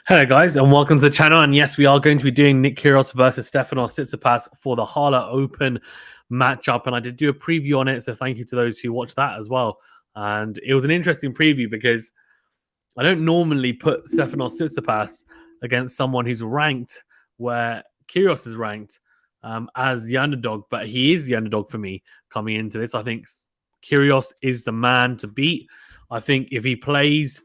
Hello guys and welcome to the channel, and yes, we are going to be doing Nick Kyrgios versus Stefanos Tsitsipas for the Halle Open matchup, and I did do a preview on it, so thank you to those who watched that as well. And it was an interesting preview because I don't normally put Stefanos Tsitsipas against someone who's ranked where Kyrgios is ranked as the underdog, but he is the underdog for me coming into this. I think Kyrgios is the man to beat. I think if he plays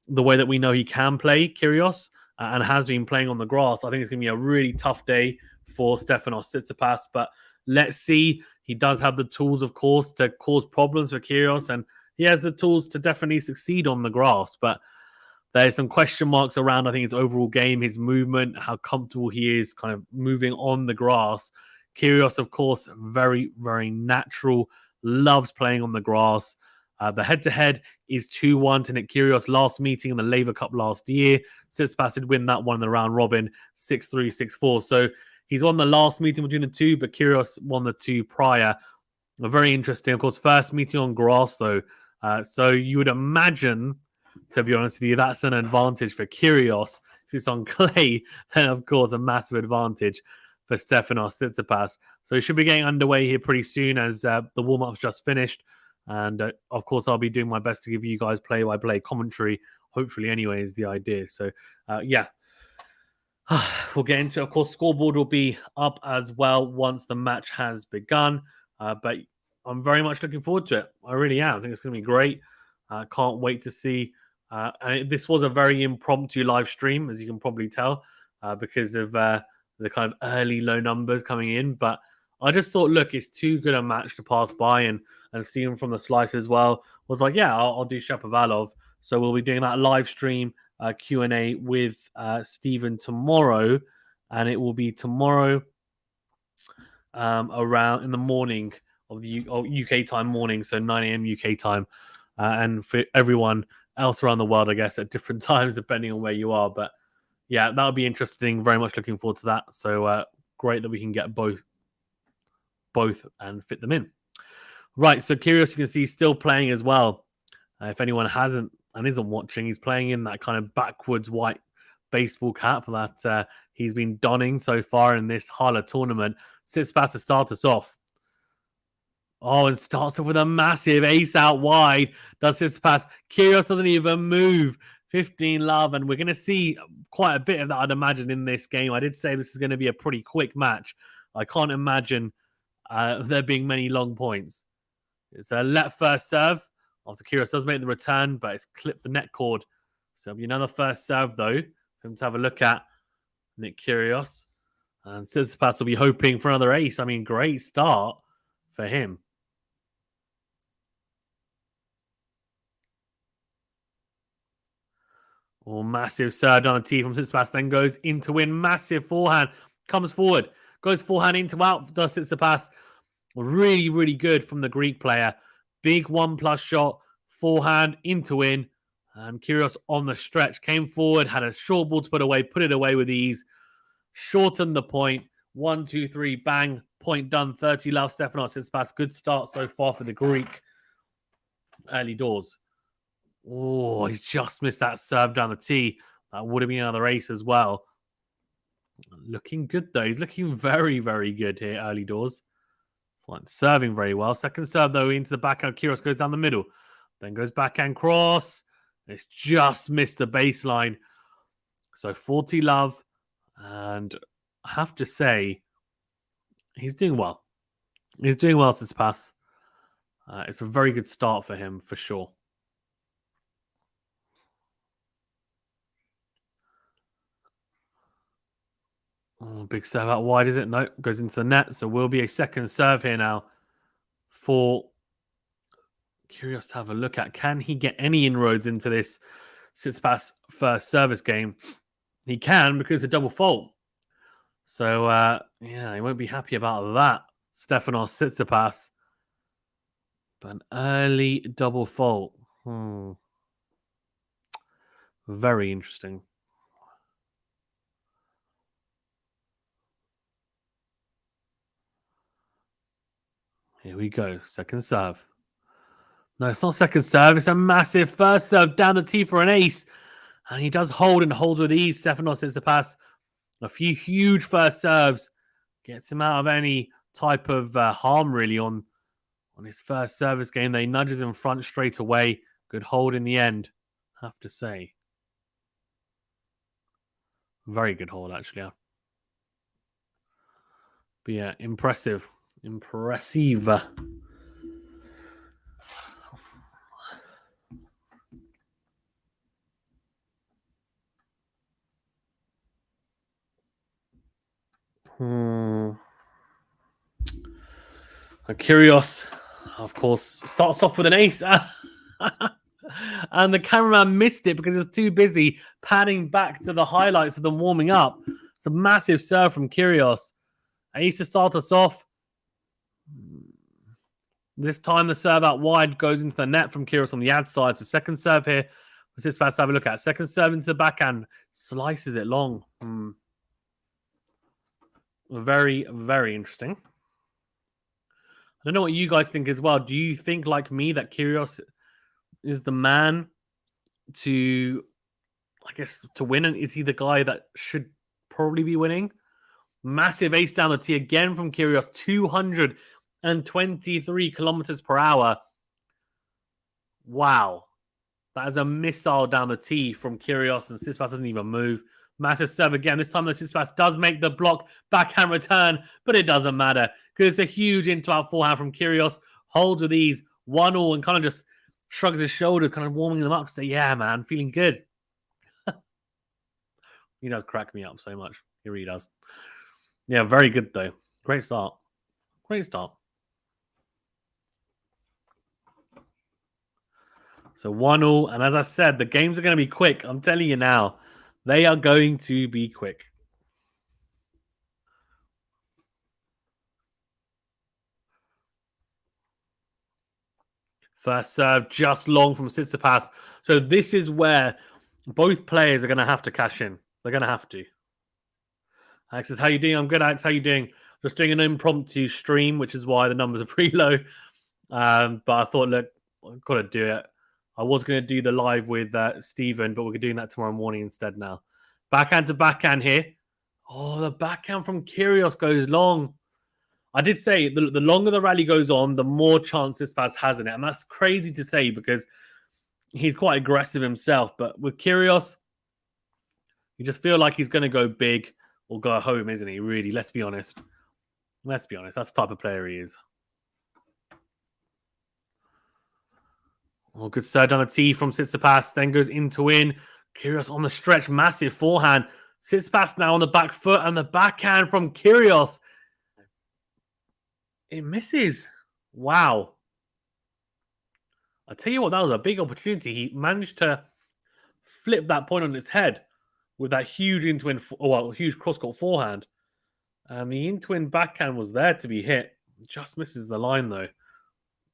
the way that we know he can play, Kyrgios, and has been playing on the grass, I think it's going to be a really tough day for Stefanos Tsitsipas. But let's see. He does have the tools, of course, to cause problems for Kyrgios, and he has the tools to definitely succeed on the grass. But there's some question marks around, I think, his overall game, his movement, how comfortable he is kind of moving on the grass. Kyrgios, of course, very, very natural, loves playing on the grass. The head-to-head is 2-1 to Nick Kyrgios. Last meeting in the Laver Cup last year, Tsitsipas did win that one in the round robin, 6-3, 6-4. So he's won the last meeting between the two, but Kyrgios won the two prior. Very interesting. Of course, first meeting on grass, though. So you would imagine, to be honest with you, that's an advantage for Kyrgios. If it's on clay, then, of course, a massive advantage for Stefanos Tsitsipas. So he should be getting underway here pretty soon as the warm-up's just finished. And, of course, I'll be doing my best to give you guys play-by-play commentary, hopefully anyway, is the idea. So, yeah. We'll get into it. Of course, scoreboard will be up as well once the match has begun. But I'm very much looking forward to it. I really am. I think it's going to be great. Can't wait to see. And this was a very impromptu live stream, as you can probably tell, because of the kind of early low numbers coming in. But I just thought, look, it's too good a match to pass by. And Steven from the Slice as well was like, yeah, I'll do Shapovalov. So we'll be doing that live stream Q&A with Steven tomorrow. And it will be tomorrow around in the morning of the UK time morning, so 9 a.m. UK time. And for everyone else around the world, I guess, at different times, depending on where you are. But yeah, that'll be interesting. Very much looking forward to that. So great that we can get both and fit them in. Right, so Kyrgios, you can see, still playing as well. If anyone hasn't and isn't watching, he's playing in that kind of backwards white baseball cap that he's been donning so far in this Halle tournament. Tsitsipas to start us off. Oh, and starts off with a massive ace out wide. Does Tsitsipas. Kyrgios doesn't even move. 15 love, and we're going to see quite a bit of that, I'd imagine, in this game. I did say this is going to be a pretty quick match. I can't imagine there being many long points. It's a let first serve after Kyrgios does make the return, but it's clipped the net cord. So it'll be another first serve, though, for him to have a look at Nick Kyrgios. And Tsitsipas will be hoping for another ace. I mean, great start for him. Oh, massive serve on the tee from Tsitsipas, then goes in to win. Massive forehand, comes forward, goes forehand into out, does Tsitsipas. Really, really good from the Greek player. Big 1+ shot, forehand into win. And Kyrgios on the stretch came forward, had a short ball to put it away with ease. Shortened the point. 1, 2, 3, bang, point done. 30 love, Stefanos Tsitsipas. Good start so far for the Greek. Early doors. Oh, he's just missed that serve down the tee. That would have been another ace as well. Looking good, though. He's looking very, very good here, early doors. Serving very well. Second serve, though, into the backhand. Kyrgios goes down the middle. Then goes backhand cross. It's just missed the baseline. So 40 love. And I have to say, he's doing well. He's doing well, Tsitsipas. It's a very good start for him, for sure. Oh, big serve out wide, is it? No, goes into the net. So will be a second serve here now for Kyrgios to have a look at. Can he get any inroads into this Tsitsipas first service game? He can, because it's a double fault. So, yeah, he won't be happy about that. Stefanos Tsitsipas. But an early double fault. Very interesting. Here we go. Second serve. No, it's not second serve. It's a massive first serve down the tee for an ace. And he does hold and hold with ease. Stefanos Tsitsipas. A few huge first serves. Gets him out of any type of harm, really, on his first service game. They nudges in front straight away. Good hold in the end, I have to say. Very good hold, actually. Yeah. But yeah, impressive. Impressive. KYRGIOS, of course, starts off with an ace. And the cameraman missed it because he was too busy panning back to the highlights of them warming up. It's a massive serve from KYRGIOS. Ace to start us off. This time the serve out wide goes into the net from KYRGIOS on the ad side. So second serve here. What's this about to have a look at? Second serve into the backhand. Slices it long. Very, very interesting. I don't know what you guys think as well. Do you think, like me, that KYRGIOS is the man to, I guess, to win? And is he the guy that should probably be winning? Massive ace down the tee again from KYRGIOS. 223 kilometers per hour. Wow. That is a missile down the tee from KYRGIOS, and Tsitsipas doesn't even move. Massive serve again. This time the Tsitsipas does make the block backhand return, but it doesn't matter because it's a huge into-out forehand from KYRGIOS. Holds with ease, 1-1, and kind of just shrugs his shoulders, kind of warming them up to say, yeah, man, feeling good. He does crack me up so much. He really does. Yeah, very good, though. Great start. Great start. So 1-1, and as I said, the games are going to be quick. I'm telling you now. They are going to be quick. First serve just long from Tsitsipas. So this is where both players are going to have to cash in. They're going to have to. Alex says, how you doing? I'm good, Alex. How you doing? Just doing an impromptu stream, which is why the numbers are pretty low. But I thought, look, I've got to do it. I was going to do the live with Steven, but we're doing that tomorrow morning instead now. Backhand to backhand here. Oh, the backhand from KYRGIOS goes long. I did say the longer the rally goes on, the more chance Tsitsipas has in it. And that's crazy to say because he's quite aggressive himself. But with KYRGIOS, you just feel like he's going to go big or go home, isn't he? Really, let's be honest. Let's be honest. That's the type of player he is. Oh, good serve down the tee from Tsitsipas. Then goes in to win. KYRGIOS on the stretch. Massive forehand. Tsitsipas now on the back foot. And the backhand from KYRGIOS. It misses. Wow. I tell you what, that was a big opportunity. He managed to flip that point on its head with that huge in-twin, huge cross-court forehand. And the in-twin backhand was there to be hit. Just misses the line, though.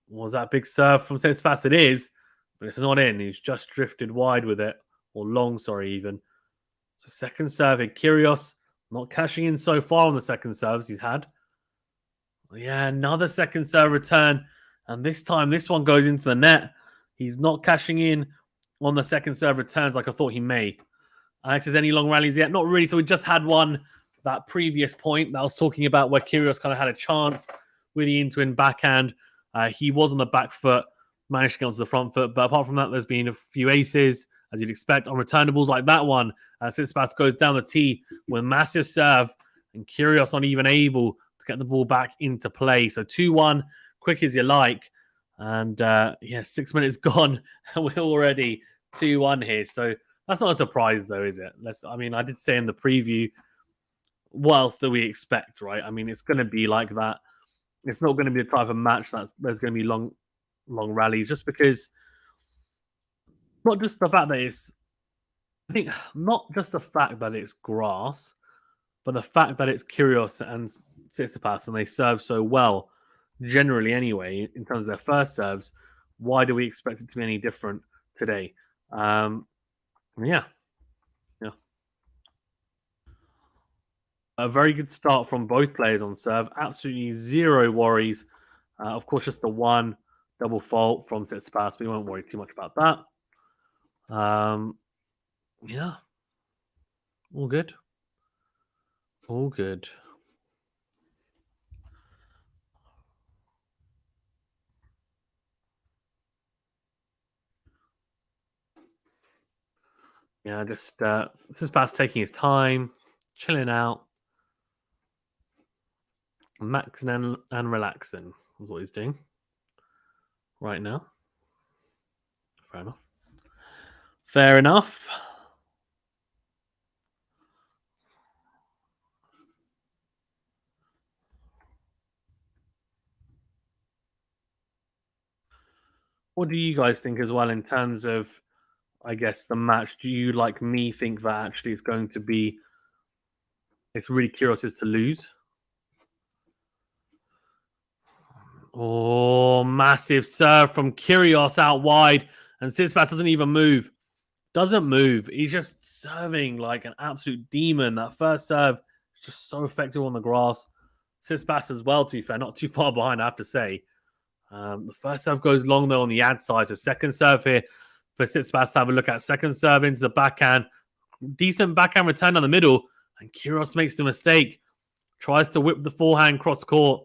Was that big serve from Tsitsipas? It is, but it's not in. He's just drifted wide with it, or long, sorry, even. So second serve in KYRGIOS, not cashing in so far on the second serves he's had. Yeah, another second serve return, and this time this one goes into the net. He's not cashing in on the second serve returns like I thought he may. Alex, is any long rallies yet? Not really. So we just had one, that previous point that I was talking about where KYRGIOS kind of had a chance with the in-twin backhand. He was on the back foot, managed to get onto the front foot. But apart from that, there's been a few aces, as you'd expect, on returnables like that one. Tsitsipas goes down the tee with a massive serve, and KYRGIOS not even able to get the ball back into play. So 2-1, quick as you like. And yeah, 6 minutes gone, and we're already 2-1 here. So that's not a surprise, though, is it? I mean, I did say in the preview, what else do we expect, right? I mean, it's going to be like that. It's not going to be the type of match there's going to be long rallies, just because not just the fact that it's, I think, not just the fact that it's grass, but the fact that it's KYRGIOS and Tsitsipas and they serve so well. generally anyway, in terms of their first serves. Why do we expect it to be any different today? Yeah, yeah. A very good start from both players on serve. Absolutely zero worries. Of course, just the one double fault from Tsitsipas. We won't worry too much about that. Yeah, all good. All good. Yeah, just Tsitsipas taking his time, chilling out, maxing and relaxing is what he's doing right now. Fair enough. Fair enough. What do you guys think as well in terms of, I guess, the match? Do you, like me, think that actually it's going to be, it's really Kyrgios to lose? Oh, massive serve from Kyrgios out wide, and Tsitsipas doesn't even move. Doesn't move. He's just serving like an absolute demon. That first serve is just so effective on the grass. Tsitsipas as well, to be fair, not too far behind, I have to say. The first serve goes long though on the ad side. So second serve here for Tsitsipas to have a look at. Second serve into the backhand. Decent backhand return down the middle. And Kyrgios makes the mistake. Tries to whip the forehand cross court.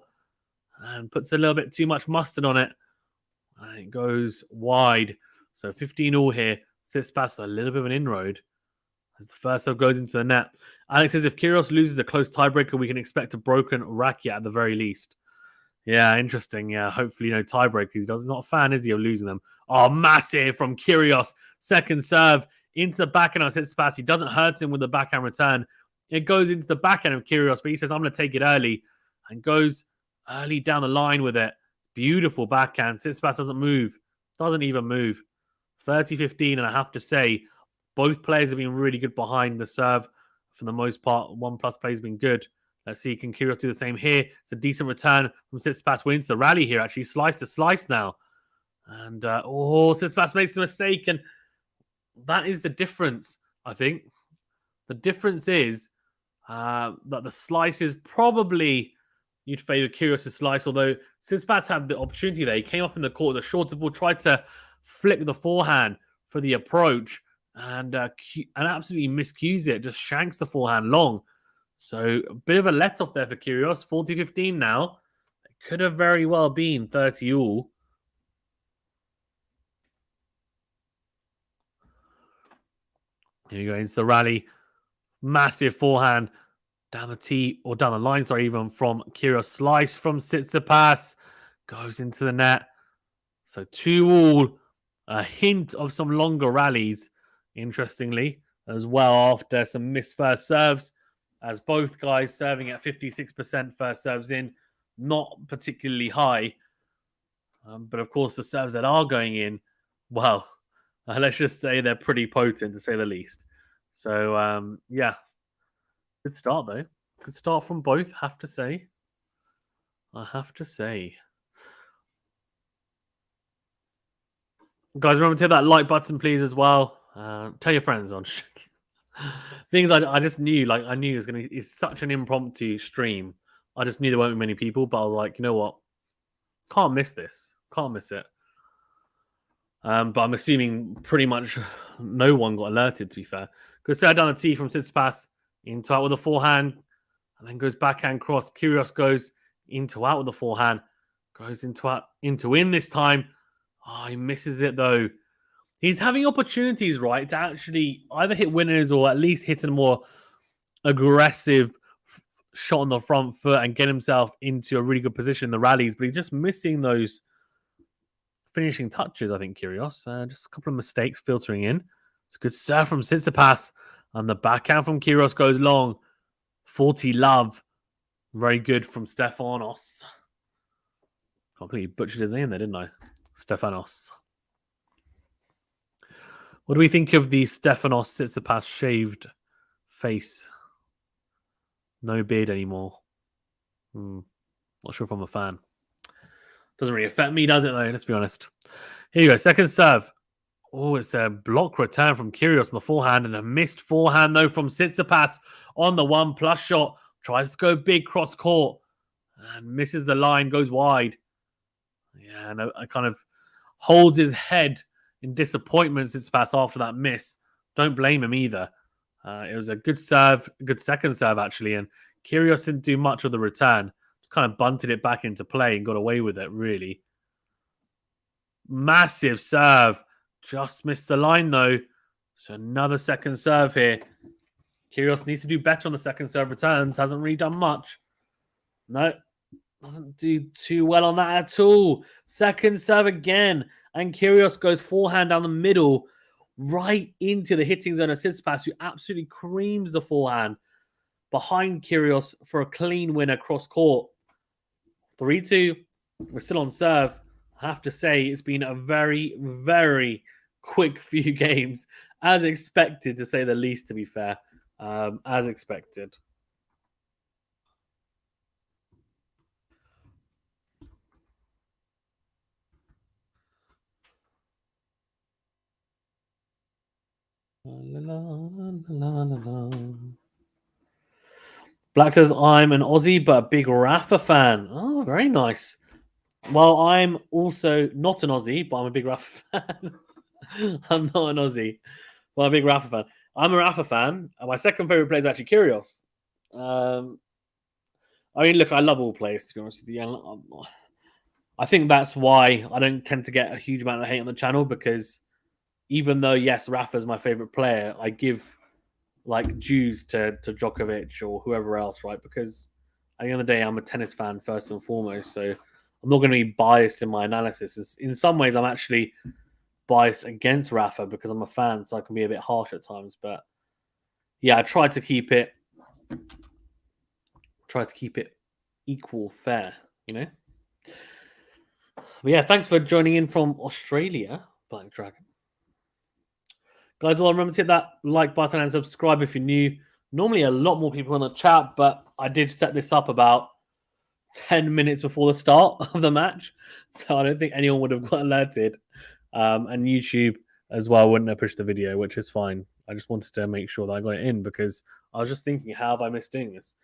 And puts a little bit too much mustard on it. And it goes wide. So 15 all here. Tsitsipas with a little bit of an inroad as the first serve goes into the net. Alex says if Kyrgios loses a close tiebreaker, we can expect a broken racket at the very least. Yeah, interesting. Yeah, hopefully, tiebreakers. He's not a fan, is he, of losing them? Oh, massive from Kyrgios. Second serve into the backhand of Tsitsipas. He doesn't hurt him with the backhand return. It goes into the backhand of Kyrgios, but he says, I'm going to take it early, and goes early down the line with it. Beautiful backhand. Tsitsipas doesn't move. Doesn't even move. 30-15, and I have to say, both players have been really good behind the serve for the most part. One plus play has been good. Let's see, can Kyrgios do the same here? It's a decent return from Tsitsipas. Wins the rally here, actually. Slice to slice now. And, Tsitsipas makes the mistake. And that is the difference, I think. The difference is that the slice is probably you'd favour Kyrgios' slice, although Tsitsipas had the opportunity there. He came up in the court, the shorter ball, tried to flick the forehand for the approach and absolutely miscues it, just shanks the forehand long. So a bit of a let off there for Kyrgios. 40-15 now. It could have very well been 30 all. Here you go into the rally. Massive forehand down the tee or down the line, sorry, even from Kyrgios. Slice from Tsitsipas. Goes into the net. So 2 all. A hint of some longer rallies, interestingly, as well, after some missed first serves, as both guys serving at 56% first serves in, not particularly high. But of course, the serves that are going in, well, let's just say they're pretty potent, to say the least. So, yeah, good start, though. Good start from both, have to say. I have to say. Guys, remember to hit that like button, please, as well. Tell your friends on. Things I just knew, like I knew it's such an impromptu stream. I just knew there weren't many people, but I was like, you know what? Can't miss this. Can't miss it. But I'm assuming pretty much no one got alerted, to be fair. Goes down the tee from Tsitsipas, into out with a forehand, and then goes backhand cross. Kyrgios goes into out with the forehand, goes into out, into in this time. Oh, he misses it though. He's having opportunities, right, to actually either hit winners or at least hit a more aggressive shot on the front foot and get himself into a really good position in the rallies, but he's just missing those finishing touches, I think, Kyrgios. Just a couple of mistakes filtering in. It's a good serve from Tsitsipas, and the backhand from Kyrgios goes long. 40 love. Very good from Stefanos. Completely butchered his name there, didn't I? Stefanos. What do we think of the Stefanos Tsitsipas shaved face? No beard anymore. Not sure if I'm a fan. Doesn't really affect me, does it, though? Let's be honest. Here you go. Second serve. Oh, it's a block return from Kyrgios on the forehand and a missed forehand, though, from Tsitsipas on the 1+ shot. Tries to go big cross court and misses the line, goes wide. Yeah, and I kind of holds his head in disappointment, Tsitsipas, after that miss. Don't blame him either. It was a good serve, good second serve, actually, and Kyrgios didn't do much of the return. Just kind of bunted it back into play and got away with it, really. Massive serve. Just missed the line, though. So another second serve here. Kyrgios needs to do better on the second serve returns. Hasn't really done much. No, doesn't do too well on that at all. Second serve again. And Kyrgios goes forehand down the middle, right into the hitting zone of Tsitsipas, who absolutely creams the forehand behind Kyrgios for a clean win across court. 3-2. We're still on serve. I have to say, it's been a very, very quick few games, as expected, to say the least, to be fair. As expected. Black says, I'm an Aussie, but a big Rafa fan. Oh, very nice. Well, I'm also not an Aussie, but I'm a big Rafa fan. I'm not an Aussie, but I'm a big Rafa fan. I'm a Rafa fan, and my second favorite player is actually Kyrgios. I mean, look, I love all players, to be honest with you. I think that's why I don't tend to get a huge amount of hate on the channel, because even though, yes, Rafa's my favorite player, I give like dues to Djokovic or whoever else, right? Because at the end of the day, I'm a tennis fan first and foremost, so I'm not going to be biased in my analysis. In some ways, I'm actually biased against Rafa because I'm a fan, so I can be a bit harsh at times. But yeah, I try to keep it equal, fair, you know. But yeah, thanks for joining in from Australia, Black Dragon. Guys, well, remember to hit that like button and subscribe if you're new. Normally a lot more people in the chat, but I did set this up about 10 minutes before the start of the match, so I don't think anyone would have got alerted. And YouTube as well wouldn't have pushed the video, which is fine. I just wanted to make sure that I got it in because I was just thinking, how have I missed doing this?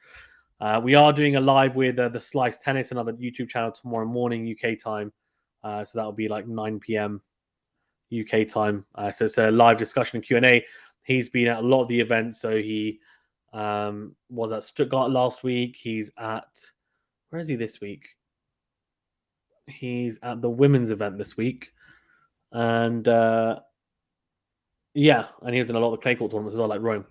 We are doing a live with the Slice Tennis, another YouTube channel, tomorrow morning UK time. So that'll be like 9 p.m. UK time. So it's a live discussion and Q&A. He's been at a lot of the events. So he was at Stuttgart last week. He's at, where is he this week? He's at the women's event this week. And yeah, and he was in a lot of the clay court tournaments as well, like Rome.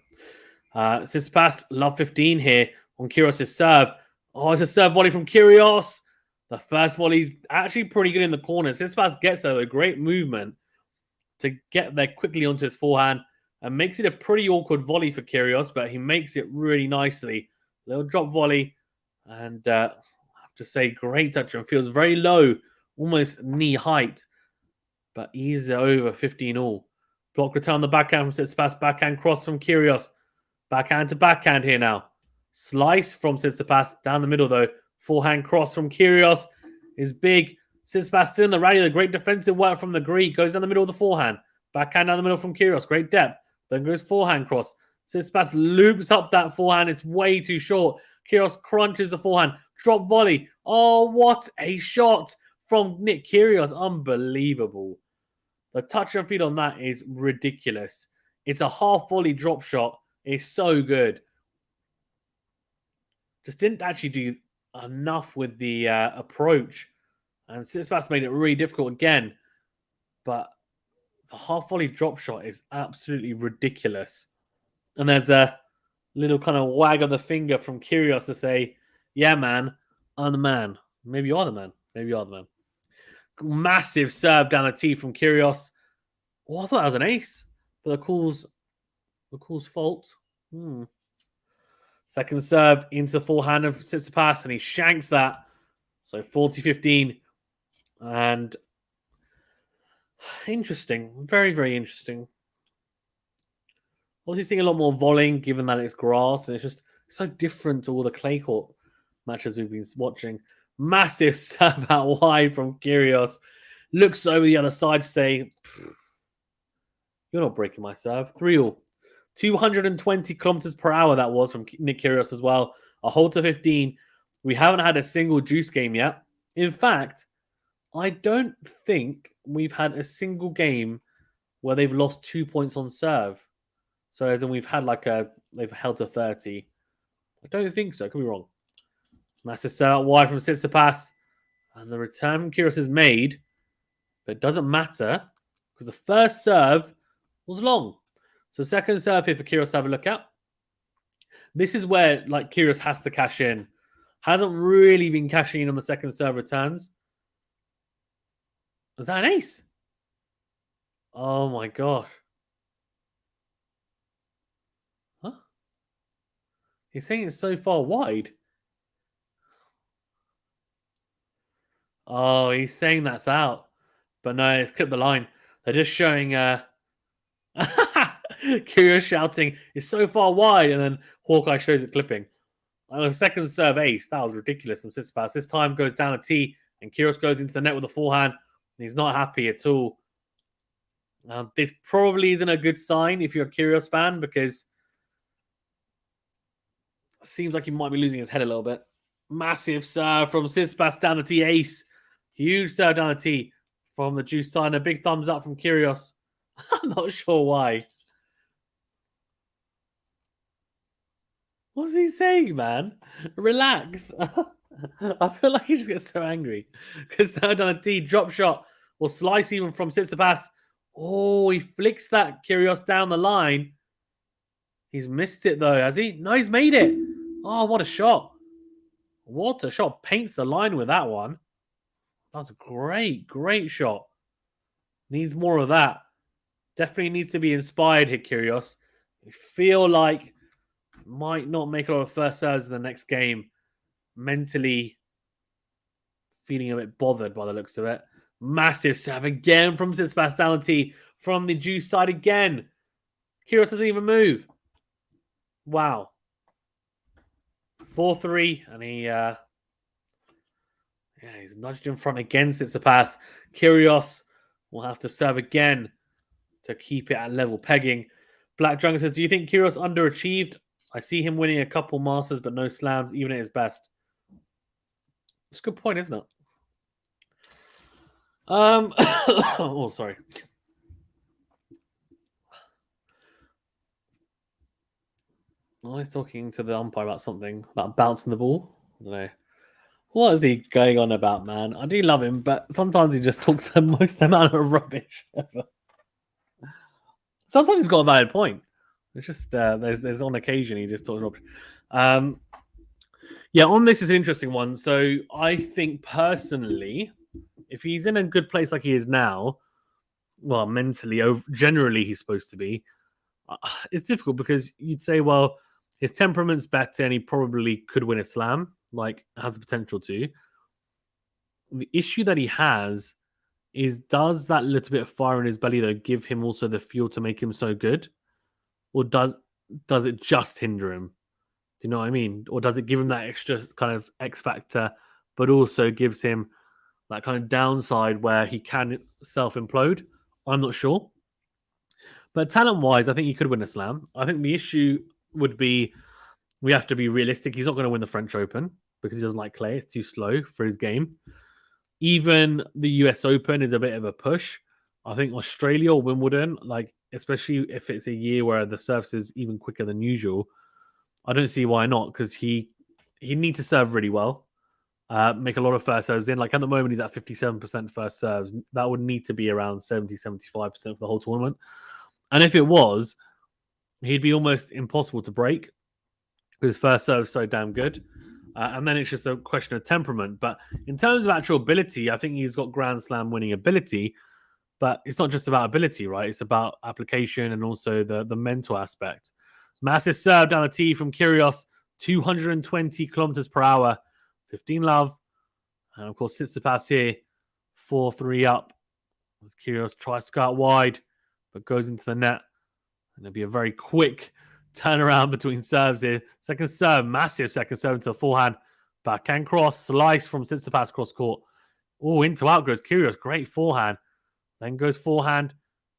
Tsitsipas, love 15 here on Kyrgios' serve. Oh, it's a serve volley from Kyrgios. The first volley's actually pretty good in the corner. Tsitsipas gets there with a great movement to get there quickly onto his forehand and makes it a pretty awkward volley for Kyrgios, but he makes it really nicely. Little drop volley, and I have to say, great touch, and feels very low, almost knee height, but he's over 15 all. Block return on the backhand from Tsitsipas, backhand cross from Kyrgios. Backhand to backhand here now. Slice from Tsitsipas, down the middle though. Forehand cross from Kyrgios is big. Tsitsipas still in the rally. The great defensive work from the Greek. Goes down the middle of the forehand. Backhand down the middle from Kyrgios. Great depth. Then goes forehand cross. Tsitsipas loops up that forehand. It's way too short. Kyrgios crunches the forehand. Drop volley. Oh, what a shot from Nick Kyrgios. Unbelievable. The touch and feed on that is ridiculous. It's a half volley drop shot. It's so good. Just didn't actually do enough with the approach. And Tsitsipas made it really difficult again. But the half volley drop shot is absolutely ridiculous. And there's a little kind of wag of the finger from Kyrgios to say, yeah, man, I'm the man. Maybe you are the man. Maybe you are the man. Massive serve down the tee from Kyrgios. Oh, I thought that was an ace. But the call's fault. Second serve into the forehand of Tsitsipas, and he shanks that. So 40-15. And interesting. Very, very interesting. Obviously seeing a lot more volleying, given that it's grass, and it's just so different to all the clay court matches we've been watching. Massive serve out wide from KYRGIOS. Looks over the other side to say, you're not breaking my serve. 3-all. 220 kilometers per hour that was from Nick KYRGIOS as well. A hole to 15. We haven't had a single juice game yet. In fact, I don't think we've had a single game where they've lost 2 points on serve. So as in we've had they've held to 30. I don't think so. Could be wrong. Massive serve out wide from TSITSIPAS. And the return from KYRGIOS is made. But it doesn't matter because the first serve was long. So second serve here for KYRGIOS to have a look at. This is where KYRGIOS has to cash in. Hasn't really been cashing in on the second serve returns. Was that an ace? Oh my gosh. Huh? He's saying it's so far wide. Oh, he's saying that's out. But no, it's clipped the line. They're just showing KYRGIOS shouting, it's so far wide, and then Hawkeye shows it clipping. On a second serve ace, that was ridiculous from TSITSIPAS. This time goes down a T, and KYRGIOS goes into the net with a forehand, and he's not happy at all. This probably isn't a good sign if you're a KYRGIOS fan, because it seems like he might be losing his head a little bit. Massive serve from TSITSIPAS down the T ace. Huge serve down the T from the juice side. A big thumbs up from KYRGIOS. I'm not sure why. What's he saying, man? Relax. I feel like he just gets so angry. Because serve down the T, drop shot, or slice even from TSITSIPAS. Oh, he flicks that KYRGIOS down the line. He's missed it though, has he? No, he's made it. Oh, what a shot. What a shot. Paints the line with that one. That's a great, great shot. Needs more of that. Definitely needs to be inspired here, KYRGIOS. I feel like might not make a lot of first serves in the next game. Mentally feeling a bit bothered by the looks of it. Massive serve again from TSITSIPAS down the T from the juice side again. KYRGIOS doesn't even move. Wow. 4-3, and he's nudged in front again. TSITSIPAS. KYRGIOS will have to serve again to keep it at level pegging. Black Jungle says, do you think KYRGIOS underachieved? I see him winning a couple Masters, but no slams, even at his best. It's a good point, isn't it? Oh, sorry. Oh, he's talking to the umpire about something, about bouncing the ball. I don't know. What is he going on about, man? I do love him, but sometimes he just talks the most amount of rubbish ever. Sometimes he's got a valid point. It's just there's on occasion he just talks rubbish. Yeah, on this is an interesting one. So I think personally, if he's in a good place like he is now, well, mentally, generally he's supposed to be. It's difficult because you'd say, well, his temperament's better and he probably could win a slam, has the potential to. The issue that he has is, does that little bit of fire in his belly, though, give him also the fuel to make him so good? Or does it just hinder him? Do you know what I mean? Or does it give him that extra kind of X factor, but also gives him that kind of downside where he can self-implode? I'm not sure. But talent-wise, I think he could win a slam. I think the issue would be, we have to be realistic. He's not going to win the French Open because he doesn't like clay. It's too slow for his game. Even the US Open is a bit of a push. I think Australia or Wimbledon, especially if it's a year where the surface is even quicker than usual, I don't see why not, because he needs to serve really well, make a lot of first serves in. At the moment, he's at 57% first serves. That would need to be around 70, 75% for the whole tournament. And if it was, he'd be almost impossible to break because first serve is so damn good. And then it's just a question of temperament. But in terms of actual ability, I think he's got Grand Slam winning ability. But it's not just about ability, right? It's about application and also the mental aspect. Massive serve down the tee from KYRGIOS, 220 kilometers per hour, 15 love. And of course, TSITSIPAS here, 4-3 up. KYRGIOS tries to go out wide, but goes into the net. And it'll be a very quick turnaround between serves here. Second serve, massive second serve into the forehand. Backhand cross, slice from Tsitsipas cross court. Oh, into out goes KYRGIOS. Great forehand. Then goes forehand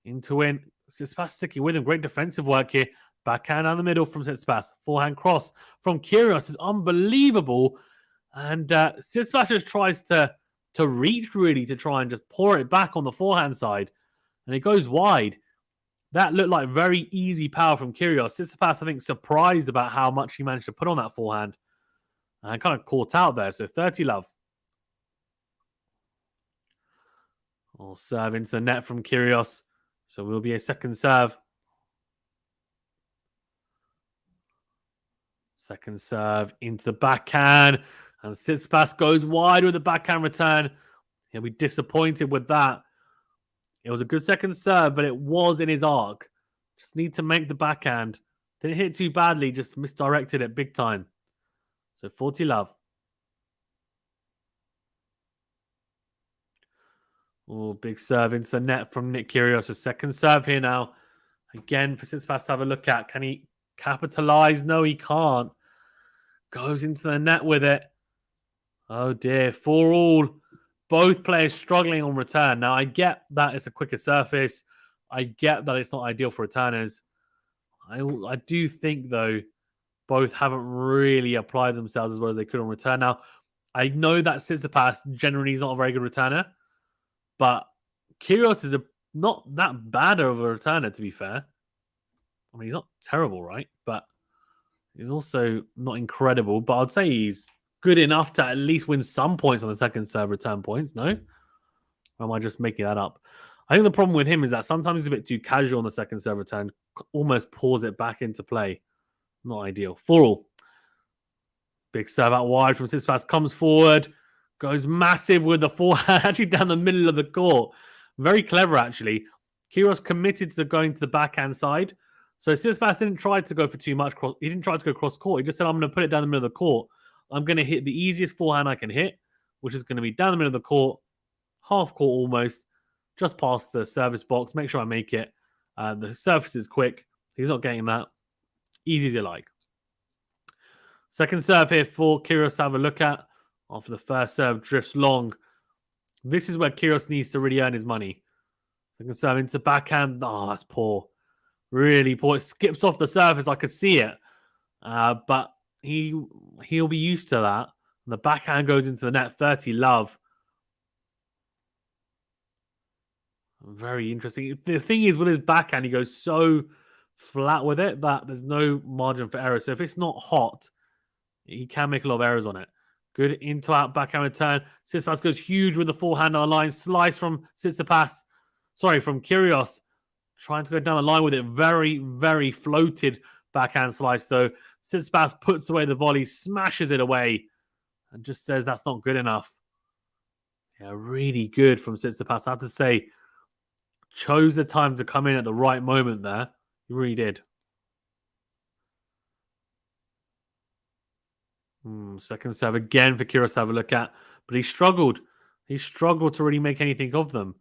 into in. Tsitsipas sticky with him. Great defensive work here. Backhand down the middle from Tsitsipas. Forehand cross from KYRGIOS is unbelievable. And Tsitsipas just tries to reach really to try and just pour it back on the forehand side. And it goes wide. That looked like very easy power from KYRGIOS. Tsitsipas, I think, surprised about how much he managed to put on that forehand. And kind of caught out there. So 30-love. Or serve into the net from KYRGIOS. So will be a second serve. Second serve into the backhand. And Tsitsipas goes wide with the backhand return. He'll be disappointed with that. It was a good second serve, but it was in his arc. Just need to make the backhand. Didn't hit too badly, just misdirected it big time. So 40-love. Oh, big serve into the net from Nick KYRGIOS. A second serve here now. Again, for Tsitsipas to have a look at. Can he capitalize? No, he can't. Goes into the net with it. Oh, dear. 4-all. Both players struggling on return. Now, I get that it's a quicker surface. I get that it's not ideal for returners. I do think, though, both haven't really applied themselves as well as they could on return. Now, I know that Tsitsipas generally is not a very good returner, but KYRGIOS is not that bad of a returner, to be fair. I mean, he's not terrible, right? But he's also not incredible. But I'd say he's good enough to at least win some points on the second serve return points, no? Or am I just making that up? I think the problem with him is that sometimes he's a bit too casual on the second serve return, almost pours it back into play. Not ideal. 4-all. Big serve out wide from Tsitsipas, comes forward, goes massive with the forehand, actually down the middle of the court. Very clever, actually. KYRGIOS committed to going to the backhand side. So Tsitsipas didn't try to go for too much. He didn't try to go cross court. He just said, I'm going to put it down the middle of the court. I'm going to hit the easiest forehand I can hit, which is going to be down the middle of the court, half court almost, just past the service box. Make sure I make it. The surface is quick. He's not getting that. Easy as you like. Second serve here for KYRGIOS to have a look at. After the first serve drifts long. This is where KYRGIOS needs to really earn his money. Second serve into backhand. Oh, that's poor. Really poor. It skips off the surface. I could see it. But he'll be used to that. And the backhand goes into the net. 30-love. Very interesting. The thing is, with his backhand, he goes so flat with it that there's no margin for error. So if it's not hot, he can make a lot of errors on it. Good into out backhand return. Tsitsipas goes huge with the forehand on the line. Slice from Tsitsipas. Sorry, from KYRGIOS. Trying to go down the line with it. Very, very floated backhand slice, though. Tsitsipas puts away the volley, smashes it away, and just says that's not good enough. Yeah, really good from Tsitsipas. I have to say, chose the time to come in at the right moment there. He really did. Second serve again for KYRGIOS to have a look at. But he struggled. He struggled to really make anything of them,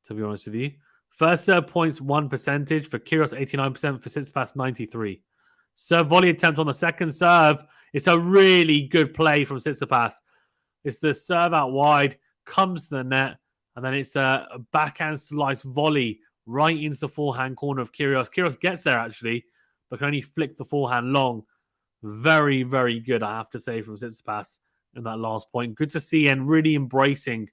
to be honest with you. First serve points 1%. For KYRGIOS, 89%. For Tsitsipas, 93%. Serve volley attempt on the second serve. It's a really good play from Tsitsipas. It's the serve out wide, comes to the net, and then it's a backhand slice volley right into the forehand corner of KYRGIOS. KYRGIOS gets there, actually, but can only flick the forehand long. Very, very good, I have to say, from Tsitsipas in that last point. Good to see and really embracing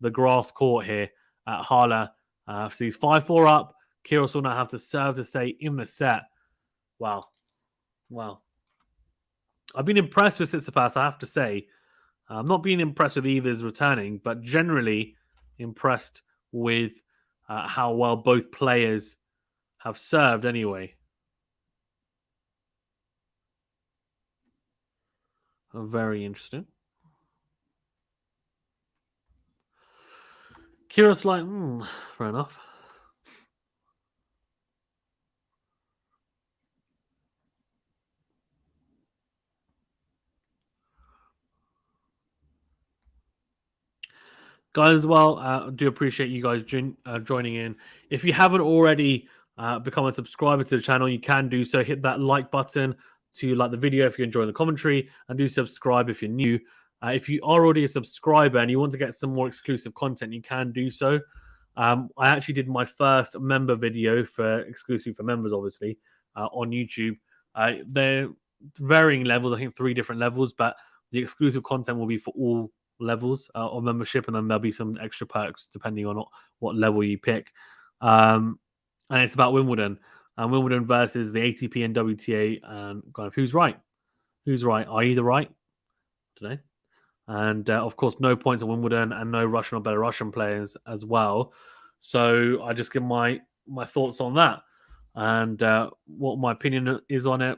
the grass court here at Halle. So he's 5-4 up. KYRGIOS will now have to serve to stay in the set. Wow. Wow. I've been impressed with Tsitsipas, I have to say. I'm not being impressed with either's returning, but generally impressed with how well both players have served anyway. Very interesting. KYRGIOS like, fair enough. Guys, as well, I do appreciate you guys joining in. If you haven't already become a subscriber to the channel, you can do so. Hit that like button, to like the video if you're enjoying the commentary, and do subscribe if you're new. If you are already a subscriber and you want to get some more exclusive content, you can do so. I actually did my first member video exclusively for members, obviously, on YouTube. They're varying levels, I think 3 different levels, but the exclusive content will be for all levels of membership, and then there'll be some extra perks depending on what level you pick. And it's about Wimbledon, and Wimbledon versus the ATP and WTA, and kind of who's right. Who's right? Are you the right? Today. And of course, no points at Wimbledon and no Russian or Belarusian players as well. So I just give my thoughts on that and what my opinion is on it,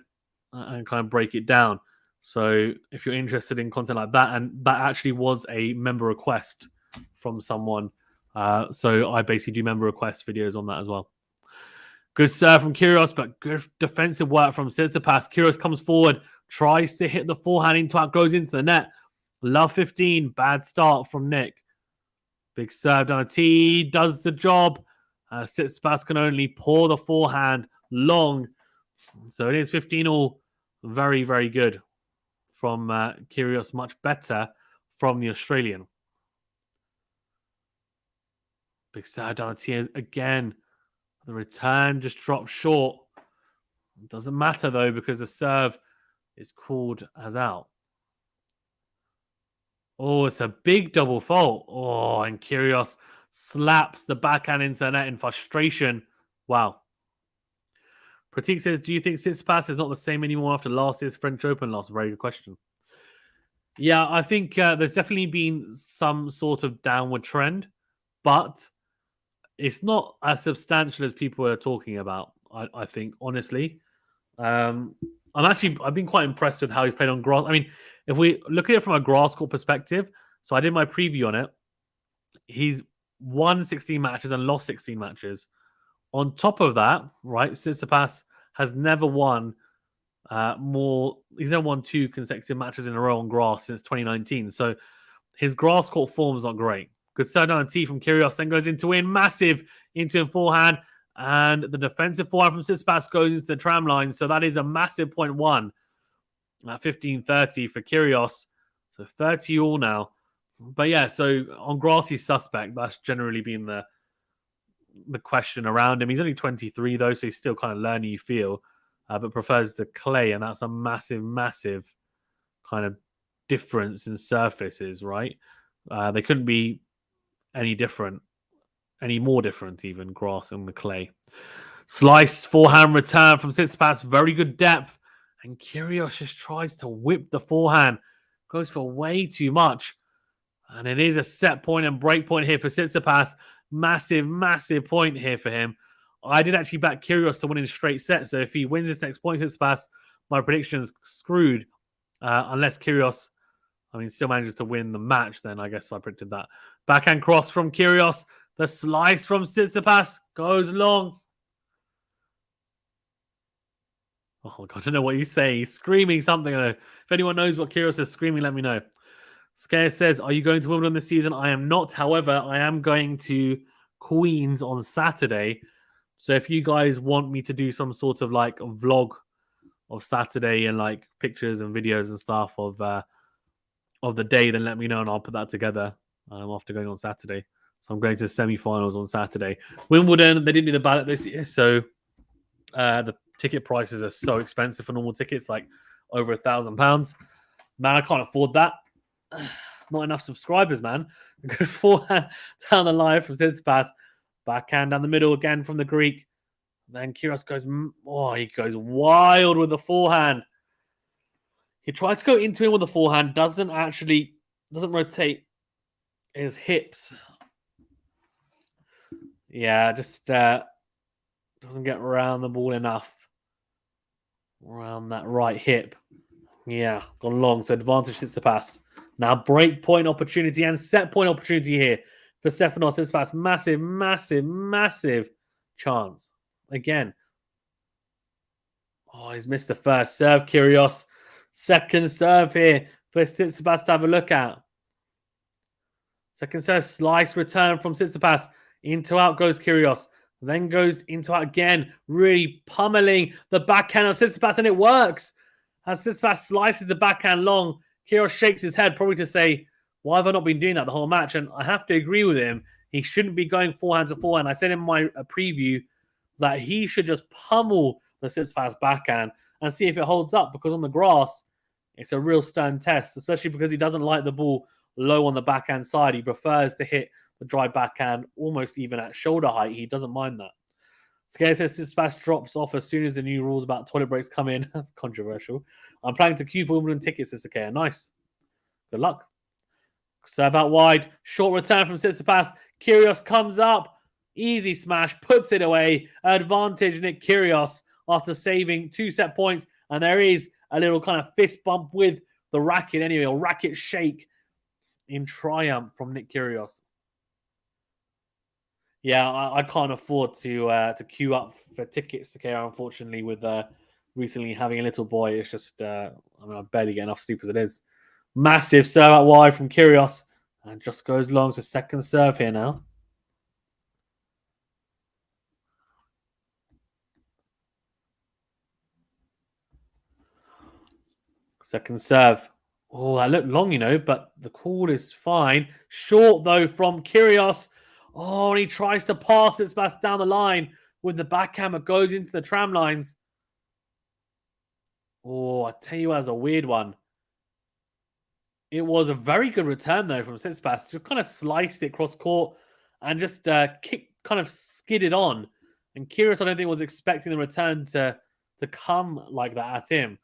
and kind of break it down. So if you're interested in content like that, and that actually was a member request from someone, so I basically do member request videos on that as well. Good serve from Kyrgios, but good defensive work from Tsitsipas. Kyrgios comes forward, tries to hit the forehand into it, goes into the net. Love 15. Bad start from Nick. Big serve down the tee. Does the job. Tsitsipas can only pour the forehand long. So it is 15-all. Very, very good from Kyrgios. Much better from the Australian. Big serve down the tee again. The return just dropped short. It doesn't matter, though, because the serve is called as out. Oh, it's a big double fault. Oh, and Kyrgios slaps the backhand into the net in frustration. Wow. Pratik says, do you think Tsitsipas is not the same anymore after last year's French Open loss? Very good question. Yeah, I think there's definitely been some sort of downward trend, but it's not as substantial as people are talking about, I think, honestly. I've been quite impressed with how he's played on grass. I mean, if we look at it from a grass court perspective, so I did my preview on it. He's won 16 matches and lost 16 matches. On top of that, right, Tsitsipas has never won he's never won 2 consecutive matches in a row on grass since 2019. So his grass court form is not great. Good serve down the tee from Kyrgios, then goes into in, massive into in forehand. And the defensive forehand from Tsitsipas goes into the tram line. So that is a massive 0.1 at 15-30 for Kyrgios. So 30 all now. But yeah, so on grass, he's suspect. That's generally been the question around him. He's only 23, though, so he's still kind of learning, you feel, but prefers the clay. And that's a massive, massive kind of difference in surfaces, right? They couldn't be any more different, even grass and the clay. Slice forehand return from Tsitsipas, very good depth, and Kyrgios just tries to whip the forehand, goes for way too much, and it is a set point and break point here for Tsitsipas. Massive, massive point here for him. I did actually back Kyrgios to win in a straight set, so if he wins this next point, Tsitsipas, my prediction's screwed, unless Kyrgios, still manages to win the match, then I guess I predicted that. Backhand cross from Kyrgios. The slice from Tsitsipas goes long. Oh, God, I don't know what you say. He's screaming something. If anyone knows what Kyrgios is screaming, let me know. Scare says, are you going to Wimbledon this season? I am not. However, I am going to Queens on Saturday. So if you guys want me to do some sort of like a vlog of Saturday and like pictures and videos and stuff of the day, then let me know and I'll put that together after going on Saturday. So I'm going to the semi-finals on Saturday. Wimbledon, they didn't do the ballot this year, so the ticket prices are so expensive for normal tickets, like over £1,000. Man, I can't afford that. Not enough subscribers, man. Good forehand down the line from Tsitsipas. Backhand down the middle again from the Greek. Then Kyrgios goes, he goes wild with the forehand. He tried to go into it with the forehand, doesn't rotate his hips. Yeah, just doesn't get around the ball enough. Around that right hip. Yeah, gone long. So advantage Tsitsipas. Now break point opportunity and set point opportunity here for Stefanos. Tsitsipas. Massive, massive, massive chance. Again. Oh, he's missed the first serve, Kyrgios. Second serve here for Tsitsipas to have a look at. Second serve, slice return from Tsitsipas. Into out goes Kyrgios. Then goes into out again. Really pummeling the backhand of Tsitsipas, and it works. As Tsitsipas slices the backhand long, Kyrgios shakes his head, probably to say, why have I not been doing that the whole match? And I have to agree with him. He shouldn't be going forehand to forehand. I said in my preview that he should just pummel the Tsitsipas backhand and see if it holds up, because on the grass, it's a real stern test, especially because he doesn't like the ball low on the backhand side. He prefers to hit the dry backhand almost even at shoulder height. He doesn't mind that. Scare says Tsitsipas drops off as soon as the new rules about toilet breaks come in. That's controversial. I'm planning to queue for Wimbledon tickets, says Sakea. Nice. Good luck. Serve out wide. Short return from Tsitsipas. Kyrgios comes up. Easy smash. Puts it away. Advantage Nick Kyrgios after saving 2 set points. And there is a little kind of fist bump with the racket anyway, or racket shake in triumph from Nick Kyrgios. Yeah, I can't afford to queue up for tickets to care, unfortunately, with recently having a little boy. It's just, I barely get enough sleep as it is. Massive serve out wide from Kyrgios, and just goes long to second serve here now. Second serve. Oh, that looked long, but the call is fine. Short, though, from Kyrgios. Oh, and he tries to pass it down the line with the backhand, but goes into the tram lines. Oh, I tell you, that was a weird one. It was a very good return, though, from Tsitsipas. Just kind of sliced it cross court and just kind of skidded on. And Kyrgios, I don't think, was expecting the return to come like that at him.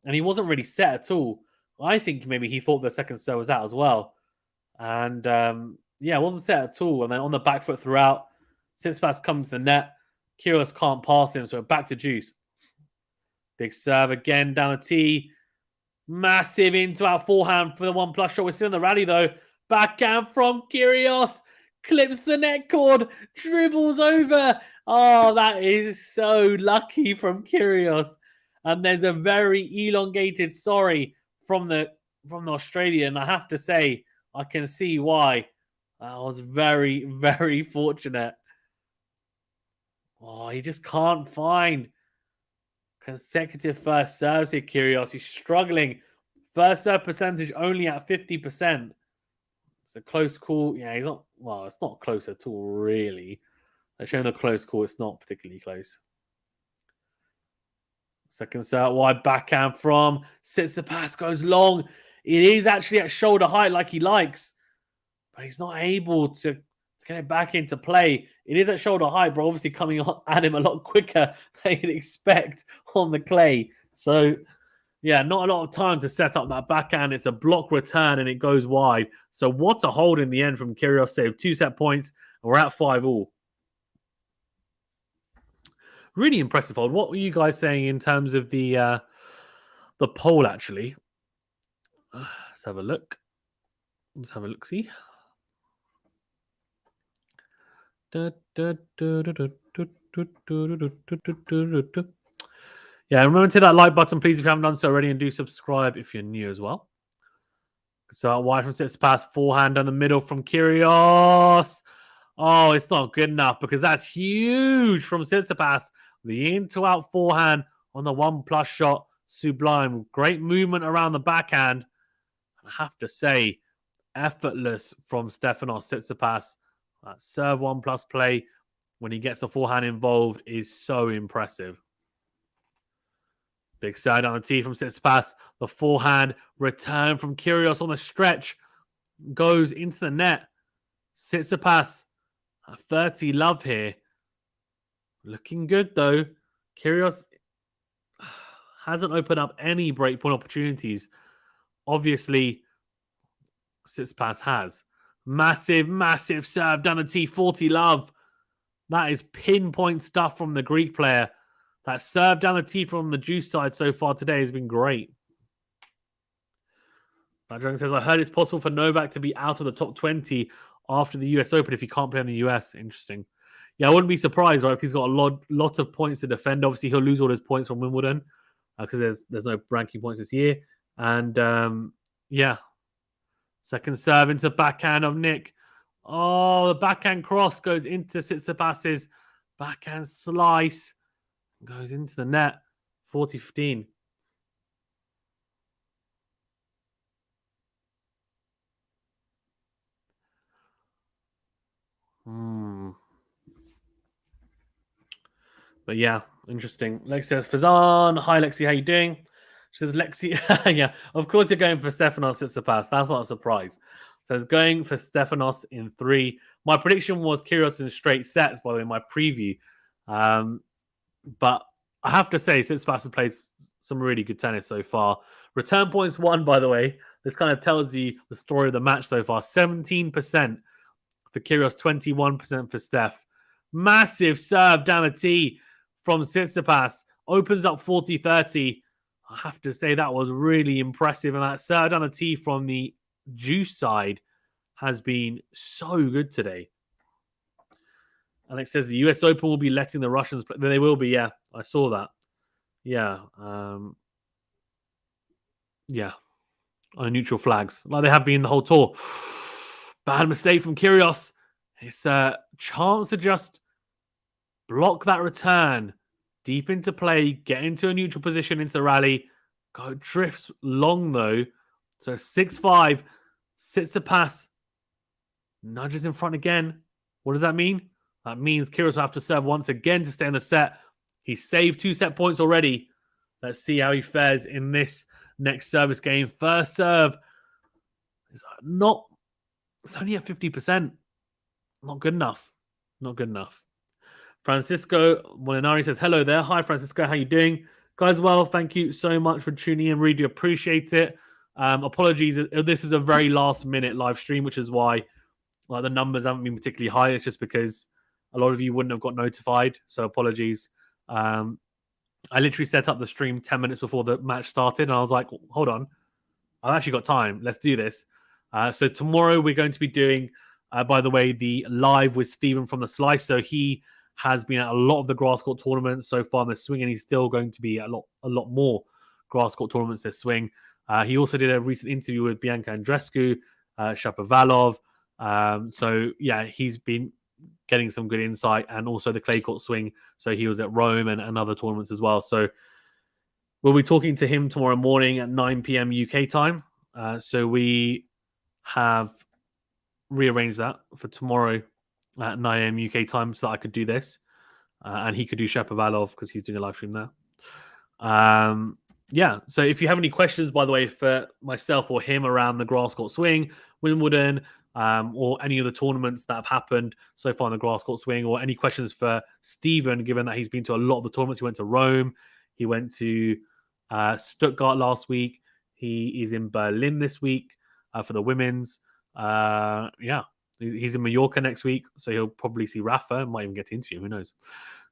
And he wasn't really set at all. I think maybe he thought the second serve was out as well. And yeah, it wasn't set at all. And then on the back foot throughout, Tsitsipas comes to the net. Kyrgios can't pass him, so back to juice. Big serve again down the tee. Massive into out forehand for the 1+ shot. We're still in the rally though. Backhand from Kyrgios. Clips the net cord. Dribbles over. Oh, that is so lucky from Kyrgios. And there's a very elongated sorry from the Australian. I have to say, I can see why. I was very, very fortunate. Oh, he just can't find consecutive first serves here, Kyrgios. He's struggling. First serve percentage only at 50%. It's a close call. Yeah, he's not. Well, it's not close at all, really. They're showing a close call. It's not particularly close. Second serve wide backhand from Tsitsipas goes long. It is actually at shoulder height like he likes, but he's not able to get it back into play. It is at shoulder height, but obviously coming at him a lot quicker than you'd expect on the clay. So, yeah, not a lot of time to set up that backhand. It's a block return and it goes wide. So what a hold in the end from Kyrgios. Saved 2 set points and we're at 5-all. Really impressive hold. What were you guys saying in terms of the poll, actually? Let's have a look. Let's have a look-see. Yeah, remember to hit that like button, please, if you haven't done so already, and do subscribe if you're new as well. So wide from Tsitsipas, forehand down the middle from Kyrgios. Oh, it's not good enough because that's huge from Tsitsipas. The in-to-out forehand on the 1+ shot, sublime. Great movement around the backhand. I have to say, effortless from Stefanos Tsitsipas. That serve 1+ play when he gets the forehand involved is so impressive. Big side on the tee from Tsitsipas. The forehand return from Kyrgios on the stretch goes into the net. Tsitsipas at 30 love here. Looking good though. Kyrgios hasn't opened up any breakpoint opportunities. Obviously, Tsitsipas has. Massive, massive serve down the tee. 40 love. That is pinpoint stuff from the Greek player. That serve down the tee from the juice side so far today has been great. Watchalong says, I heard it's possible for Novak to be out of the top 20 after the US Open if he can't play in the US. Interesting. Yeah, I wouldn't be surprised, right? If he's got a lot of points to defend. Obviously, he'll lose all his points from Wimbledon because there's no ranking points this year. And yeah, second serve into the backhand of Nick. Oh, the backhand cross goes into Tsitsipas's backhand slice. Goes into the net 40-15. But yeah, interesting. Lexi says, Fazan, hi Lexi, how you doing? She says, Lexi, yeah, of course you're going for Stefanos Tsitsipas. That's not a surprise. Says, going for Stefanos in 3. My prediction was Kyrgios in straight sets, by the way, in my preview. But I have to say, Tsitsipas has played some really good tennis so far. Return points won, by the way. This kind of tells you the story of the match so far. 17% for Kyrgios, 21% for Steph. Massive serve down the tee from Tsitsipas. Opens up 40-30. I have to say that was really impressive. And that serve down the tee from the juice side has been so good today. Alex says the US Open will be letting the Russians play. They will be, yeah. I saw that. Yeah. Yeah. On neutral flags, like they have been the whole tour. Bad mistake from Kyrgios. It's a chance to just block that return deep into play, get into a neutral position into the rally. Go drifts long though. So 6-5. Tsitsipas nudges in front again. What does that mean? That means Kyrgios will have to serve once again to stay in the set. He saved 2 set points already. Let's see how he fares in this next service game. First serve is not. It's only at 50%. Not good enough. Not good enough. Francisco Molinari says, hello there. Hi, Francisco. How you doing? Guys, well, thank you so much for tuning in. Really do appreciate it. Apologies. This is a very last-minute live stream, which is why the numbers haven't been particularly high. It's just because a lot of you wouldn't have got notified. So apologies. I literally set up the stream 10 minutes before the match started, and I was like, hold on. I've actually got time. Let's do this. So tomorrow we're going to be doing, by the way, the live with Stephen from the Slice. So he has been at a lot of the grass court tournaments so far in the swing, and he's still going to be at a lot more grass court tournaments this swing. He also did a recent interview with Bianca Andreescu, Shapovalov. So yeah, he's been getting some good insight, and also the clay court swing. So he was at Rome and other tournaments as well. So we'll be talking to him tomorrow morning at 9 p.m. UK time. So we have rearranged that for tomorrow at 9 a.m. UK time so that I could do this. And he could do Shapovalov because he's doing a live stream there. Yeah, so if you have any questions, by the way, for myself or him around the grass court swing, Wimbledon, or any of the tournaments that have happened so far in the grass court swing, or any questions for Stephen, given that he's been to a lot of the tournaments. He went to Rome, he went to Stuttgart last week, he is in Berlin this week for the women's. Yeah, he's in Mallorca next week, so he'll probably see Rafa, might even get to interview him, who knows.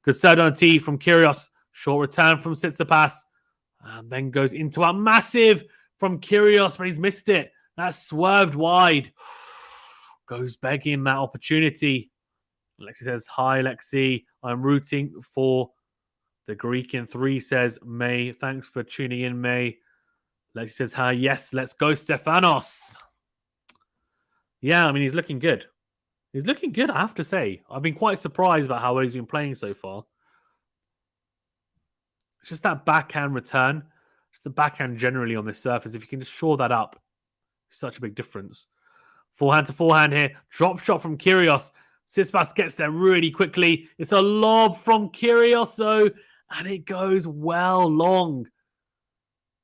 Good serve on tee from Kyrgios, short return from Tsitsipas, and then goes into a massive from Kyrgios, but he's missed it. That swerved wide. Goes begging that opportunity. Lexi says, hi, Lexi. I'm rooting for the Greek in 3, says May. Thanks for tuning in, May. Lexi says, hi, yes, let's go, Stefanos. Yeah, I mean, he's looking good. He's looking good, I have to say. I've been quite surprised about how well he's been playing so far. It's just that backhand return. Just the backhand generally on this surface. If you can just shore that up, it's such a big difference. Forehand to forehand here. Drop shot from Kyrgios. Tsitsipas gets there really quickly. It's a lob from Kyrgios, though, and it goes well long.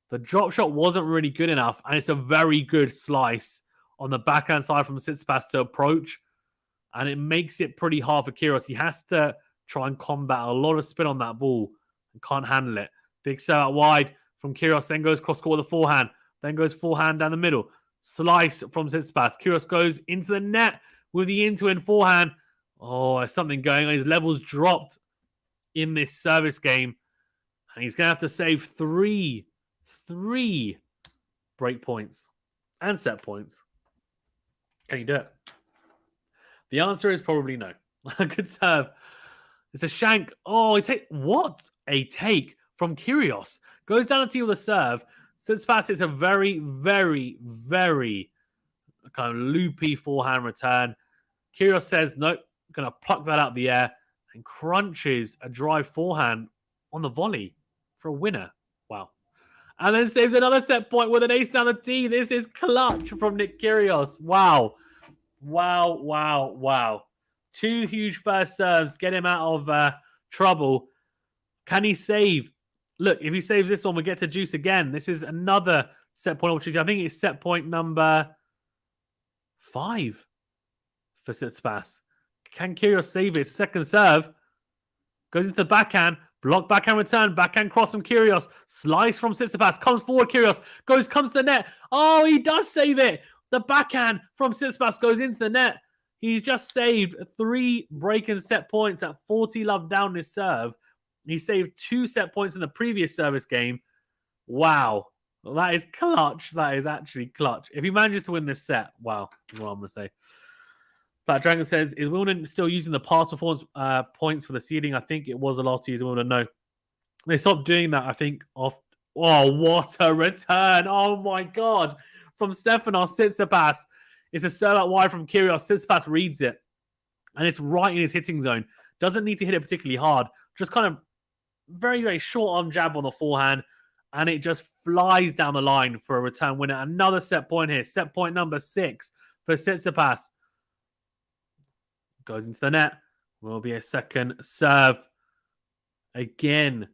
The drop shot wasn't really good enough, and it's a very good slice on the backhand side from Tsitsipas to approach, and it makes it pretty hard for Kyrgios. He has to try and combat a lot of spin on that ball and can't handle it. Big serve out wide from Kyrgios, then goes cross-court with a forehand, then goes forehand down the middle. Slice from Tsitsipas. Kyrgios goes into the net with the in-to-in forehand. Oh, there's something going on. His level's dropped in this service game, and he's going to have to save three break points and set points. Can you do it? The answer is probably no. Good serve. It's a shank. Oh, what a take from Kyrgios. Goes down the tee with a serve. Tsitsipas is a very, very, very kind of loopy forehand return. Kyrgios says, nope, going to pluck that out of the air and crunches a drive forehand on the volley. for a winner. Wow. And then saves another set point with an ace down the tee. This is clutch from Nick Kyrgios. Wow. Wow, wow, wow. 2 huge first serves. Get him out of trouble. Can he save? Look, if he saves this one, we get to juice again. This is another set point opportunity. I think it's set point number 5 for Tsitsipas. Can Kyrgios save it? Second serve. Goes into the backhand. Block backhand return. Backhand cross from Kyrgios. Slice from Tsitsipas. Comes forward Kyrgios. Comes to the net. Oh, he does save it. The backhand from Tsitsipas goes into the net. He's just saved 3 break and set points at 40 love down his serve. He saved 2 set points in the previous service game. Wow. Well, that is clutch. That is actually clutch. If he manages to win this set, wow. That's what I'm going to say. Black Dragon says, is Wimbledon still using the past performance points for the seeding? I think it was the last 2 years of Wimbledon. No. They stopped doing that, I think. Oh, what a return. Oh, my God. From Stefanos, Tsitsipas. It's a serve out wide from Kyrgios. Tsitsipas reads it. And it's right in his hitting zone. Doesn't need to hit it particularly hard. Just kind of very, very short arm jab on the forehand. And it just flies down the line for a return winner. Another set point here. Set point number 6 for Tsitsipas. Goes into the net. Will be a second serve. Again.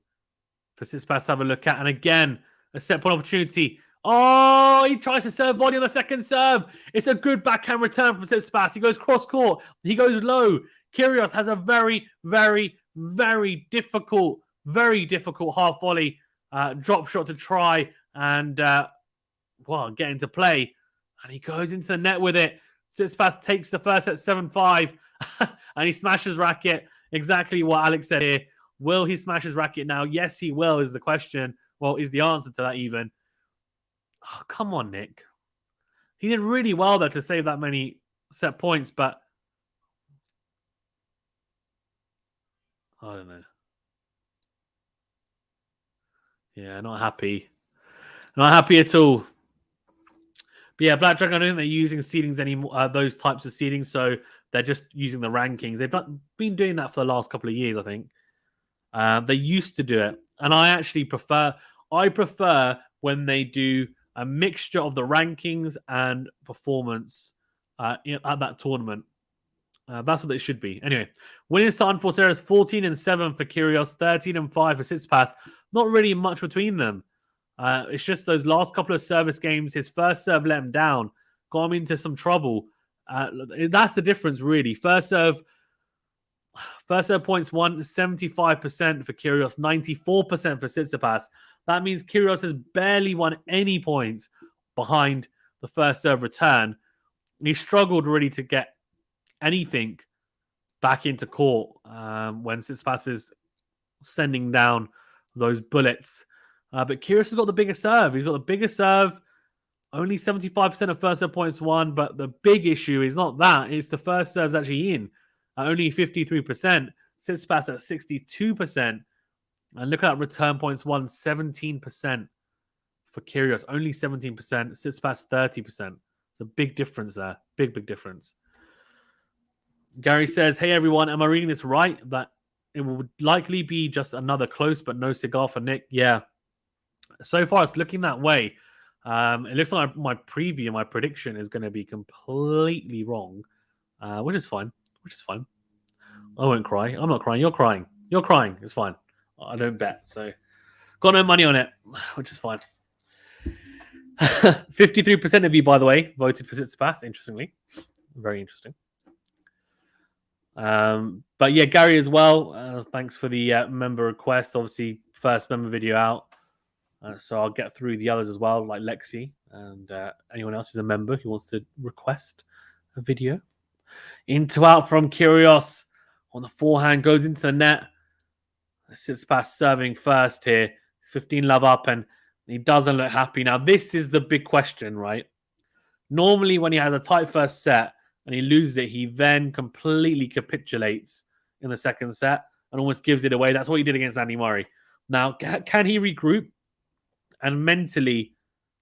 For Tsitsipas to have a look at. And again, a set point opportunity. Oh, he tries to serve body on the second serve. It's a good backhand return from Tsitsipas. He goes cross court. He goes low. Kyrgios has a very, very, very difficult half volley drop shot to try and get into play. And he goes into the net with it. Tsitsipas takes the first set 7-5 and he smashes racket. Exactly what Alex said here. Will he smash his racket now? Yes, he will is the question. Well, is the answer to that even. Oh, come on, Nick. He did really well there to save that many set points, but I don't know. Yeah, not happy. Not happy at all. But yeah, Black Dragon, I don't think they're using seedings anymore, those types of seedings, so they're just using the rankings. They've been doing that for the last couple of years, I think. They used to do it. And I prefer when they do a mixture of the rankings and performance at that tournament. That's what it should be. Anyway, winning start for Sarah's 14-7 for Kyrgios, 13-5 for Tsitsipas. Not really much between them. It's just those last couple of service games, his first serve let him down, got him into some trouble. That's the difference, really. First serve points won 75% for Kyrgios, 94% for Tsitsipas. That means Kyrgios has barely won any points behind the first serve return. He struggled really to get anything back into court when Tsitsipas is sending down those bullets. But Kyrgios has got the biggest serve. He's got the biggest serve. Only 75% of first serve points won. But the big issue is not that. It's the first serve's actually in. Only 53%. Tsitsipas at 62%. And look at that return points won, 17% for Kyrgios. Only 17%. Tsitsipas 30%. It's a big difference there. Big difference. Gary says, hey everyone, am I reading this right? That it would likely be just another close but no cigar for Nick. Yeah. So far it's looking that way. It looks like my preview, my prediction is going to be completely wrong. Which is fine. I won't cry. I'm not crying. You're crying. It's fine. I don't bet, so got no money on it, which is fine. 53% of you, by the way, voted for Tsitsipas. Interestingly, very interesting. But yeah, Gary as well. Thanks for the member request. Obviously, first member video out, so I'll get through the others as well, like Lexi and anyone else who's a member who wants to request a video. Out from Kyrgios on the forehand, goes into the net. Tsitsipas serving first here. He's 15 love up and he doesn't look happy. Now, this is the big question, right? Normally, when he has a tight first set and he loses it, he then completely capitulates in the second set and almost gives it away. That's what he did against Andy Murray. Now, can he regroup and mentally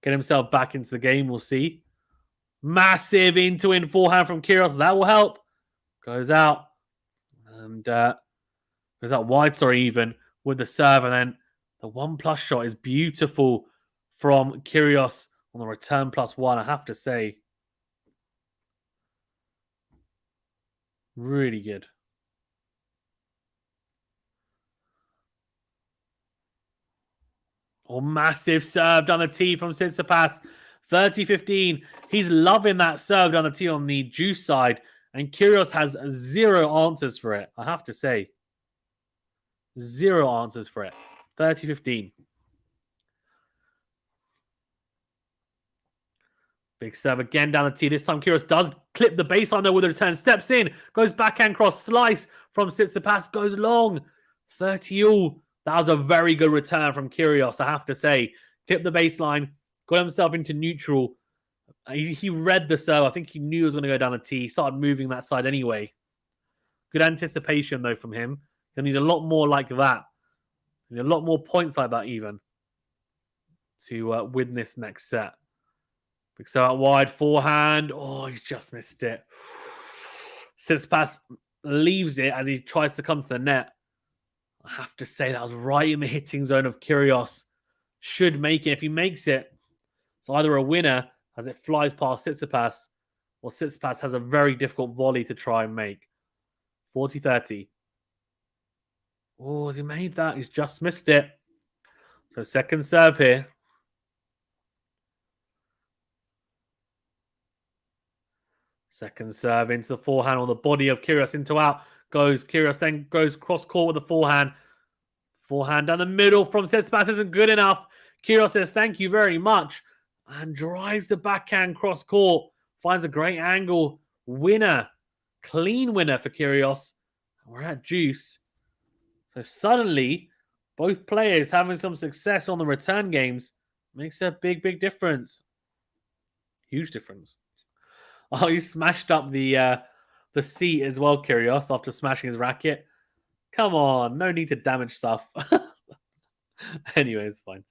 get himself back into the game? We'll see. Massive in forehand from Kyrgios. That will help. Goes out. And goes out wide, even with the serve. And then The 1+ shot is beautiful from KYRGIOS on the return +1, I have to say. Really good. Oh, massive serve down the tee from TSITSIPAS. 30-15. He's loving that serve down the tee on the juice side. And KYRGIOS has 0 answers for it, I have to say. 0 answers for it. 30-15. Big serve again down the tee. This time KYRGIOS does clip the baseline though with a return. Steps in. Goes backhand cross. Slice from TSITSIPAS. Goes long. 30-all. That was a very good return from KYRGIOS, I have to say. Clipped the baseline. Got himself into neutral. He read the serve. I think he knew it was going to go down the tee. He started moving that side anyway. Good anticipation, though, from him. He'll need a lot more like that. Need a lot more points like that, even, to win this next set. Big serve out wide. Forehand. Oh, he's just missed it. TSITSIPAS leaves it as he tries to come to the net. I have to say that was right in the hitting zone of KYRGIOS. Should make it. If he makes it, it's either a winner as it flies past TSITSIPAS, or TSITSIPAS has a very difficult volley to try and make. 40-30. Oh, has he made that? He's just missed it. So second serve here. Second serve into the forehand on the body of KYRGIOS into out. Goes KYRGIOS, then goes cross court with the forehand. Forehand down the middle from TSITSIPAS isn't good enough. KYRGIOS says thank you very much and drives the backhand cross court. Finds a great angle. Winner. Clean winner for KYRGIOS. We're at juice. So suddenly, both players having some success on the return games makes a big, big difference. Huge difference. Oh, he smashed up the seat as well, KYRGIOS, after smashing his racket. Come on, no need to damage stuff. Anyway, it's fine.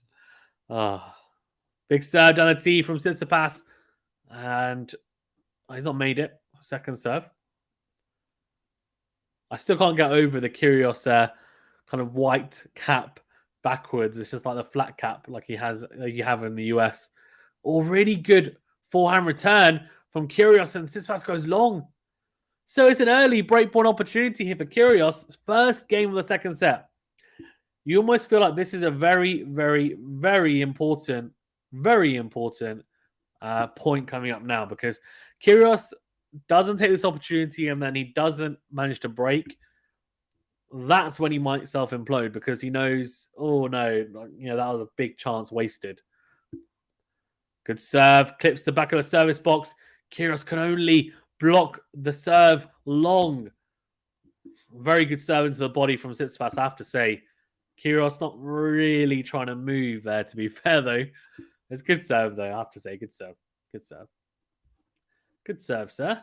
Big serve down the tee from TSITSIPAS. And he's not made it. Second serve. I still can't get over the KYRGIOS kind of white cap backwards. It's just like the flat cap like you have in the US. Already good forehand return from KYRGIOS, and TSITSIPAS goes long. So it's an early breakpoint opportunity here for KYRGIOS. First game of the second set. You almost feel like this is a very, very, very important point coming up now, because KYRGIOS doesn't take this opportunity and then he doesn't manage to break. That's when he might self-implode, because he knows, oh no, that was a big chance wasted. Good serve, clips the back of the service box. KYRGIOS can only block the serve long. Very good serve into the body from TSITSIPAS, I have to say. KYRGIOS not really trying to move there, to be fair, though. It's good serve, though, I have to say. Good serve. Good serve. Good serve, sir.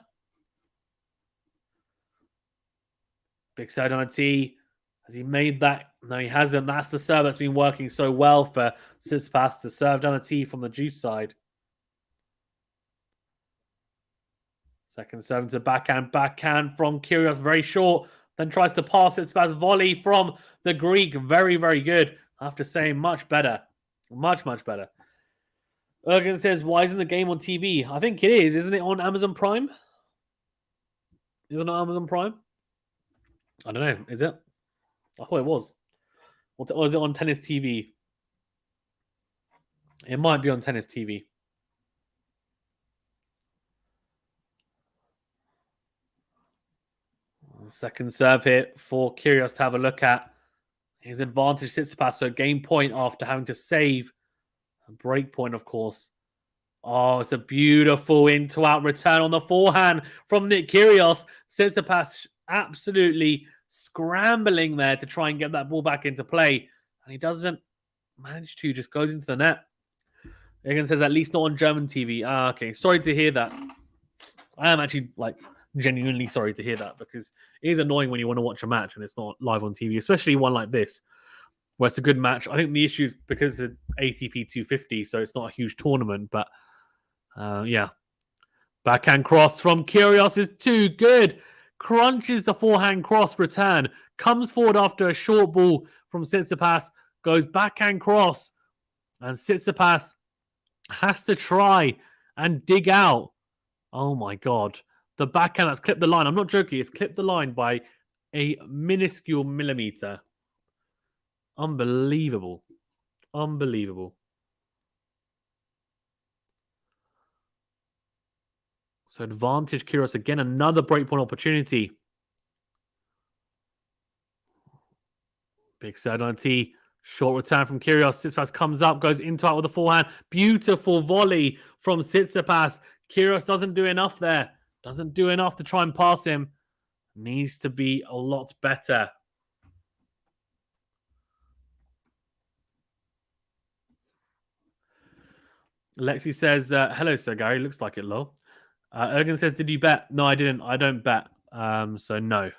Big serve on a tee. Has he made that? No, he hasn't. That's the serve that's been working so well for TSITSIPAS to serve down the tee from the juice side. Second serve into backhand from KYRGIOS, very short. Then tries to pass TSITSIPAS. Volley from the Greek. Very, very good. I have to say, much better. Much, much better. Ergen says, why isn't the game on TV? I think it is. Isn't it on Amazon Prime? Isn't it on Amazon Prime? I don't know. Is it? I thought it was. Or is it on Tennis TV? It might be on Tennis TV. Second serve here for KYRGIOS to have a look at. His advantage TSITSIPAS, so game point after having to save. A break point, of course. Oh, it's a beautiful into-out return on the forehand from Nick KYRGIOS. TSITSIPAS absolutely scrambling there to try and get that ball back into play. And he doesn't manage to, just goes into the net. Egan says, at least not on German TV. Okay, sorry to hear that. I am actually, genuinely sorry to hear that, because it is annoying when you want to watch a match and it's not live on TV, especially one like this, where it's a good match. I think the issue is because it's ATP 250, so it's not a huge tournament, but yeah. Backhand cross from KYRGIOS is too good. Crunches the forehand cross return. Comes forward after a short ball from TSITSIPAS. goes backhand cross. And Tsitsipas has to try and dig out. Oh my God. The backhand that's clipped the line. I'm not joking. It's clipped the line by a minuscule millimeter. Unbelievable. Unbelievable. So advantage Kyrgios again. Another breakpoint opportunity. Big serve on tee. Short return from Kyrgios. Tsitsipas comes up, goes into it with the forehand. Beautiful volley from Tsitsipas. Kyrgios doesn't do enough there. Doesn't do enough to try and pass him. Needs to be a lot better. Lexi says, hello, Sir Gary. Looks like it, lol. Ergen says, did you bet? No, I didn't. I don't bet. So no.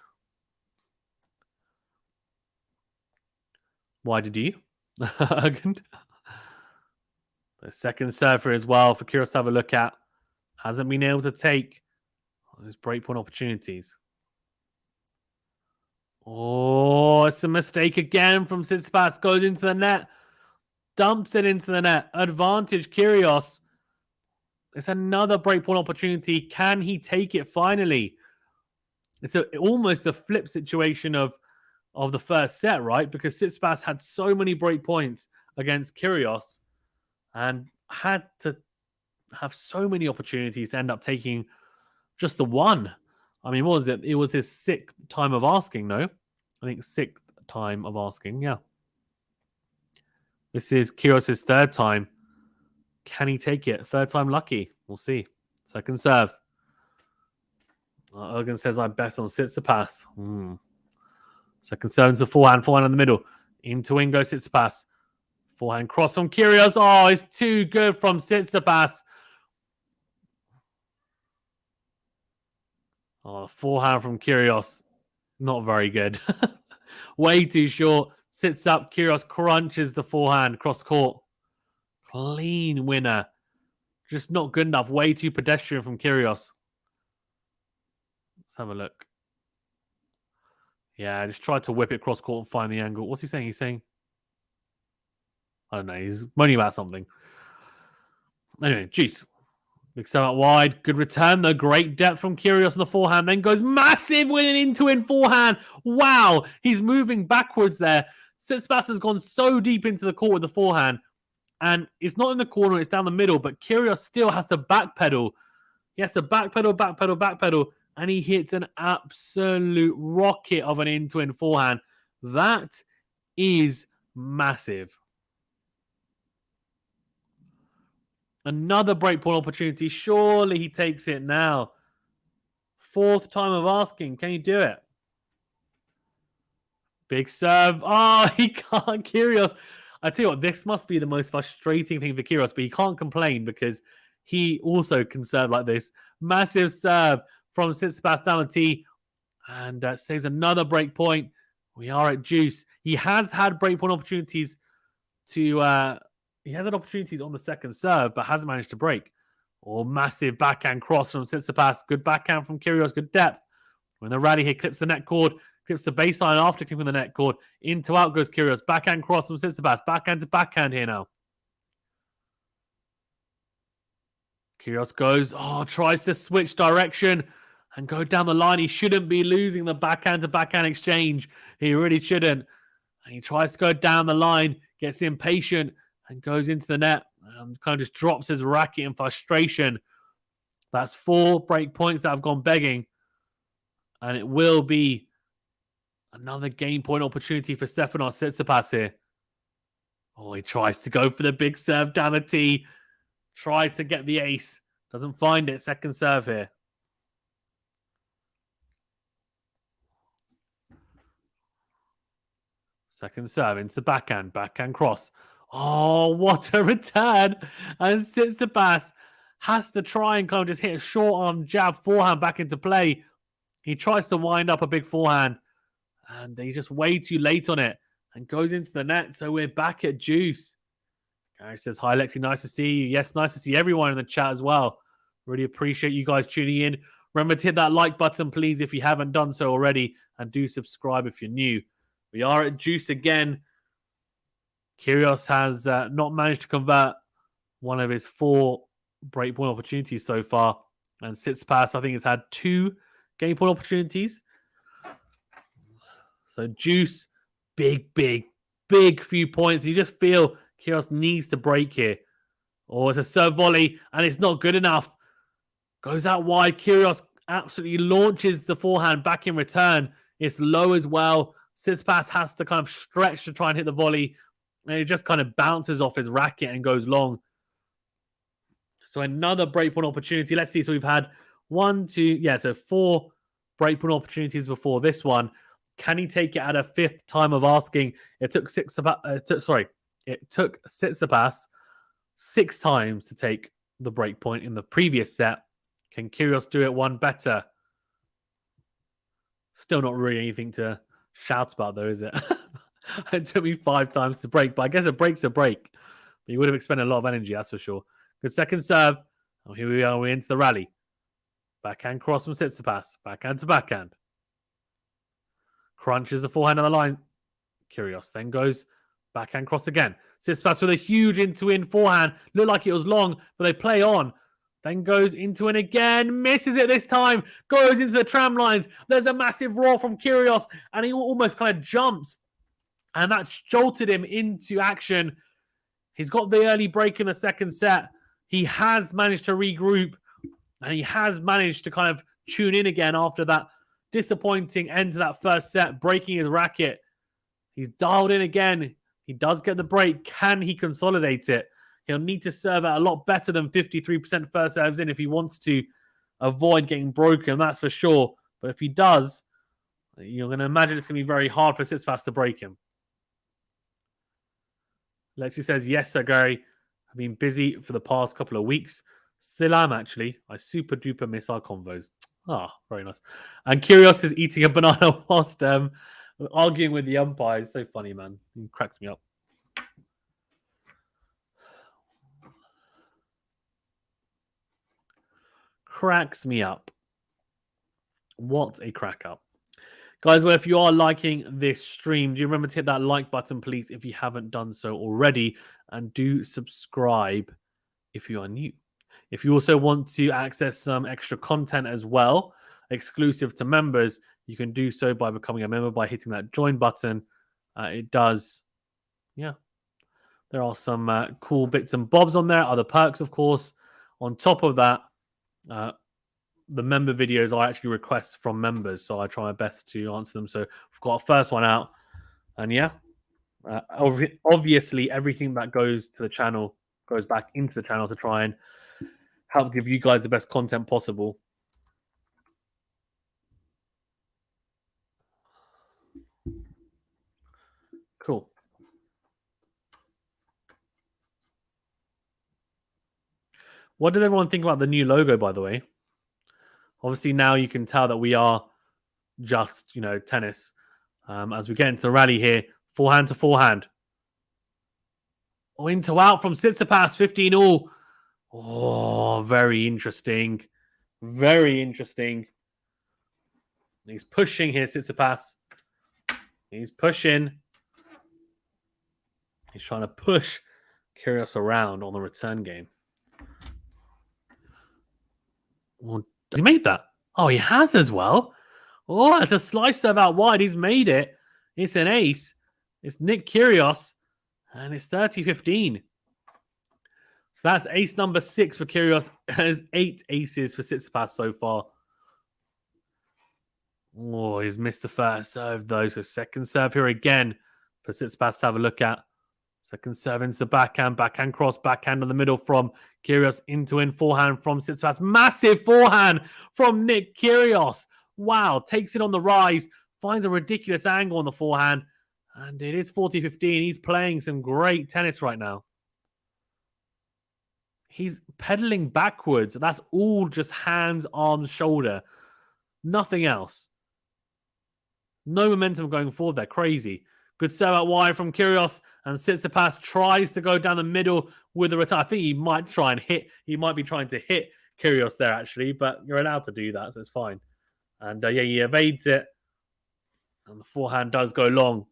Why did you? Ergen. The second server as well for Kyrgios to have a look at. Hasn't been able to take those breakpoint opportunities. Oh, it's a mistake again from Tsitsipas. Goes into the net. Dumps it into the net. Advantage Kyrgios. It's another breakpoint opportunity. Can he take it finally? It's almost the flip situation of the first set, right? Because Tsitsipas had so many breakpoints against Kyrgios and had to have so many opportunities to end up taking just the one. I mean, what was it? It was his 6th time of asking, no? I think 6th time of asking, yeah. This is Kyrgios' 3rd time. Can he take it? 3rd time lucky. We'll see. Second serve. Ergen says, I bet on Tsitsipas. Second serve into the forehand in the middle. Into Ingo Tsitsipas. Forehand cross from Kyrgios. Oh, it's too good from Tsitsipas. Oh, forehand from Kyrgios. Not very good. Way too short. Sits up. Kyrgios crunches the forehand cross court. Clean winner. Just not good enough. Way too pedestrian from Kyrgios. Let's have a look. Yeah, just tried to whip it cross court and find the angle. What's he saying? He's saying, I don't know. He's moaning about something. Anyway, jeez. Big serve out wide. Good return, though. Great depth from Kyrgios on the forehand. Then goes massive winning into in forehand. Wow. He's moving backwards there. Tsitsipas has gone so deep into the court with the forehand. And it's not in the corner. It's down the middle. But Kyrgios still has to backpedal. He has to backpedal. And he hits an absolute rocket of an in-to-in forehand. That is massive. Another breakpoint opportunity. Surely he takes it now. 4th time of asking. Can you do it? Big serve. Oh, he can't. Kyrgios. I tell you what, this must be the most frustrating thing for Kyrgios, but he can't complain because he also can serve like this. Massive serve from Tsitsipas down the tee. And saves another breakpoint. We are at juice. He has had breakpoint opportunities to... He has had opportunities on the second serve, but hasn't managed to break. Oh, massive backhand cross from Tsitsipas. Good backhand from Kyrgios. Good depth. When the rally here clips the net cord, clips the baseline after clipping the net cord. Into out goes Kyrgios. Backhand cross from Tsitsipas. Backhand to backhand here now. Kyrgios goes, tries to switch direction and go down the line. He shouldn't be losing the backhand to backhand exchange. He really shouldn't. And he tries to go down the line, gets impatient, and goes into the net and kind of just drops his racket in frustration. That's 4 break points that have gone begging. And it will be another game point opportunity for Stefanos Tsitsipas here. Oh, he tries to go for the big serve down the tee. Tried to get the ace. Doesn't find it. Second serve here. Second serve into the backhand. Backhand cross. Oh, what a return. And Tsitsipas has to try and kind of just hit a short arm jab forehand back into play. He tries to wind up a big forehand. And he's just way too late on it. And goes into the net. So we're back at juice. Gary says, hi, Lexi. Nice to see you. Yes, nice to see everyone in the chat as well. Really appreciate you guys tuning in. Remember to hit that like button, please, if you haven't done so already. And do subscribe if you're new. We are at juice again. Kyrgios has not managed to convert one of his 4 breakpoint opportunities so far. And Tsitsipas, I think, has had 2 game point opportunities. So Juice, big few points. You just feel Kyrgios needs to break here. Or it's a serve volley, and it's not good enough. Goes out wide. Kyrgios absolutely launches the forehand back in return. It's low as well. Tsitsipas has to kind of stretch to try and hit the volley. And it just kind of bounces off his racket and goes long. So another breakpoint opportunity. Let's see. So we've had 4 breakpoint opportunities before this one. Can he take it at a 5th time of asking? It took Tsitsipas 6 times to take the breakpoint in the previous set. Can Kyrgios do it one better? Still not really anything to shout about, though, is it? It took me 5 times to break, but I guess a break's a break. But you would have expended a lot of energy, that's for sure. Good second serve. Oh, here we are. We're into the rally. Backhand cross from Tsitsipas. Backhand to backhand. Crunches the forehand on the line. Kyrgios then goes backhand cross again. Tsitsipas with a huge into-in forehand. Looked like it was long, but they play on. Then goes into in again. Misses it this time. Goes into the tram lines. There's a massive roar from Kyrgios, and he almost kind of jumps. And that jolted him into action. He's got the early break in the second set. He has managed to regroup, and he has managed to kind of tune in again after that disappointing end to that first set, breaking his racket. He's dialed in again. He does get the break. Can he consolidate it? He'll need to serve at a lot better than 53% first serves in if he wants to avoid getting broken, that's for sure. But if he does, you're going to imagine it's going to be very hard for Tsitsipas to break him. Lexi says, yes, sir, Gary. I've been busy for the past couple of weeks. Still am, actually. I super duper miss our convos. Ah, very nice. And Kyrgios is eating a banana whilst arguing with the umpire. It's so funny, man. He cracks me up. Cracks me up. What a crack up. Guys, well, if you are liking this stream, do you remember to hit that like button, please, if you haven't done so already. And do subscribe if you are new. If you also want to access some extra content as well, exclusive to members, you can do so by becoming a member by hitting that join button. It does, yeah. There are some cool bits and bobs on there, other perks, of course. On top of that, the member videos are actually requests from members, so I try my best to answer them. So we've got our first one out, and yeah, obviously everything that goes to the channel goes back into the channel to try and help give you guys the best content possible. Cool. What did everyone think about the new logo, by the way? Obviously, now you can tell that we are just, tennis. As we get into the rally here, forehand to forehand. Oh, into out from Tsitsipas, 15-all. Oh, very interesting. Very interesting. He's pushing here, Tsitsipas. He's pushing. He's trying to push Kyrgios around on the return game. Well, has he made that? Oh, he has as well. Oh, it's a slice serve out wide. He's made it. It's an ace. It's Nick Kyrgios. And it's 30-15. So that's ace number 6 for Kyrgios. There's 8 aces for Tsitsipas so far. Oh, he's missed the first serve, though. So second serve here again for Tsitsipas to have a look at. Second serve into the backhand. Backhand cross. Backhand in the middle from Kyrgios into in. Forehand from Tsitsipas. Massive forehand from Nick Kyrgios. Wow. Takes it on the rise. Finds a ridiculous angle on the forehand. And it is 40-15. He's playing some great tennis right now. He's pedaling backwards. That's all just hands, arms, shoulder. Nothing else. No momentum going forward there. Crazy. Good serve out wide from Kyrgios. And Tsitsipas tries to go down the middle with a return. I think he might try and hit. He might be trying to hit Kyrgios there, actually. But you're allowed to do that, so it's fine. And yeah, he evades it. And the forehand does go long.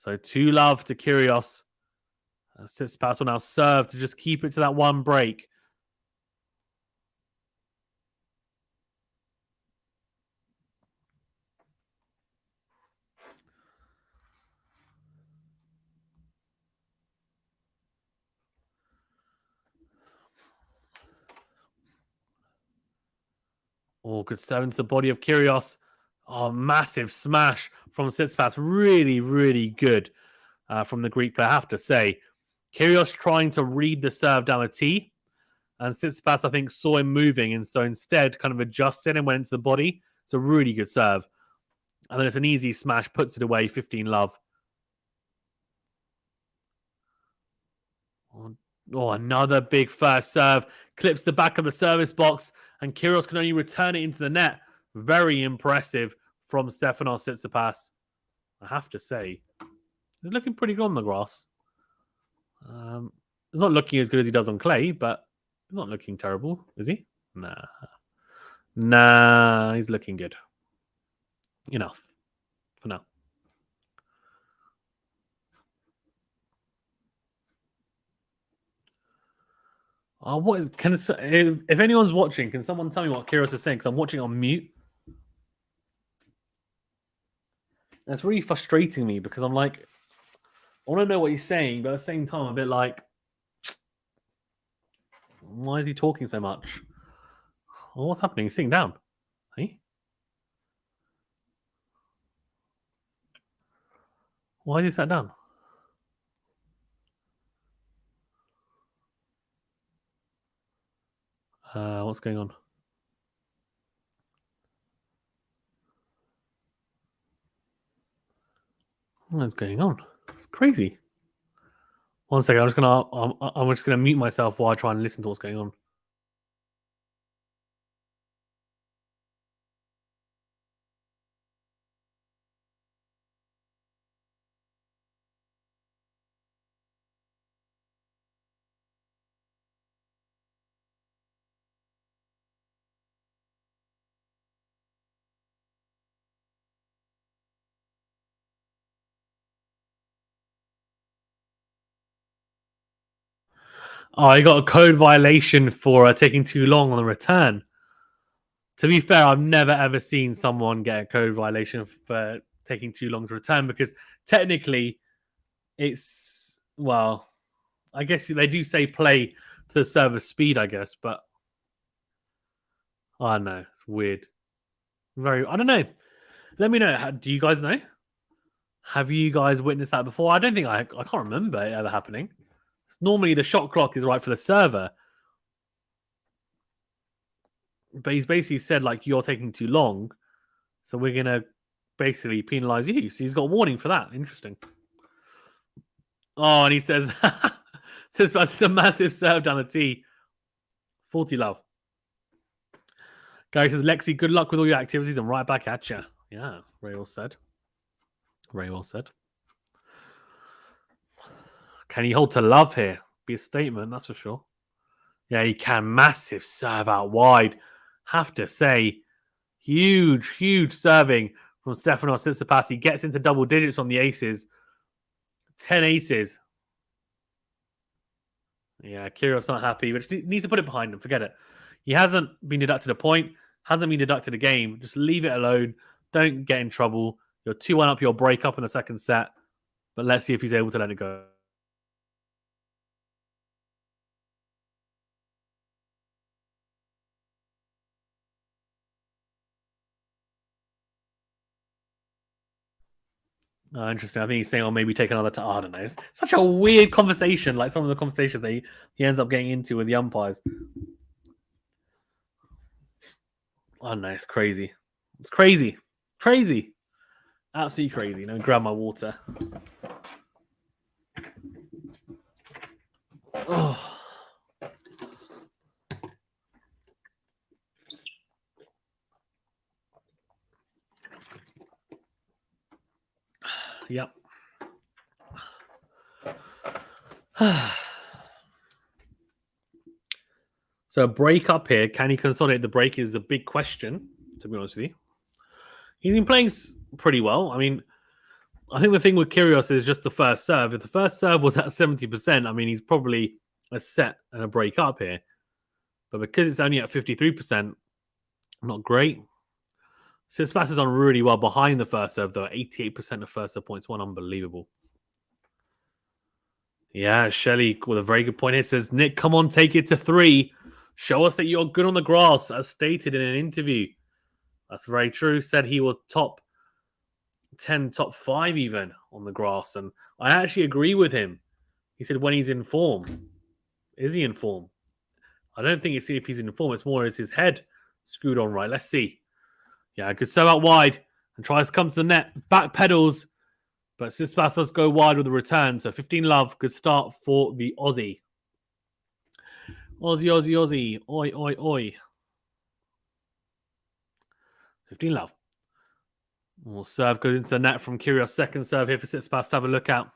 So 2-love to Kyrgios. Tsitsipas will now serve to just keep it to that one break. Oh, good serve into the body of Kyrgios. Oh, massive smash from Tsitsipas. Really, really good from the Greek player, I have to say. Kyrgios trying to read the serve down the tee. And Tsitsipas, I think, saw him moving. And so instead kind of adjusted and went into the body. It's a really good serve. And then it's an easy smash, puts it away, 15-love. Oh, another big first serve. Clips the back of the service box. And Kyrgios can only return it into the net. Very impressive from Stefanos Tsitsipas, I have to say. He's looking pretty good on the grass. He's not looking as good as he does on clay, but he's not looking terrible, is he? Nah, he's looking good. Enough for now. What is? If anyone's watching, can someone tell me what Kyrgios is saying? Because I'm watching on mute. That's really frustrating me because I'm like, I want to know what he's saying, but at the same time, I'm a bit like, why is he talking so much? Oh, what's happening? He's sitting down. Hey? Why is he sat down? What's going on? What's going on? It's crazy. One second, I'm just gonna mute myself while I try and listen to what's going on. Oh, I got a code violation for taking too long on the return. To be fair, I've never ever seen someone get a code violation for taking too long to return because technically it's, well, I guess they do say play to the server speed, I guess, but I don't know. It's weird. I don't know. Let me know. Do you guys know? Have you guys witnessed that before? I don't think I can't remember it ever happening. Normally the shot clock is right for the server. But he's basically said, like, you're taking too long, so we're going to basically penalize you. So he's got a warning for that. Interesting. Oh, and he says, it's a massive serve down the tee. 40-love. Gary says, Lexi, good luck with all your activities and right back at you. Yeah, very well said. Very well said. Can he hold to love here? Be a statement, that's for sure. Yeah, he can. Massive serve out wide. Have to say, huge, huge serving from Stefanos Tsitsipas. He gets into double digits on the aces. 10 aces. Yeah, Kyrgios not happy, but needs to put it behind him. Forget it. He hasn't been deducted a point, hasn't been deducted a game. Just leave it alone. Don't get in trouble. You're 2-1 up, you'll break up in the second set. But let's see if he's able to let it go. Interesting. I think he's saying, "Oh, maybe take another time." I don't know. It's such a weird conversation. Like some of the conversations that he ends up getting into with the umpires. I don't know. It's crazy. It's crazy. Crazy. Absolutely crazy. Let me grab my water. Oh. Yep. So a break up here. Can he consolidate the break is the big question, to be honest with you. He's been playing pretty well. I mean, I think the thing with Kyrgios is just the first serve. If the first serve was at 70%, I mean, he's probably a set and a break up here. But because it's only at 53%, not great. Tsitsipas is on really well behind the first serve, though. 88% of first serve points won. Unbelievable. Yeah, Shelley with a very good point here says, Nick, come on, take it to 3. Show us that you're good on the grass, as stated in an interview. That's very true. Said he was top 10, top 5 even on the grass. And I actually agree with him. He said when he's in form. Is he in form? I don't think it's if he's in form. It's more as his head screwed on right. Let's see. Yeah, good serve out wide and tries to come to the net. Back pedals. But Tsitsipas does go wide with the return. So 15 love. Good start for the Aussie. Aussie, Aussie, Aussie. Oi, oi, oi. 15 love. More serve goes into the net from Kyrgios. Second serve here for Tsitsipas to have a look at.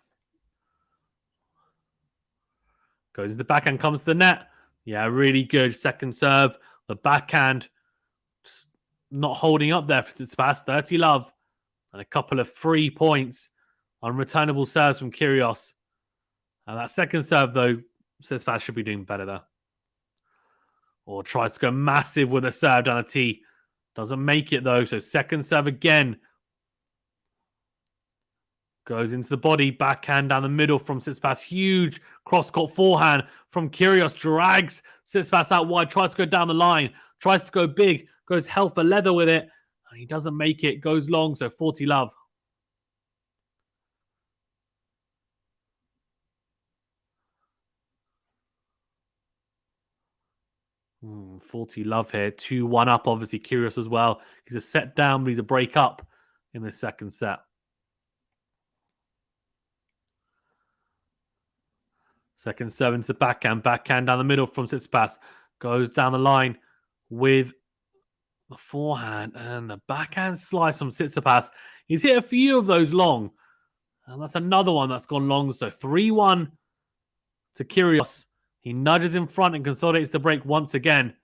Goes into the backhand, comes to the net. Yeah, really good second serve. The backhand just not holding up there for Tsitsipas. 30 love. And a couple of free points on returnable serves from Kyrgios. And that second serve, though, Tsitsipas should be doing better there. Or tries to go massive with a serve down the tee. Doesn't make it, though. So second serve again. Goes into the body. Backhand down the middle from Tsitsipas. Huge cross-court forehand from Kyrgios. Drags Tsitsipas out wide. Tries to go down the line. Tries to go big. Goes hell for leather with it. And he doesn't make it. Goes long. So 40 love. 40 love here. 2-1 up, obviously. Kyrgios as well. He's a set down, but he's a break up in the second set. Second serve into the backhand. Backhand down the middle from Tsitsipas. Goes down the line with the forehand and the backhand slice from Tsitsipas. He's hit a few of those long. And that's another one that's gone long. So 3-1 to Kyrgios. He nudges in front and consolidates the break once again.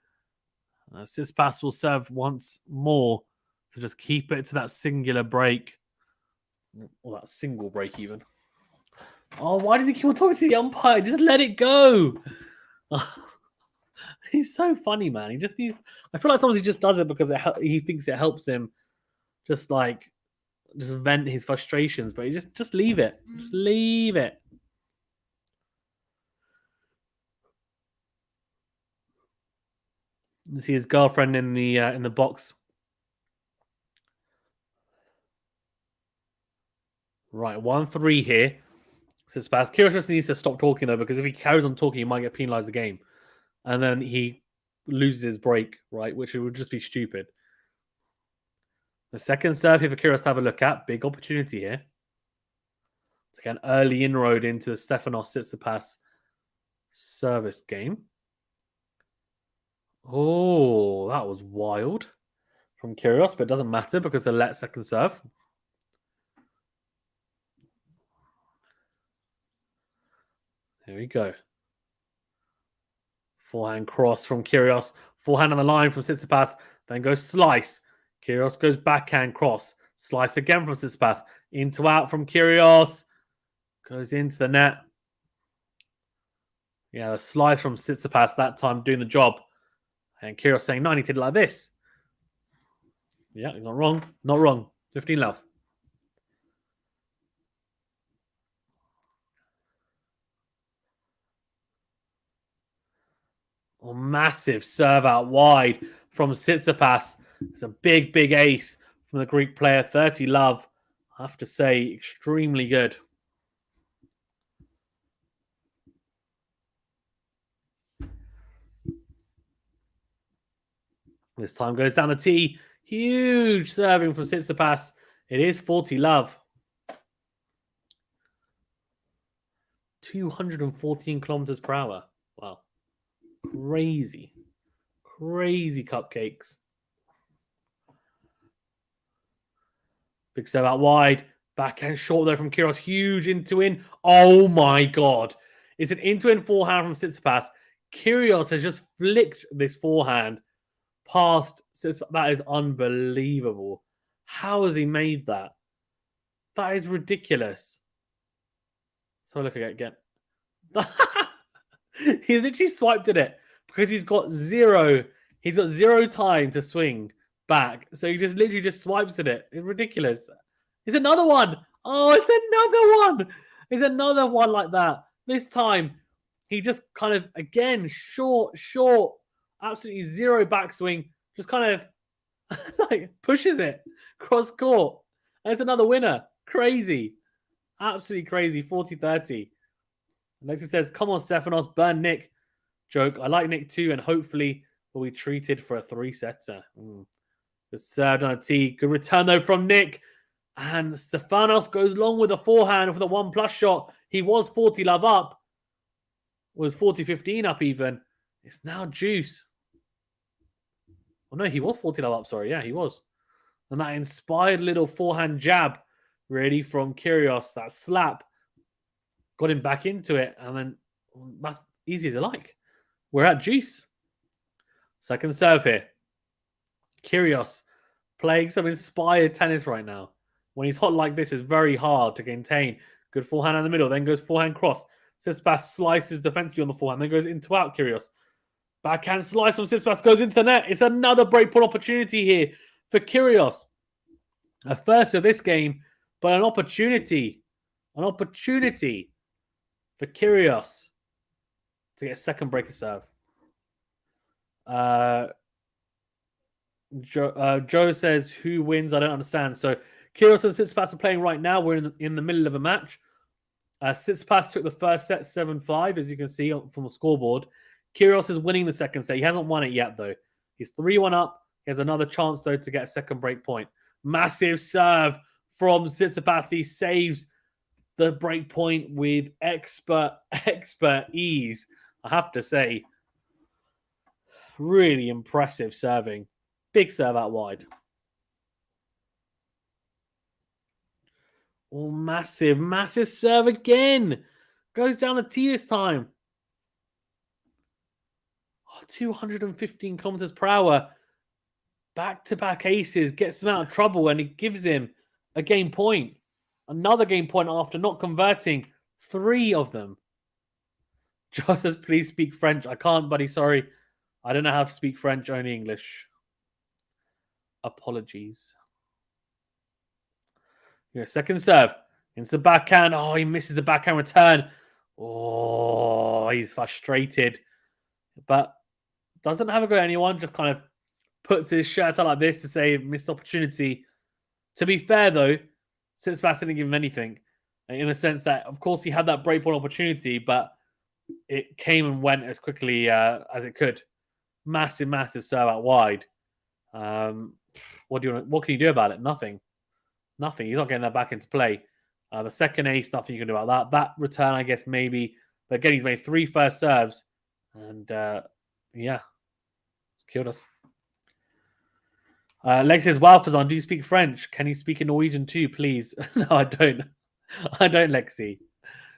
Tsitsipas will serve once more to just keep it to that singular break. Or that single break even. Oh, why does he keep on talking to the umpire? Just let it go. He's so funny, man. He just needs... I feel like sometimes he just does it because he thinks it helps him just vent his frustrations. But he just leave it. Just leave it. You see his girlfriend in the box. Right, 1-3 here. Tsitsipas. Kyrgios just needs to stop talking though, because if he carries on talking, he might get penalized the game, and then he loses his break, right? Which would just be stupid. The second serve here for Kyrgios to have a look at. Big opportunity here. To get an early inroad into the Stefanos Tsitsipas service game. Oh, that was wild from Kyrgios, but it doesn't matter because they let second serve. Here we go. Forehand cross from Kyrgios. Forehand on the line from Tsitsipas. Then goes slice. Kyrgios goes backhand cross. Slice again from Tsitsipas. Into out from Kyrgios. Goes into the net. Yeah, the slice from Tsitsipas that time doing the job. And Kyrgios saying, no, I need to do it like this. Yeah, he's not wrong. Not wrong. 15 love. Oh, massive serve out wide from Tsitsipas. It's a big, big ace from the Greek player. 30 love. I have to say, extremely good. This time goes down the tee. Huge serving from Tsitsipas. It is 40 love. 214 kilometers per hour. Wow. Crazy. Crazy cupcakes. Big serve out wide. Backhand short there from Kyrgios. Huge into-in. Oh my God. It's an into-in forehand from Tsitsipas. Kyrgios has just flicked this forehand past Tsitsipas. That is unbelievable. How has he made that? That is ridiculous. So look again. He's literally swiped at it because he's got zero time to swing back. So he just literally just swipes at it. It's ridiculous. It's another one. Oh, it's another one. It's another one like that. This time, he just kind of, again, short, absolutely zero backswing. Just kind of like pushes it cross court. And it's another winner. Crazy. Absolutely crazy. 40-30. Lexi says, come on, Stefanos, burn Nick. Joke. I like Nick too, and hopefully will be treated for a 3-setter. Good served on a tee. Good return though from Nick. And Stefanos goes long with a forehand for the 1+ shot. He was 40 love up. Was 40-15 up even. It's now juice. Oh no, he was 40 love up, sorry. Yeah, he was. And that inspired little forehand jab, really, from KYRGIOS. That slap got him back into it. And then that's easy as you like. We're at juice. Second serve here. KYRGIOS playing some inspired tennis right now. When he's hot like this, it's very hard to contain. Good forehand in the middle, then goes forehand cross. Tsitsipas slices defensively on the forehand, then goes into out KYRGIOS. Backhand slice from Tsitsipas goes into the net. It's another breakpoint opportunity here for KYRGIOS. A first of this game, but an opportunity. An opportunity for KYRGIOS to get a second break of serve. Joe says, who wins? I don't understand. So KYRGIOS and Tsitsipas are playing right now. We're in the middle of a match. Tsitsipas took the first set 7-5, as you can see from the scoreboard. KYRGIOS is winning the second set. He hasn't won it yet, though. He's 3-1 up. He has another chance, though, to get a second break point. Massive serve from Tsitsipas. He saves the break point with expert ease, I have to say. Really impressive serving. Big serve out wide. Oh, massive serve again. Goes down the tee this time. 215 kilometers per hour. Back-to-back aces. Gets him out of trouble and it gives him a game point. Another game point after not converting 3 of them. Josh says, please speak French. I can't, buddy. Sorry. I don't know how to speak French, only English. Apologies. Yeah, second serve. Into the backhand. Oh, he misses the backhand return. Oh, he's frustrated. But doesn't have a go at anyone. Just kind of puts his shirt out like this to say missed opportunity. To be fair, though, Tsitsipas didn't give him anything. In the sense that, of course, he had that breakpoint opportunity, but it came and went as quickly as it could. Massive serve out wide. What can you do about it? Nothing. He's not getting that back into play. The second ace, nothing you can do about that. That return, I guess, maybe. But again, he's made 3 first serves. And, yeah. It's killed us. Lex says, wow, Fazan, do you speak French? Can you speak in Norwegian too, please? No, I don't. I don't, Lexi.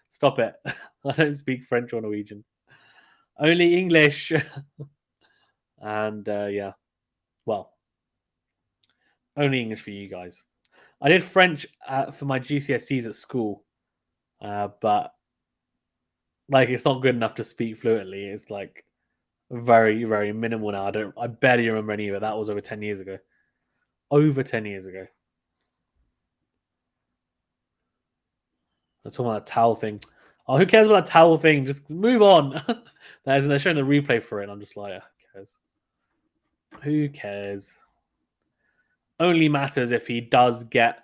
Stop it. I don't speak French or Norwegian. Only English. And, yeah. Well, only English for you guys. I did French for my GCSEs at school. But, like, it's not good enough to speak fluently. It's, like, very, very minimal now. I barely remember any of it. That was over 10 years ago. Over 10 years ago. That's talking about a towel thing. Oh, who cares about a towel thing? Just move on. They're showing the replay for it. I'm just like, who cares? Who cares? Only matters if he does get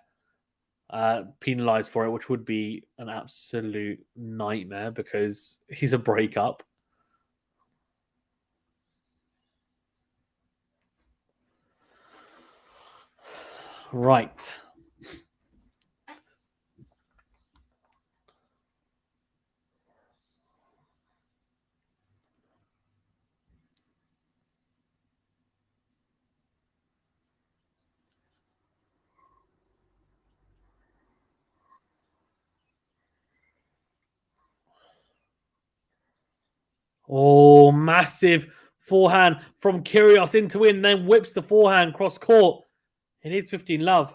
penalized for it, which would be an absolute nightmare because he's a breakup. Right. Oh, massive forehand from KYRGIOS into win, then whips the forehand cross court. It is 15 love.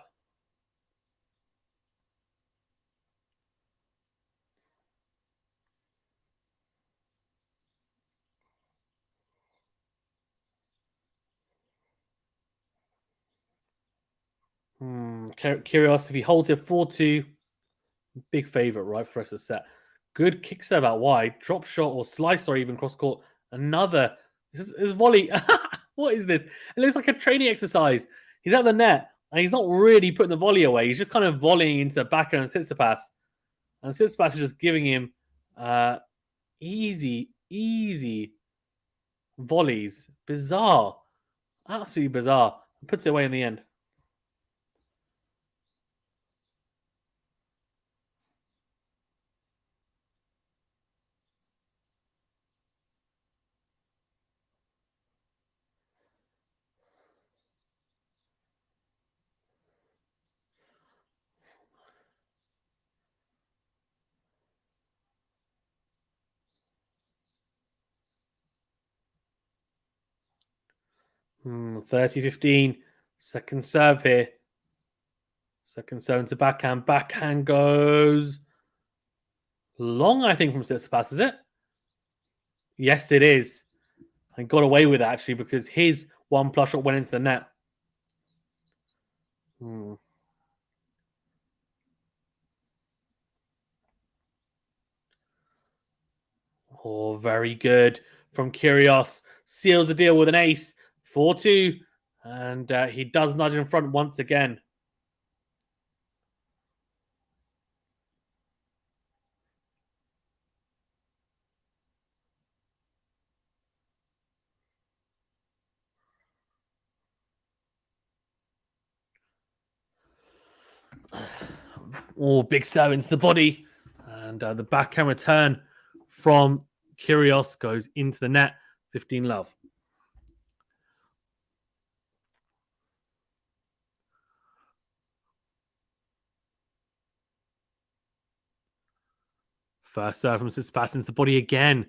Kyrgios, if he holds it 4-2, big favourite, right, for the rest of the set. Good kick serve out wide, drop shot or slice or even cross court. Another. This is volley. What is this? It looks like a training exercise. He's at the net and he's not really putting the volley away. He's just kind of volleying into the backhand of Tsitsipas. And Tsitsipas is just giving him easy volleys. Bizarre. Absolutely bizarre. Puts it away in the end. — 30-15. Second serve here. Second serve into backhand. Backhand goes long, I think, from Tsitsipas, is it? Yes, it is. And got away with it, actually, because his one plus shot went into the net. Oh, very good from Kyrgios. Seals the deal with an ace. 4-2. And he does nudge in front once again. Oh, big serve into the body. And the backhand return from Kyrgios goes into the net. 15-love. First serve from Tsitsipas into the body again.